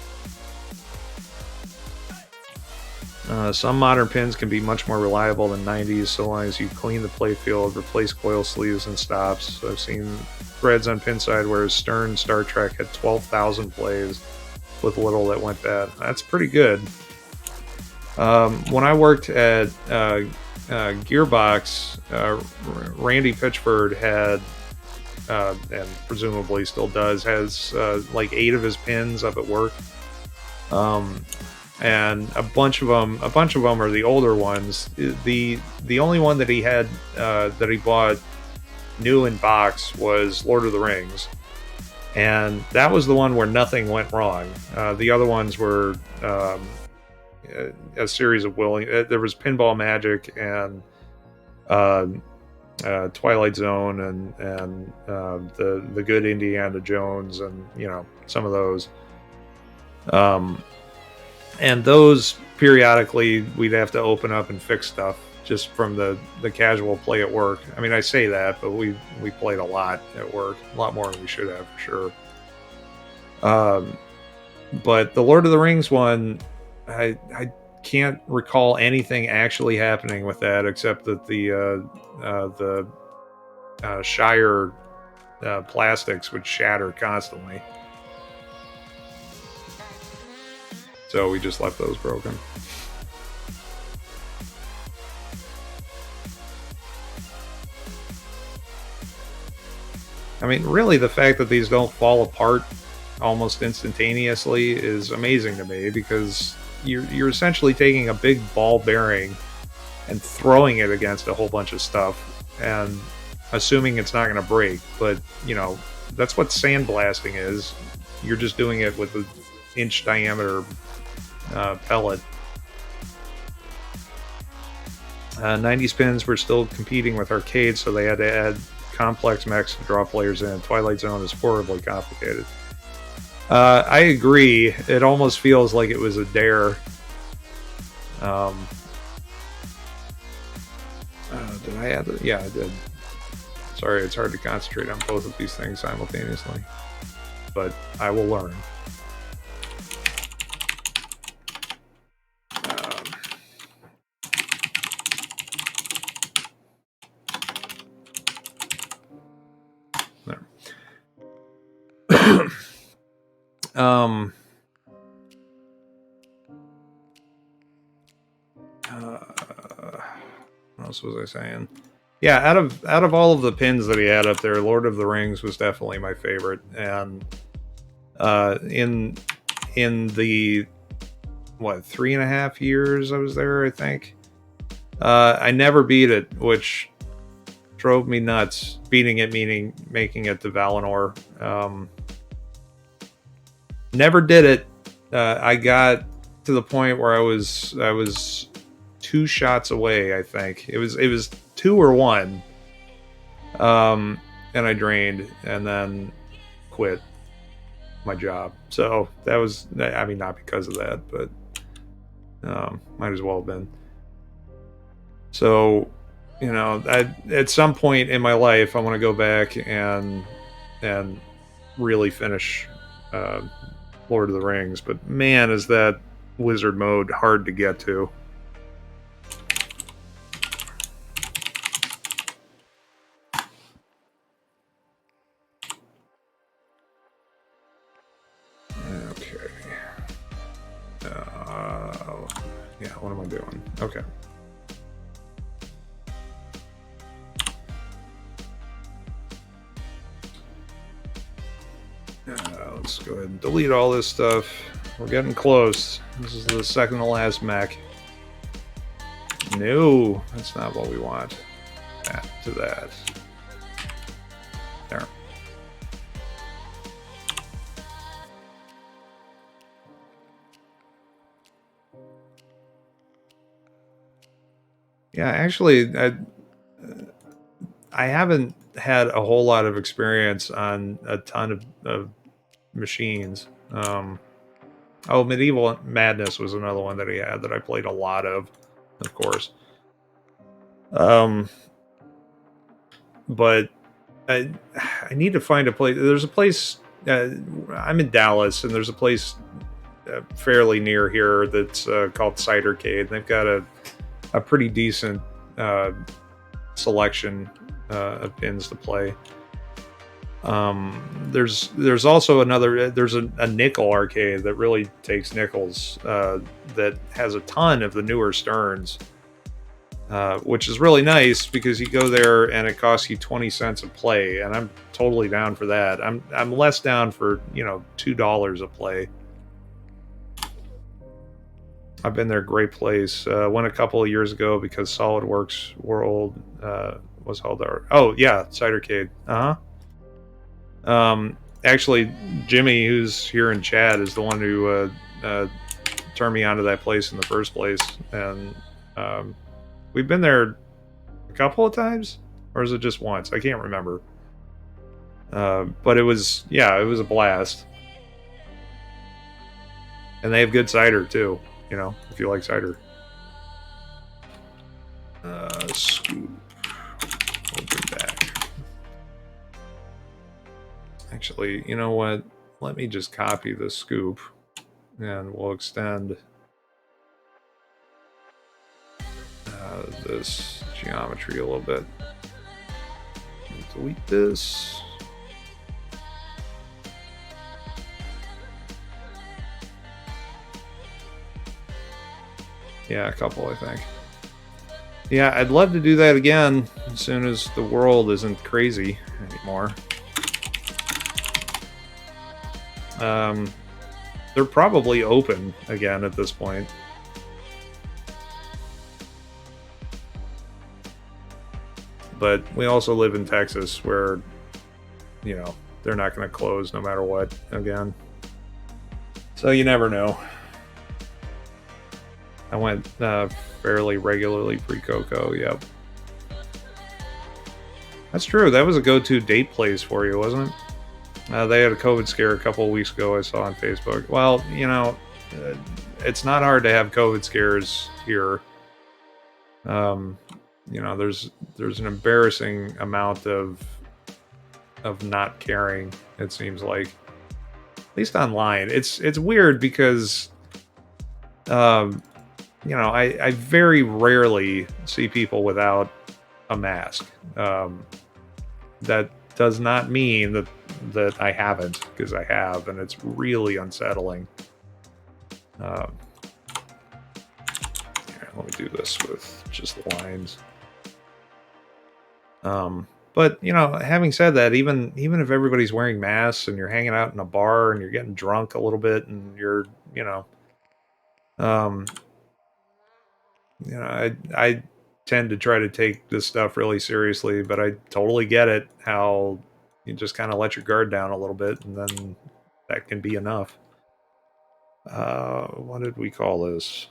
Some modern pins can be much more reliable than 90s so long as you clean the playfield, replace coil sleeves and stops. I've seen threads on Pinside where Stern Star Trek had 12,000 plays with little that went bad. That's pretty good. When I worked at Gearbox, Randy Pitchford had, and presumably still does, has like 8 of his pins up at work. And a bunch of them are the older ones. The only one that he had that he bought new in box was Lord of the Rings, and that was the one where nothing went wrong. The other ones were a series of willing. There was Pinball Magic and Twilight Zone and the good Indiana Jones, and some of those. And those periodically we'd have to open up and fix stuff just from the casual play at work. I mean, I say that, but we played a lot at work, a lot more than we should have for sure. But the Lord of the Rings one, I can't recall anything actually happening with that except that the Shire plastics would shatter constantly. So we just left those broken. I mean, really, the fact that these don't fall apart almost instantaneously is amazing to me, because you're essentially taking a big ball bearing and throwing it against a whole bunch of stuff and assuming it's not going to break. But that's what sandblasting is. You're just doing it with an inch diameter pellet. 90s pins were still competing with arcades, so they had to add complex mechs to draw players in. Twilight Zone is horribly complicated. I agree. It almost feels like it was a dare. Did I add it? Yeah, I did. Sorry, it's hard to concentrate on both of these things simultaneously, but I will learn. What else was I saying? Yeah, out of all of the pins that he had up there, Lord of the Rings was definitely my favorite. And in the 3.5 years I was there, I think I never beat it, which drove me nuts. Beating it meaning making it to Valinor. Never did it. I got to the point where I was 2 shots away. I think it was 2 or 1. And I drained and then quit my job. So that was, I mean, not because of that, but might as well have been. So, at some point in my life, I want to go back and really finish Lord of the Rings. But man, is that wizard mode hard to get to. Okay. Yeah, what am I doing? Okay. Let's go ahead and delete all this stuff. We're getting close. This is the second to last mech. No, that's not what we want. That to that. There. Yeah, actually, I haven't had a whole lot of experience on a ton of machines. Medieval Madness was another one that he had that I played a lot of course. But I need to find a place. There's a place. I'm in Dallas, and there's a place fairly near here that's called Cidercade. They've got a pretty decent selection of pins to play. There's also there's a nickel arcade that really takes nickels that has a ton of the newer Sterns, which is really nice because you go there and it costs you 20 cents a play, and I'm totally down for that. I'm less down for $2 a play. I've been there, great place. Went a couple of years ago because SolidWorks World was held there. Oh yeah, Cidercade. Actually, Jimmy, who's here in chat, is the one who turned me onto that place in the first place, and we've been there a couple of times, or is it just once? I can't remember. But it was a blast, and they have good cider too. If you like cider. Scoop. Open back. Actually, you know what? Let me just copy the scoop, and we'll extend this geometry a little bit. Delete this. Yeah, a couple, I think. Yeah, I'd love to do that again as soon as the world isn't crazy anymore. They're probably open again at this point. But we also live in Texas where, they're not going to close no matter what again. So you never know. I went fairly regularly pre-Coco, yep. That's true. That was a go-to date place for you, wasn't it? They had a COVID scare a couple of weeks ago, I saw on Facebook. Well, it's not hard to have COVID scares here. There's an embarrassing amount of not caring, it seems like. At least online. It's weird because I very rarely see people without a mask. That does not mean that I haven't, because I have, and it's really unsettling. Here, let me do this with just lines. But having said that, even if everybody's wearing masks and you're hanging out in a bar and you're getting drunk a little bit and you're I tend to try to take this stuff really seriously, but I totally get it how you just kind of let your guard down a little bit, and then that can be enough. What did we call this?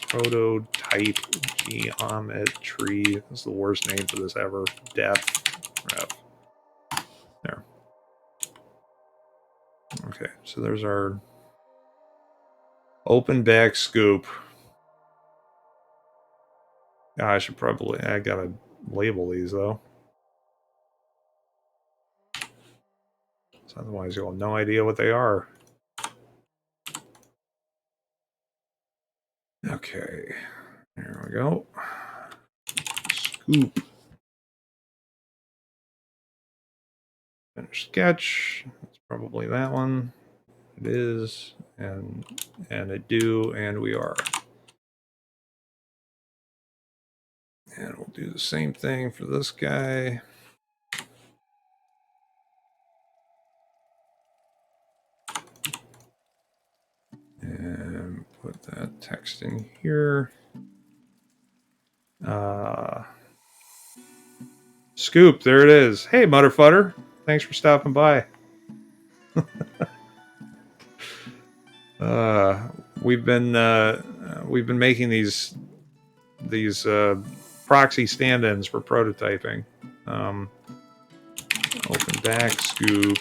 Prototype geometry. That's the worst name for this ever. Depth. Ref. There. Okay, so there's our open back scoop. I gotta label these though. So otherwise you'll have no idea what they are. Okay, there we go. Scoop. Finish sketch. It's probably that one. It is, and it do, and we are. And we'll do the same thing for this guy. And put that text in here. Scoop, there it is. Hey, Mutterfutter. Thanks for stopping by. We've been making these proxy stand-ins for prototyping. Open back scoop.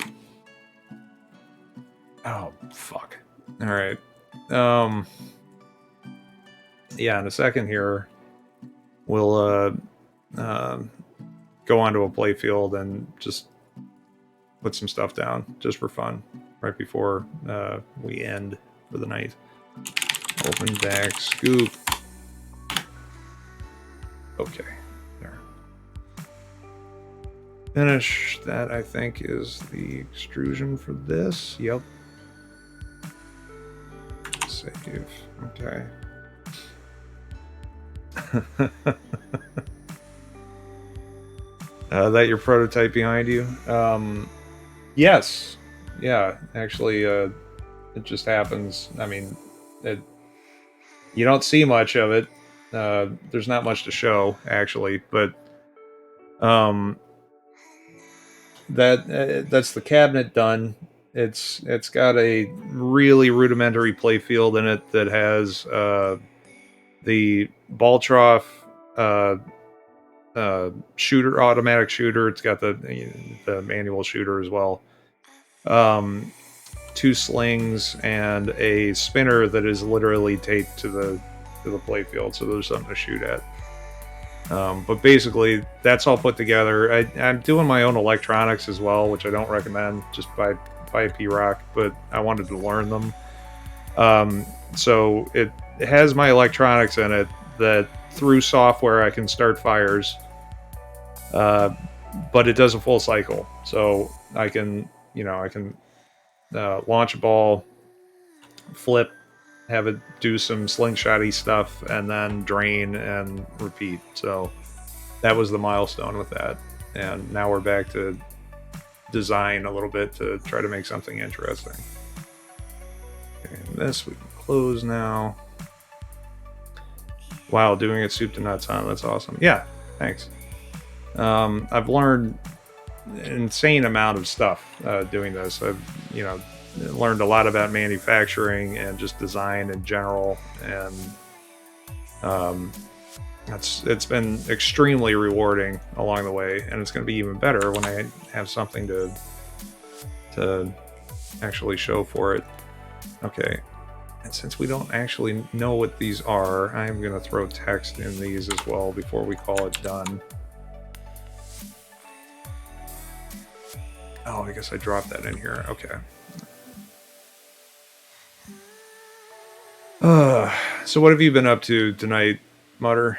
Oh fuck. All right. Yeah, in a second here, we'll go onto a playfield and just put some stuff down just for fun. right before we end for the night. Open back scoop. Okay, there. Finish. That, I think, is the extrusion for this. Yep. Save. Okay. That your prototype behind you? Yes. Yeah, actually, it just happens. I mean, you don't see much of it. There's not much to show, actually, but that's the cabinet done. It's got a really rudimentary playfield in it that has the ball trough shooter, automatic shooter. It's got the manual shooter as well. 2 slings and a spinner that is literally taped to the playfield, so there's something to shoot at. But basically, that's all put together. I'm doing my own electronics as well, which I don't recommend. Just buy a P-Rock, but I wanted to learn them. So it has my electronics in it that through software I can start fires, but it does a full cycle. So I can launch a ball, flip, have it do some slingshotty stuff, and then drain and repeat. So that was the milestone with that. And now we're back to design a little bit to try to make something interesting. Okay, and this we can close now. Wow, doing it soup to nuts, huh? That's awesome. Yeah, thanks. I've learned an insane amount of stuff doing this. I've learned a lot about manufacturing and just design in general, and it's been extremely rewarding along the way, and it's going to be even better when I have something to actually show for it. Okay, and since we don't actually know what these are, I'm going to throw text in these as well before we call it done. Oh, I guess I dropped that in here. Okay. So what have you been up to tonight, Mutter?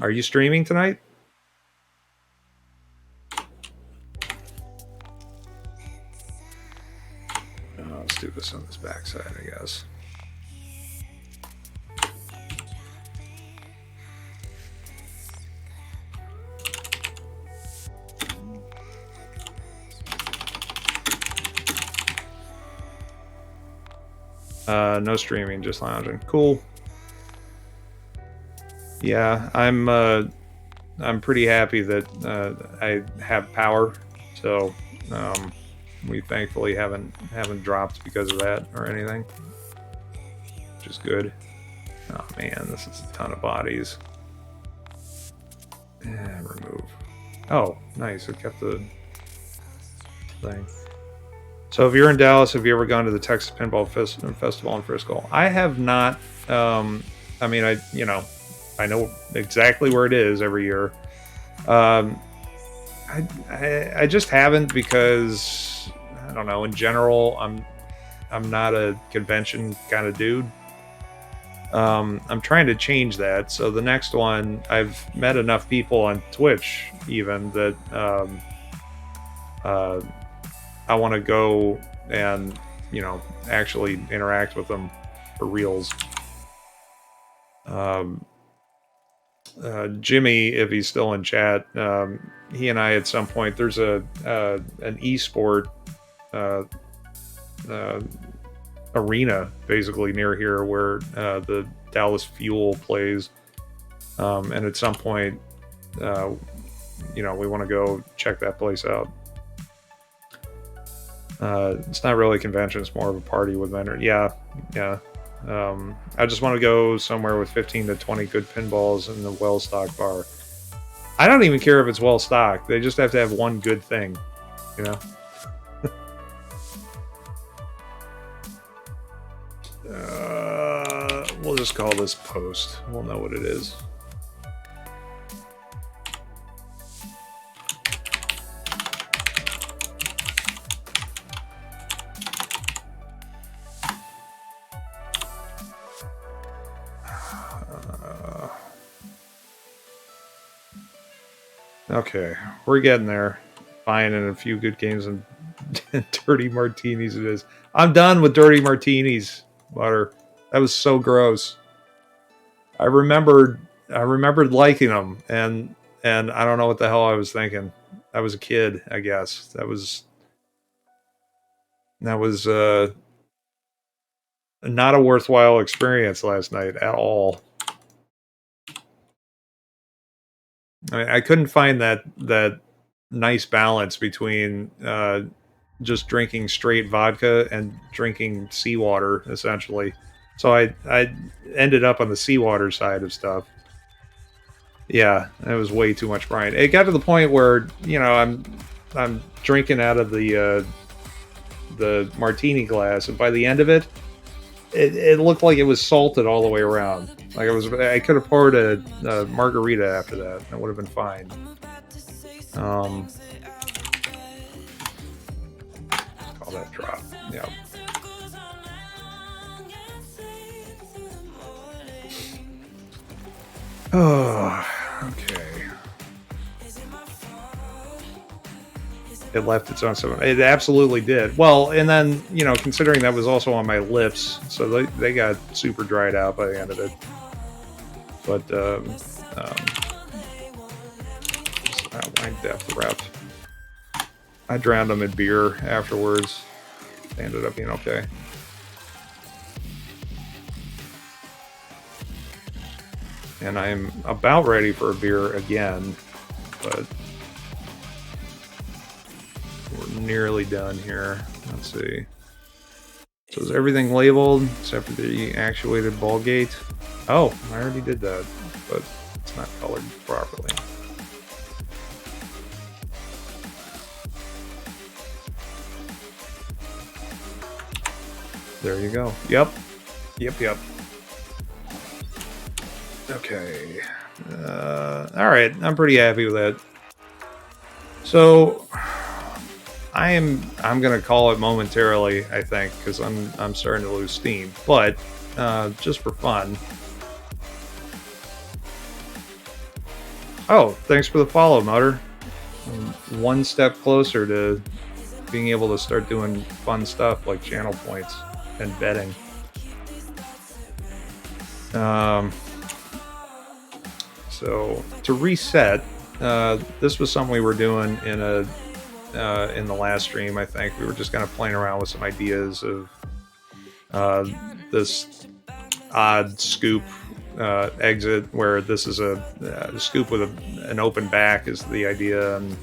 Are you streaming tonight? Let's do this on this backside, I guess. No streaming, just lounging. Cool. Yeah, I'm pretty happy that I have power, so we thankfully haven't dropped because of that or anything, which is good. Oh man, this is a ton of bodies. And remove. Oh, nice. It kept the thing. So if you're in Dallas, have you ever gone to the Texas Pinball Festival in Frisco? I have not. I mean, I know exactly where it is every year. I just haven't because I don't know. In general, I'm not a convention kind of dude. I'm trying to change that. So the next one, I've met enough people on Twitch even that I want to go and actually interact with them for reals. Jimmy, if he's still in chat, he and I at some point, there's an esport arena basically near here where the Dallas Fuel plays, and at some point we want to go check that place out. It's not really a convention, it's more of a party with vendors. Yeah. I just want to go somewhere with 15 to 20 good pinballs in the well-stocked bar. I don't even care if it's well-stocked. They just have to have one good thing, We'll just call this post. We'll know what it is. Okay, we're getting there. Fine, and a few good games and dirty martinis it is. I'm done with dirty martinis, Butter. That was so gross. I remembered liking them, and I don't know what the hell I was thinking. I was a kid, I guess. That was not a worthwhile experience last night at all. I mean, I couldn't find that nice balance between just drinking straight vodka and drinking seawater, essentially. So I ended up on the seawater side of stuff. Yeah, it was way too much brine. It got to the point where I'm drinking out of the martini glass, and by the end of it, it looked like it was salted all the way around. Like I could have poured a margarita after that. That would have been fine. Um, call that drop. Yeah. Oh, okay. It left its own stuff. It absolutely did. Well, and then considering that was also on my lips, so they got super dried out by the end of it. But wine depth rep. I drowned them in beer afterwards. They ended up being okay. And I'm about ready for a beer again, but we're nearly done here. Let's see. So is everything labeled except for the actuated ball gate? Oh, I already did that, but it's not colored properly. There you go. Yep. Okay. All right. I'm pretty happy with that. So I'm gonna call it momentarily, I think, because I'm starting to lose steam. But just for fun. Oh, thanks for the follow, Mutter. I'm one step closer to being able to start doing fun stuff like channel points and betting. So to reset, this was something we were doing in the last stream. I think we were just kind of playing around with some ideas of this odd scoop exit, where this is a scoop with an open back is the idea, and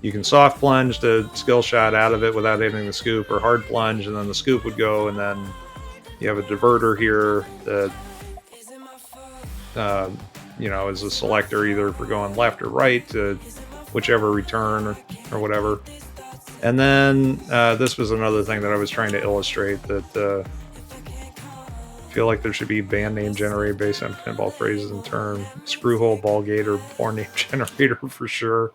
you can soft plunge to skill shot out of it without hitting the scoop, or hard plunge, and then the scoop would go, and then you have a diverter here that is a selector either for going left or right to whichever return or whatever. And then this was another thing that I was trying to illustrate, that I feel like there should be band name generator based on pinball phrases and term. Screwhole, ball gate, or porn name generator for sure.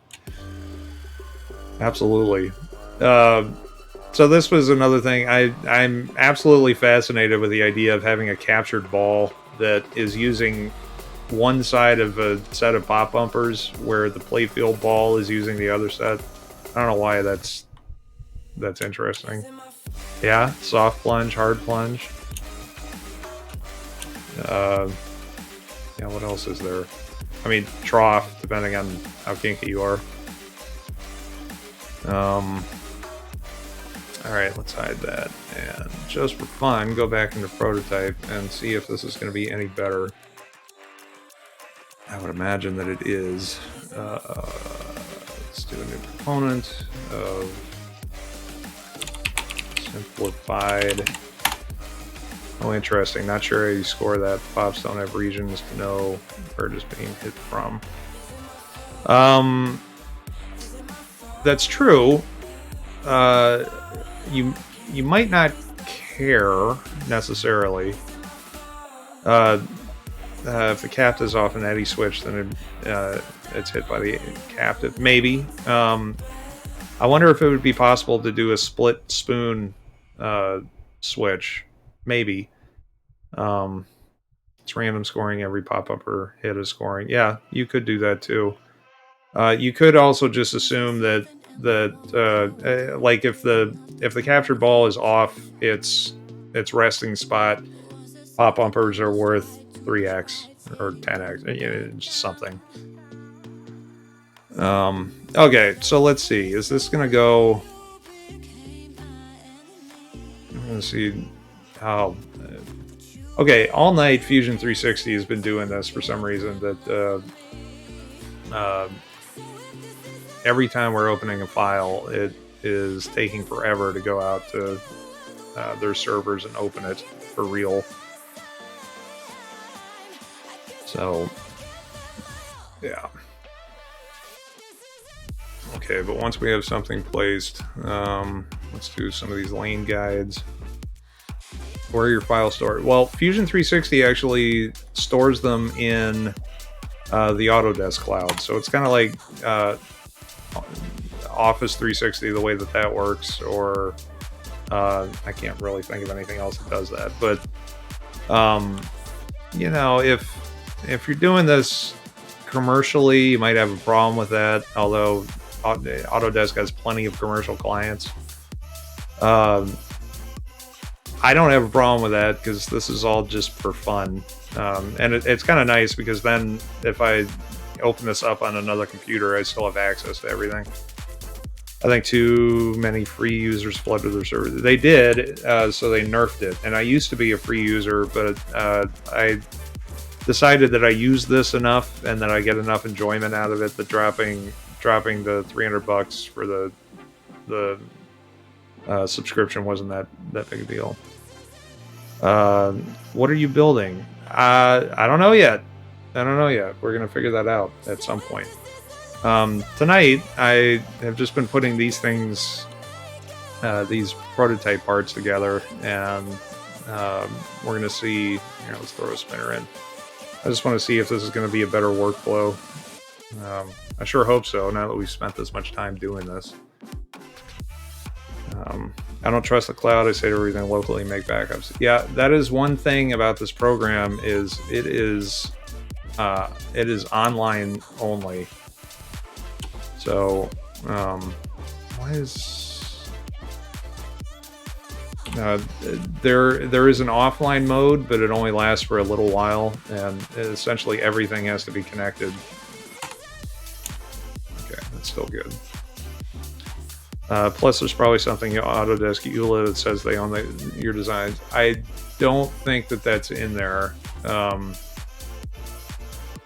Absolutely. So this was another thing. I'm absolutely fascinated with the idea of having a captured ball that is using one side of a set of pop bumpers, where the playfield ball is using the other set. I don't know why that's interesting. Yeah, soft plunge, hard plunge. Yeah, what else is there? I mean, trough, depending on how kinky you are. Alright, let's hide that. And just for fun, go back into prototype and see if this is going to be any better. I would imagine that it is. Let's do a new component of simplified. Oh, interesting. Not sure how you score that. Pops don't have regions to know where it is being hit from. That's true. You might not care necessarily. If the captive is off an eddy switch, then it's hit by the captive. Maybe. I wonder if it would be possible to do a split spoon switch. Maybe. It's random scoring. Every pop-up or hit is scoring. Yeah, you could do that too. You could also just assume that like if the captured ball is off its resting spot, pop bumpers are worth 3x or 10x, just something. Okay, so let's see. Is this gonna go? I'm gonna see how. Okay, all night Fusion 360 has been doing this for some reason. That every time we're opening a file, it is taking forever to go out to their servers and open it for real. So, yeah. Okay, but once we have something placed, let's do some of these lane guides. Where are your files stored? Well, Fusion 360 actually stores them in the Autodesk cloud. So it's kind of like Office 360, the way that works, or I can't really think of anything else that does that. But you know, if you're doing this commercially, you might have a problem with that. Although Autodesk has plenty of commercial clients. I don't have a problem with that because this is all just for fun. And it's kind of nice because then if I open this up on another computer, I still have access to everything. I think too many free users flooded their server. They did, so they nerfed it. And I used to be a free user, but I decided that I use this enough and that I get enough enjoyment out of it that dropping the $300 for the subscription wasn't that big a deal. What are you building? I don't know yet. We're gonna figure that out at some point. Tonight I have just been putting these things, these prototype parts together, and we're gonna see. Here, let's throw a spinner in. I just want to see if this is going to be a better workflow. I sure hope so, now that we've spent this much time doing this. I don't trust the cloud. I save everything locally, make backups. Yeah, that is one thing about this program, is it is online only. So why is there is an offline mode, but it only lasts for a little while, and essentially everything has to be connected. Okay, that's still good. Plus, there's probably something in Autodesk EULA that says they own your designs. I don't think that that's in there.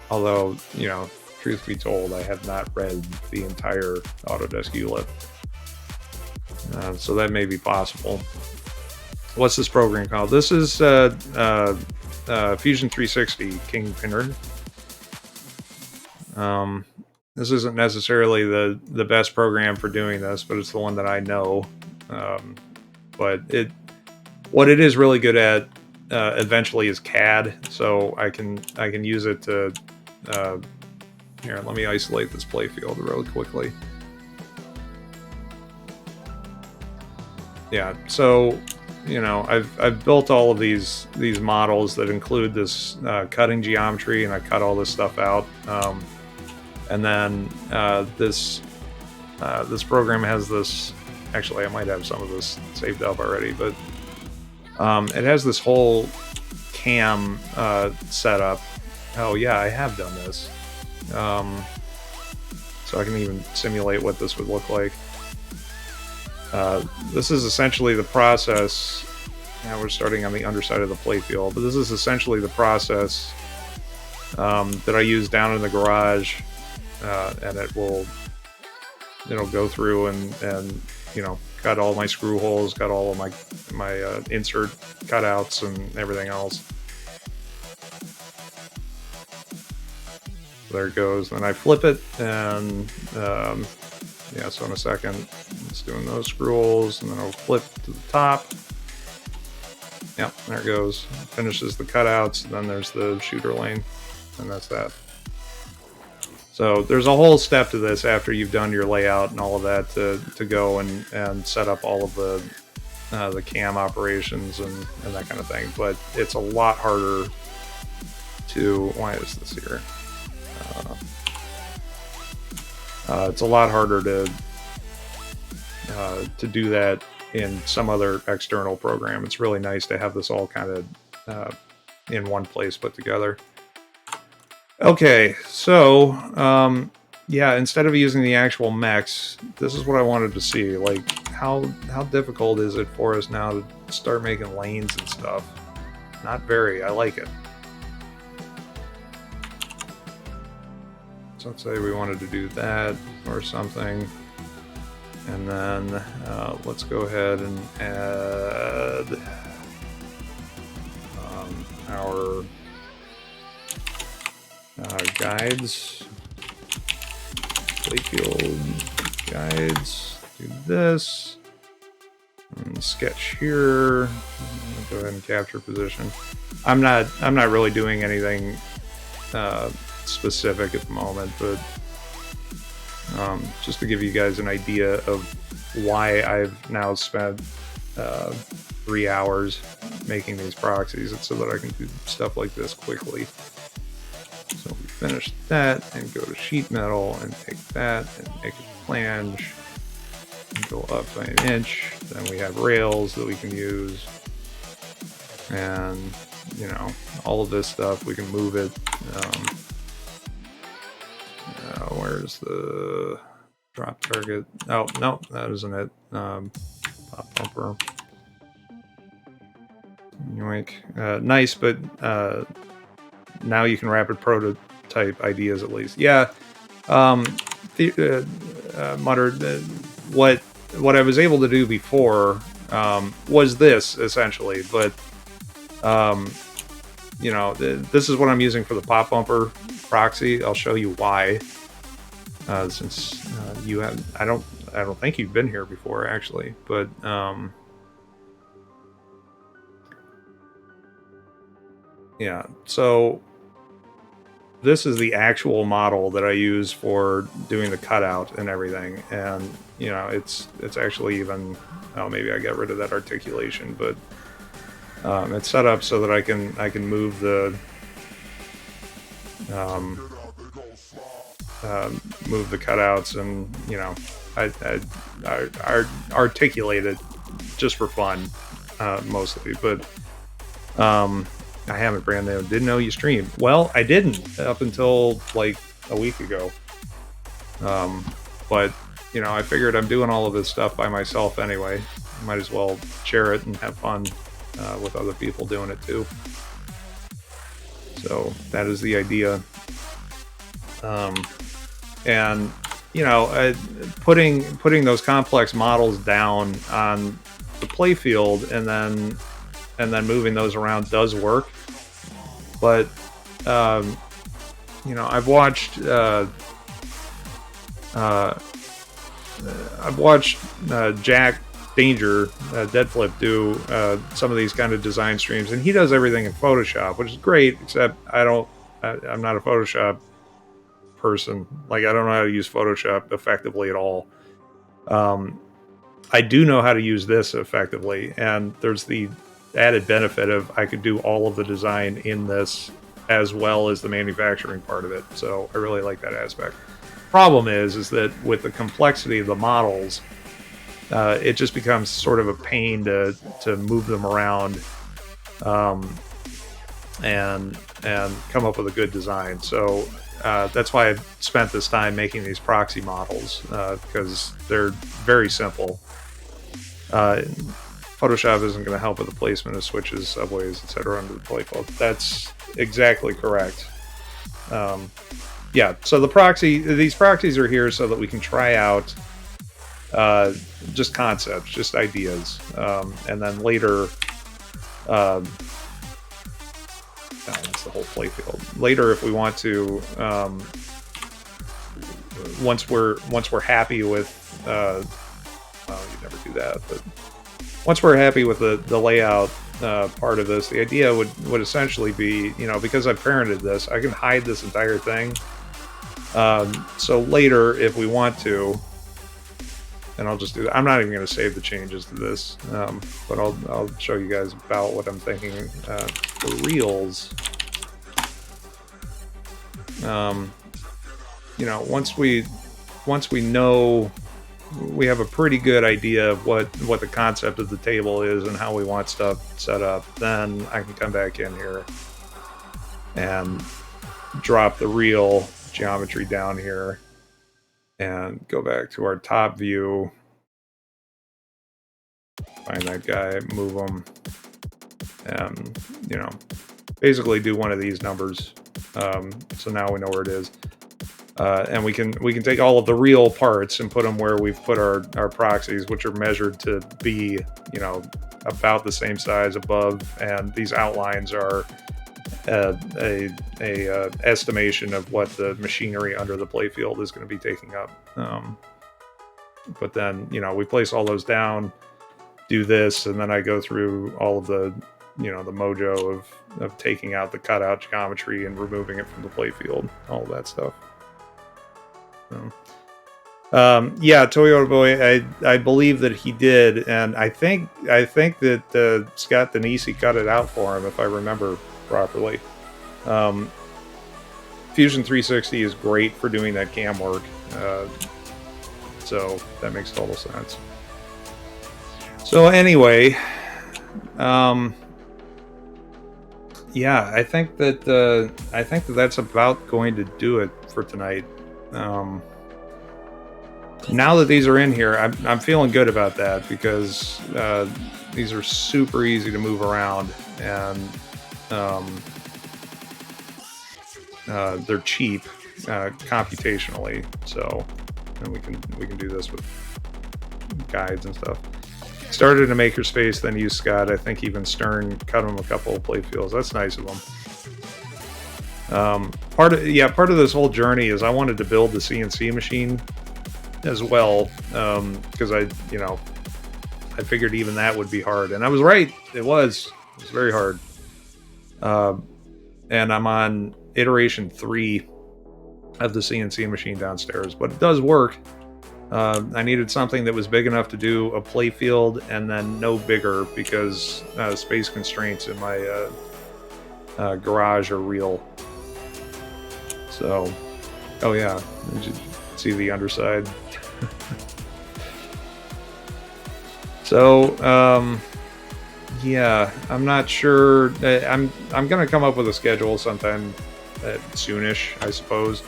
Although, you know, truth be told, I have not read the entire Autodesk EULA. So that may be possible. What's this program called? This is Fusion 360 Kingpinner. This isn't necessarily the best program for doing this, but it's the one that I know. But what it is really good at eventually is CAD, so I can use it to. Here, let me isolate this playfield really quickly. Yeah, so you know, I've built all of these models that include this cutting geometry, and I cut all this stuff out. And then this program has this. Actually, I might have some of this saved up already, but it has this whole cam setup. Oh yeah, I have done this. So I can even simulate what this would look like. This is essentially the process. Now we're starting on the underside of the playfield, but this is essentially the process that I use down in the garage. And it'll go through and you know, cut all my screw holes, cut all of my insert cutouts and everything else. There it goes. Then I flip it, and yeah. So in a second, it's doing those screw holes, and then I'll flip to the top. Yep, there it goes. Finishes the cutouts, and then there's the shooter lane, and that's that. So there's a whole step to this after you've done your layout and all of that to go and set up all of the cam operations and that kind of thing. But it's a lot harder to. Why is this here? It's a lot harder to do that in some other external program. It's really nice to have this all kind of in one place put together. Okay, so yeah, instead of using the actual mechs, this is what I wanted to see. Like, how difficult is it for us now to start making lanes and stuff? Not very. I like it. So let's say we wanted to do that or something. And then let's go ahead and add our guides, playfield guides. Do this and sketch here. Go ahead and capture position. I'm not really doing anything specific at the moment, but just to give you guys an idea of why I've now spent 3 hours making these proxies. It's so that I can do stuff like this quickly. So we finish that and go to sheet metal and take that and make a flange and go up by an inch. Then we have rails that we can use, and you know, all of this stuff we can move it. Where's the drop target? Oh no, that isn't it. Pop bumper. Yoink. Nice, but now you can rapid prototype ideas at least. Yeah. Muttered. What I was able to do before was this essentially, but you know, this is what I'm using for the pop bumper proxy. I'll show you why. Since you have, I don't think you've been here before actually, but yeah. So this is the actual model that I use for doing the cutout and everything, and you know, it's actually even. Oh, maybe I got rid of that articulation, but it's set up so that I can move the move the cutouts, and you know, I articulate it just for fun, mostly. But I haven't, Brando. Didn't know you streamed. Well, I didn't up until like a week ago. But you know, I figured I'm doing all of this stuff by myself anyway. Might as well share it and have fun with other people doing it too. So that is the idea. And you know, putting those complex models down on the playfield and then moving those around does work. But you know, I've watched Jack Danger Deadflip do some of these kind of design streams, and he does everything in Photoshop, which is great. Except I'm not a Photoshop person. Like, I don't know how to use Photoshop effectively at all. I do know how to use this effectively, and there's the added benefit of I could do all of the design in this as well as the manufacturing part of it. So I really like that aspect. Problem is that with the complexity of the models, it just becomes sort of a pain to move them around and come up with a good design. So that's why I've spent this time making these proxy models, because they're very simple. Photoshop isn't going to help with the placement of switches, subways, etc. under the playfield. That's exactly correct. Yeah, so these proxies are here so that we can try out just concepts, just ideas, and then later, that's the whole playfield. Later, if we want to, once we're happy with, well, you never do that, but once we're happy with the layout part of this, the idea would essentially be, you know, because I've parented this, I can hide this entire thing. So later, if we want to, and I'll just do that. I'm not even going to save the changes to this, but I'll show you guys about what I'm thinking for reels. You know, once we once we know, we have a pretty good idea of what the concept of the table is and how we want stuff set up, then I can come back in here and drop the real geometry down here and go back to our top view, find that guy, move him, and basically do one of these numbers. So now we know where it is. And we can take all of the real parts and put them where we've put our proxies, which are measured to be, about the same size above. And these outlines are a estimation of what the machinery under the playfield is going to be taking up. But then, we place all those down, do this, and then I go through all of the, the mojo of taking out the cutout geometry and removing it from the playfield, all of that stuff. Yeah, Toyota Boy, I believe that he did, and I think that Scott Denisi cut it out for him, if I remember properly. Fusion 360 is great for doing that cam work, so that makes total sense. So anyway, yeah, I think that's about going to do it for tonight. Now that these are in here, I'm feeling good about that, because these are super easy to move around, and they're cheap computationally. So, and we can do this with guides and stuff. Started in a makerspace, then used Scott. I think even Stern cut him a couple of playfields. That's nice of him. Part of this whole journey is I wanted to build the CNC machine as well, because I figured even that would be hard, and I was right. It was very hard. And I'm on iteration 3 of the CNC machine downstairs, but it does work. I needed something that was big enough to do a playfield, and then no bigger, because space constraints in my garage are real. So, oh yeah, you should see the underside. So, yeah, I'm not sure. I'm gonna come up with a schedule sometime soonish, I suppose.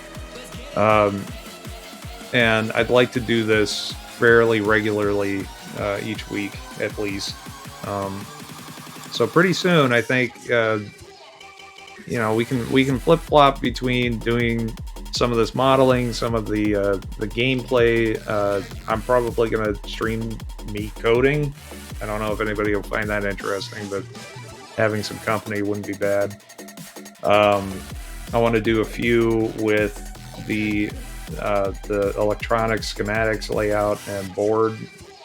And I'd like to do this fairly regularly each week, at least. So pretty soon, I think we can flip flop between doing some of this modeling, some of the gameplay. I'm probably gonna stream me coding. I don't know if anybody will find that interesting, but having some company wouldn't be bad. I want to do a few with the electronic schematics layout and board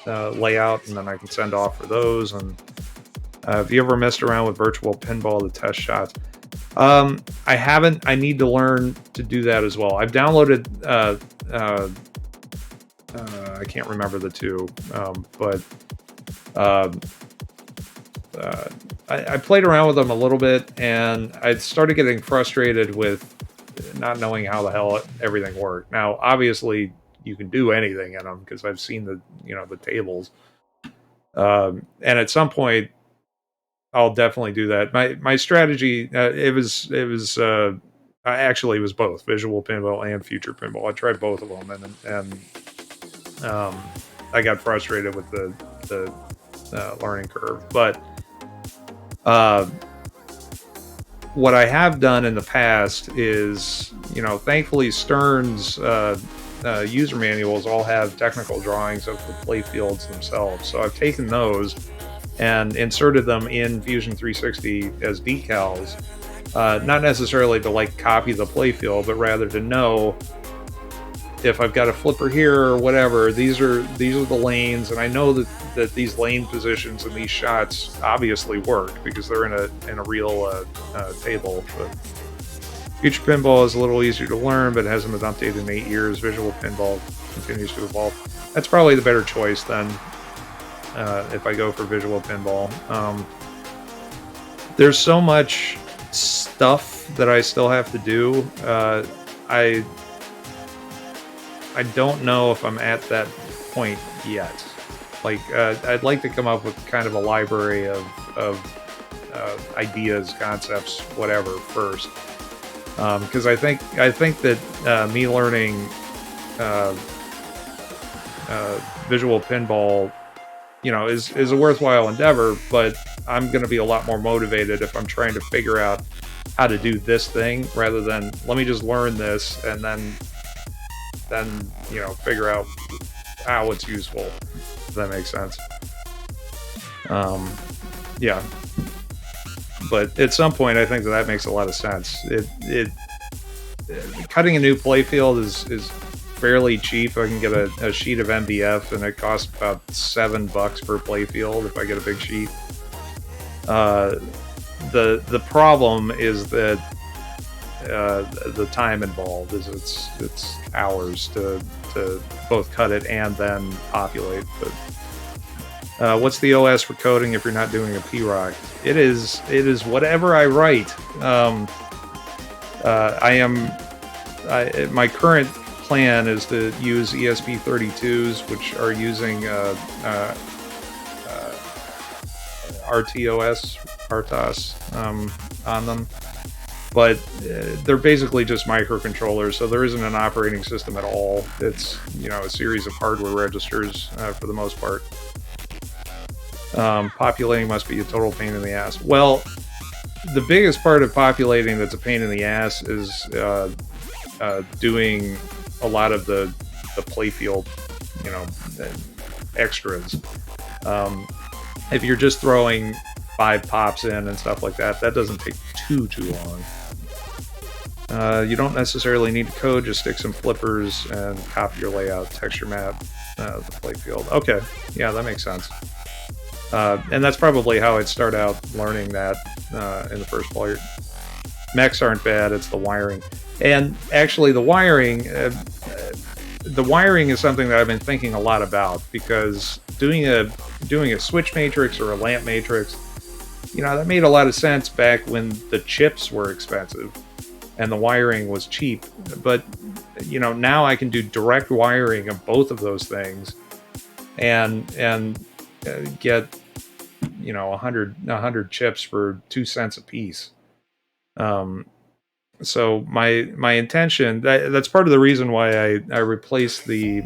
layout, and then I can send off for those. And have you ever messed around with virtual pinball to test shots? I haven't. I need to learn to do that as well. I've downloaded I can't remember the two, but I played around with them a little bit, and I started getting frustrated with not knowing how the hell everything worked. Now, obviously, you can do anything in them, because I've seen the tables, and at some point, I'll definitely do that. My strategy, it was actually it was both visual pinball and future pinball. I tried both of them, and I got frustrated with the learning curve. But what I have done in the past is, thankfully Stern's user manuals all have technical drawings of the playfields themselves. So I've taken those and inserted them in Fusion 360 as decals, not necessarily to copy the playfield, but rather to know if I've got a flipper here or whatever, these are the lanes, and I know that these lane positions and these shots obviously work because they're in a real table. But Future Pinball is a little easier to learn, but it hasn't been updated in 8 years. Visual Pinball continues to evolve. That's probably the better choice then, if I go for Visual Pinball. There's so much I don't know if I'm at that point yet. Like, I'd like to come up with kind of a library of ideas, concepts, whatever first, because I think that me learning visual pinball, is a worthwhile endeavor, but I'm going to be a lot more motivated if I'm trying to figure out how to do this thing rather than let me just learn this and then figure out how it's useful. If that makes sense. Yeah. But at some point, I think that makes a lot of sense. It cutting a new playfield is fairly cheap. I can get a sheet of MDF, and it costs about $7 per playfield if I get a big sheet. The problem is that the time involved is it's hours to both cut it and then populate. But what's the OS for coding if you're not doing a PROC? It is whatever I write. My current plan is to use ESP32s, which are using RTOS on them, but they're basically just microcontrollers, so there isn't an operating system at all. It's a series of hardware registers for the most part. Populating must be a total pain in the ass. Well, the biggest part of populating that's a pain in the ass is doing a lot of the playfield, extras. If you're just throwing 5 pops in and stuff like that, that doesn't take too long. You don't necessarily need to code, just stick some flippers and copy your layout, texture map the playfield. Okay, yeah, that makes sense. And that's probably how I'd start out learning that in the first place. Mechs aren't bad, it's the wiring. And actually the wiring is something that I've been thinking a lot about, because doing a switch matrix or a lamp matrix, that made a lot of sense back when the chips were expensive and the wiring was cheap. But now I can do direct wiring of both of those things and get 100 chips for 2 cents a piece. So my intention, that's part of the reason why I replaced the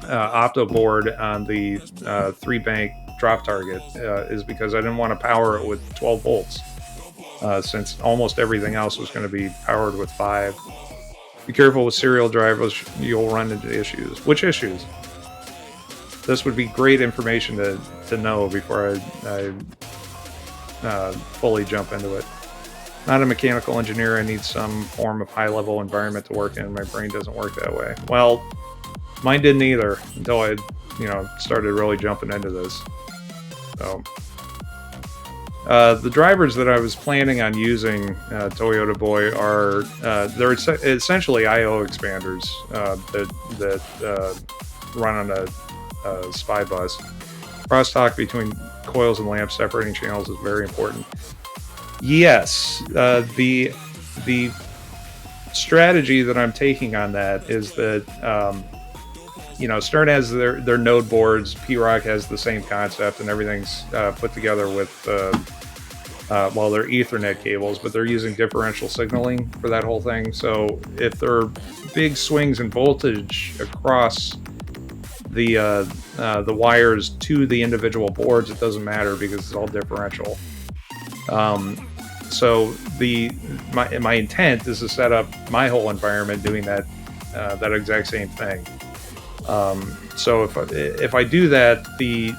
opto board on the 3-bank drop target, is because I didn't want to power it with 12 volts, since almost everything else was going to be powered with 5. Be careful with serial drivers, you'll run into issues. Which issues? This would be great information to know before I fully jump into it. Not a mechanical engineer, I need some form of high-level environment to work in. My brain doesn't work that way. Well, mine didn't either until I, started really jumping into this. So, the drivers that I was planning on using, Toyota Boy, are they're essentially I/O expanders that run on a SPI bus. Crosstalk between coils and lamps separating channels is very important. Yes, the strategy that I'm taking on that is that Stern has their node boards, PROC has the same concept, and everything's put together with they're Ethernet cables, but they're using differential signaling for that whole thing. So if there are big swings in voltage across the wires to the individual boards, it doesn't matter because it's all differential. So my intent is to set up my whole environment doing that exact same thing. So if I do that, the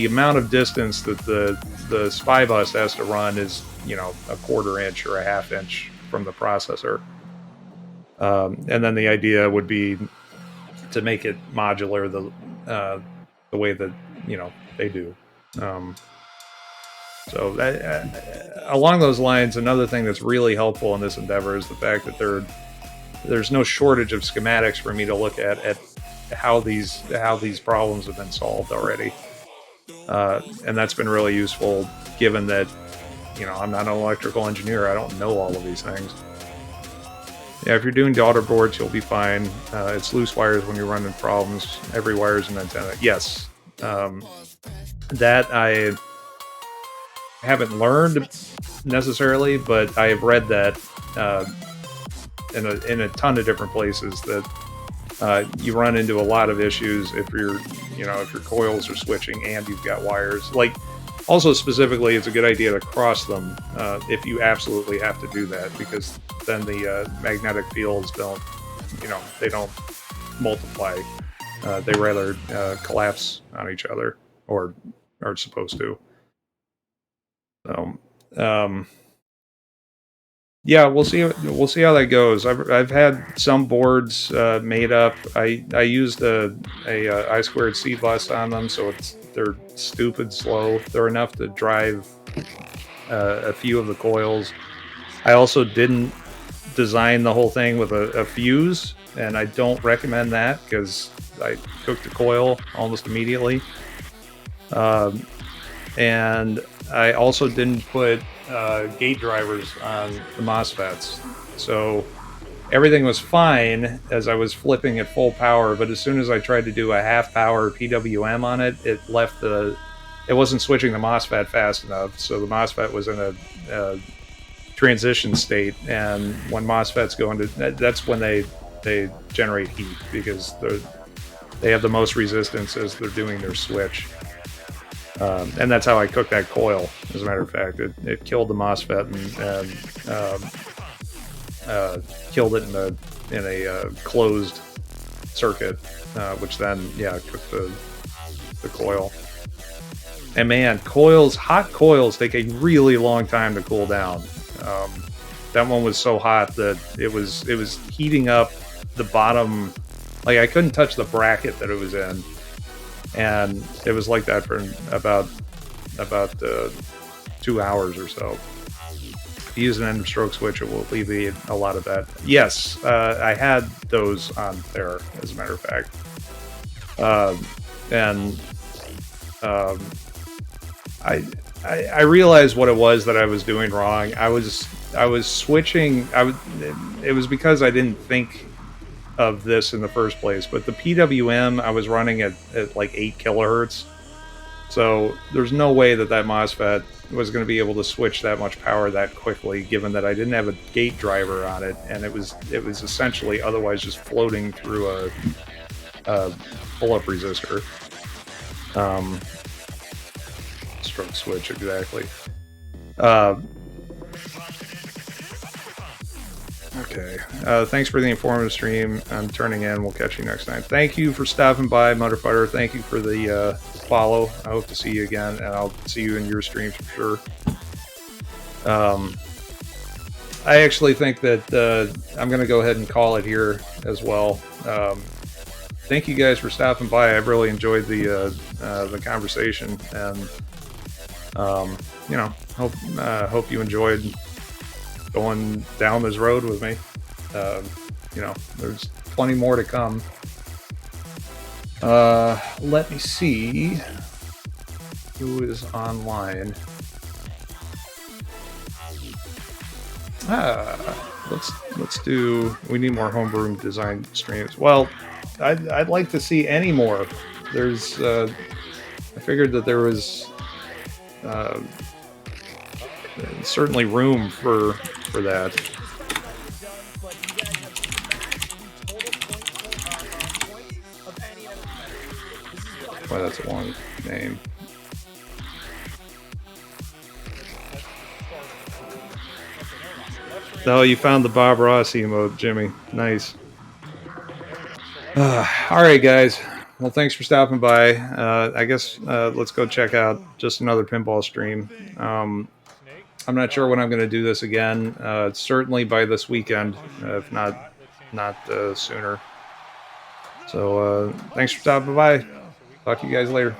amount of distance that the SPI bus has to run is a 1/4 inch or a 1/2 inch from the processor, and then the idea would be to make it modular the way that they do. So along those lines, another thing that's really helpful in this endeavor is the fact that there's no shortage of schematics for me to look at how these problems have been solved already, and that's been really useful given that I'm not an electrical engineer. I don't know all of these things. Yeah, if you're doing daughter boards, you'll be fine. It's loose wires when you're running problems. Every wire is an antenna. Yes, that I haven't learned necessarily, but I have read that in a ton of different places that you run into a lot of issues if if your coils are switching and you've got wires. Like, also specifically, it's a good idea to cross them if you absolutely have to do that, because then the magnetic fields they don't multiply. They rather collapse on each other, or are supposed to. So, yeah, we'll see. We'll see how that goes. I've had some boards made up. I used a I squared C bus on them, so they're stupid slow. They're enough to drive a few of the coils. I also didn't design the whole thing with a fuse, and I don't recommend that because I cooked the coil almost immediately. And I also didn't put gate drivers on the MOSFETs. So everything was fine as I was flipping at full power, but as soon as I tried to do a half power PWM on it, it wasn't switching the MOSFET fast enough. So the MOSFET was in a transition state, and when MOSFETs go into that's when they generate heat, because they have the most resistance as they're doing their switch. And that's how I cooked that coil. As a matter of fact, it killed the MOSFET and killed it in a closed circuit, which then cooked the coil. And man, hot coils take a really long time to cool down. That one was so hot that it was heating up the bottom. Like, I couldn't touch the bracket that it was in. And it was like that for about 2 hours or so. If you use an end of stroke switch, it will alleviate a lot of that. Yes, I had those on there, as a matter of fact. I realized what it was that I was doing wrong. I was switching. It was because I didn't think of this in the first place, but the PWM I was running at like 8 kilohertz, so there's no way that MOSFET was going to be able to switch that much power that quickly, given that I didn't have a gate driver on it, and it was essentially otherwise just floating through a pull-up resistor. Stroke switch, exactly. Okay. Thanks for the informative stream. I'm turning in. We'll catch you next time. Thank you for stopping by, Motherfucker. Thank you for the follow. I hope to see you again, and I'll see you in your streams for sure. I actually think that I'm going to go ahead and call it here as well. Thank you guys for stopping by. I've really enjoyed the conversation, and hope you enjoyed going down this road with me. There's plenty more to come. Let me see who is online. Let's do. We need more homebrew design streams. Well, I'd like to see any more. There's. I figured that there was certainly room for that. Well, that's a long name. Oh, you found the Bob Ross emote, Jimmy. Nice. All right, guys. Well, thanks for stopping by. I guess let's go check out just another pinball stream. I'm not sure when I'm going to do this again. Certainly by this weekend, if not sooner. So thanks for stopping by. Talk to you guys later.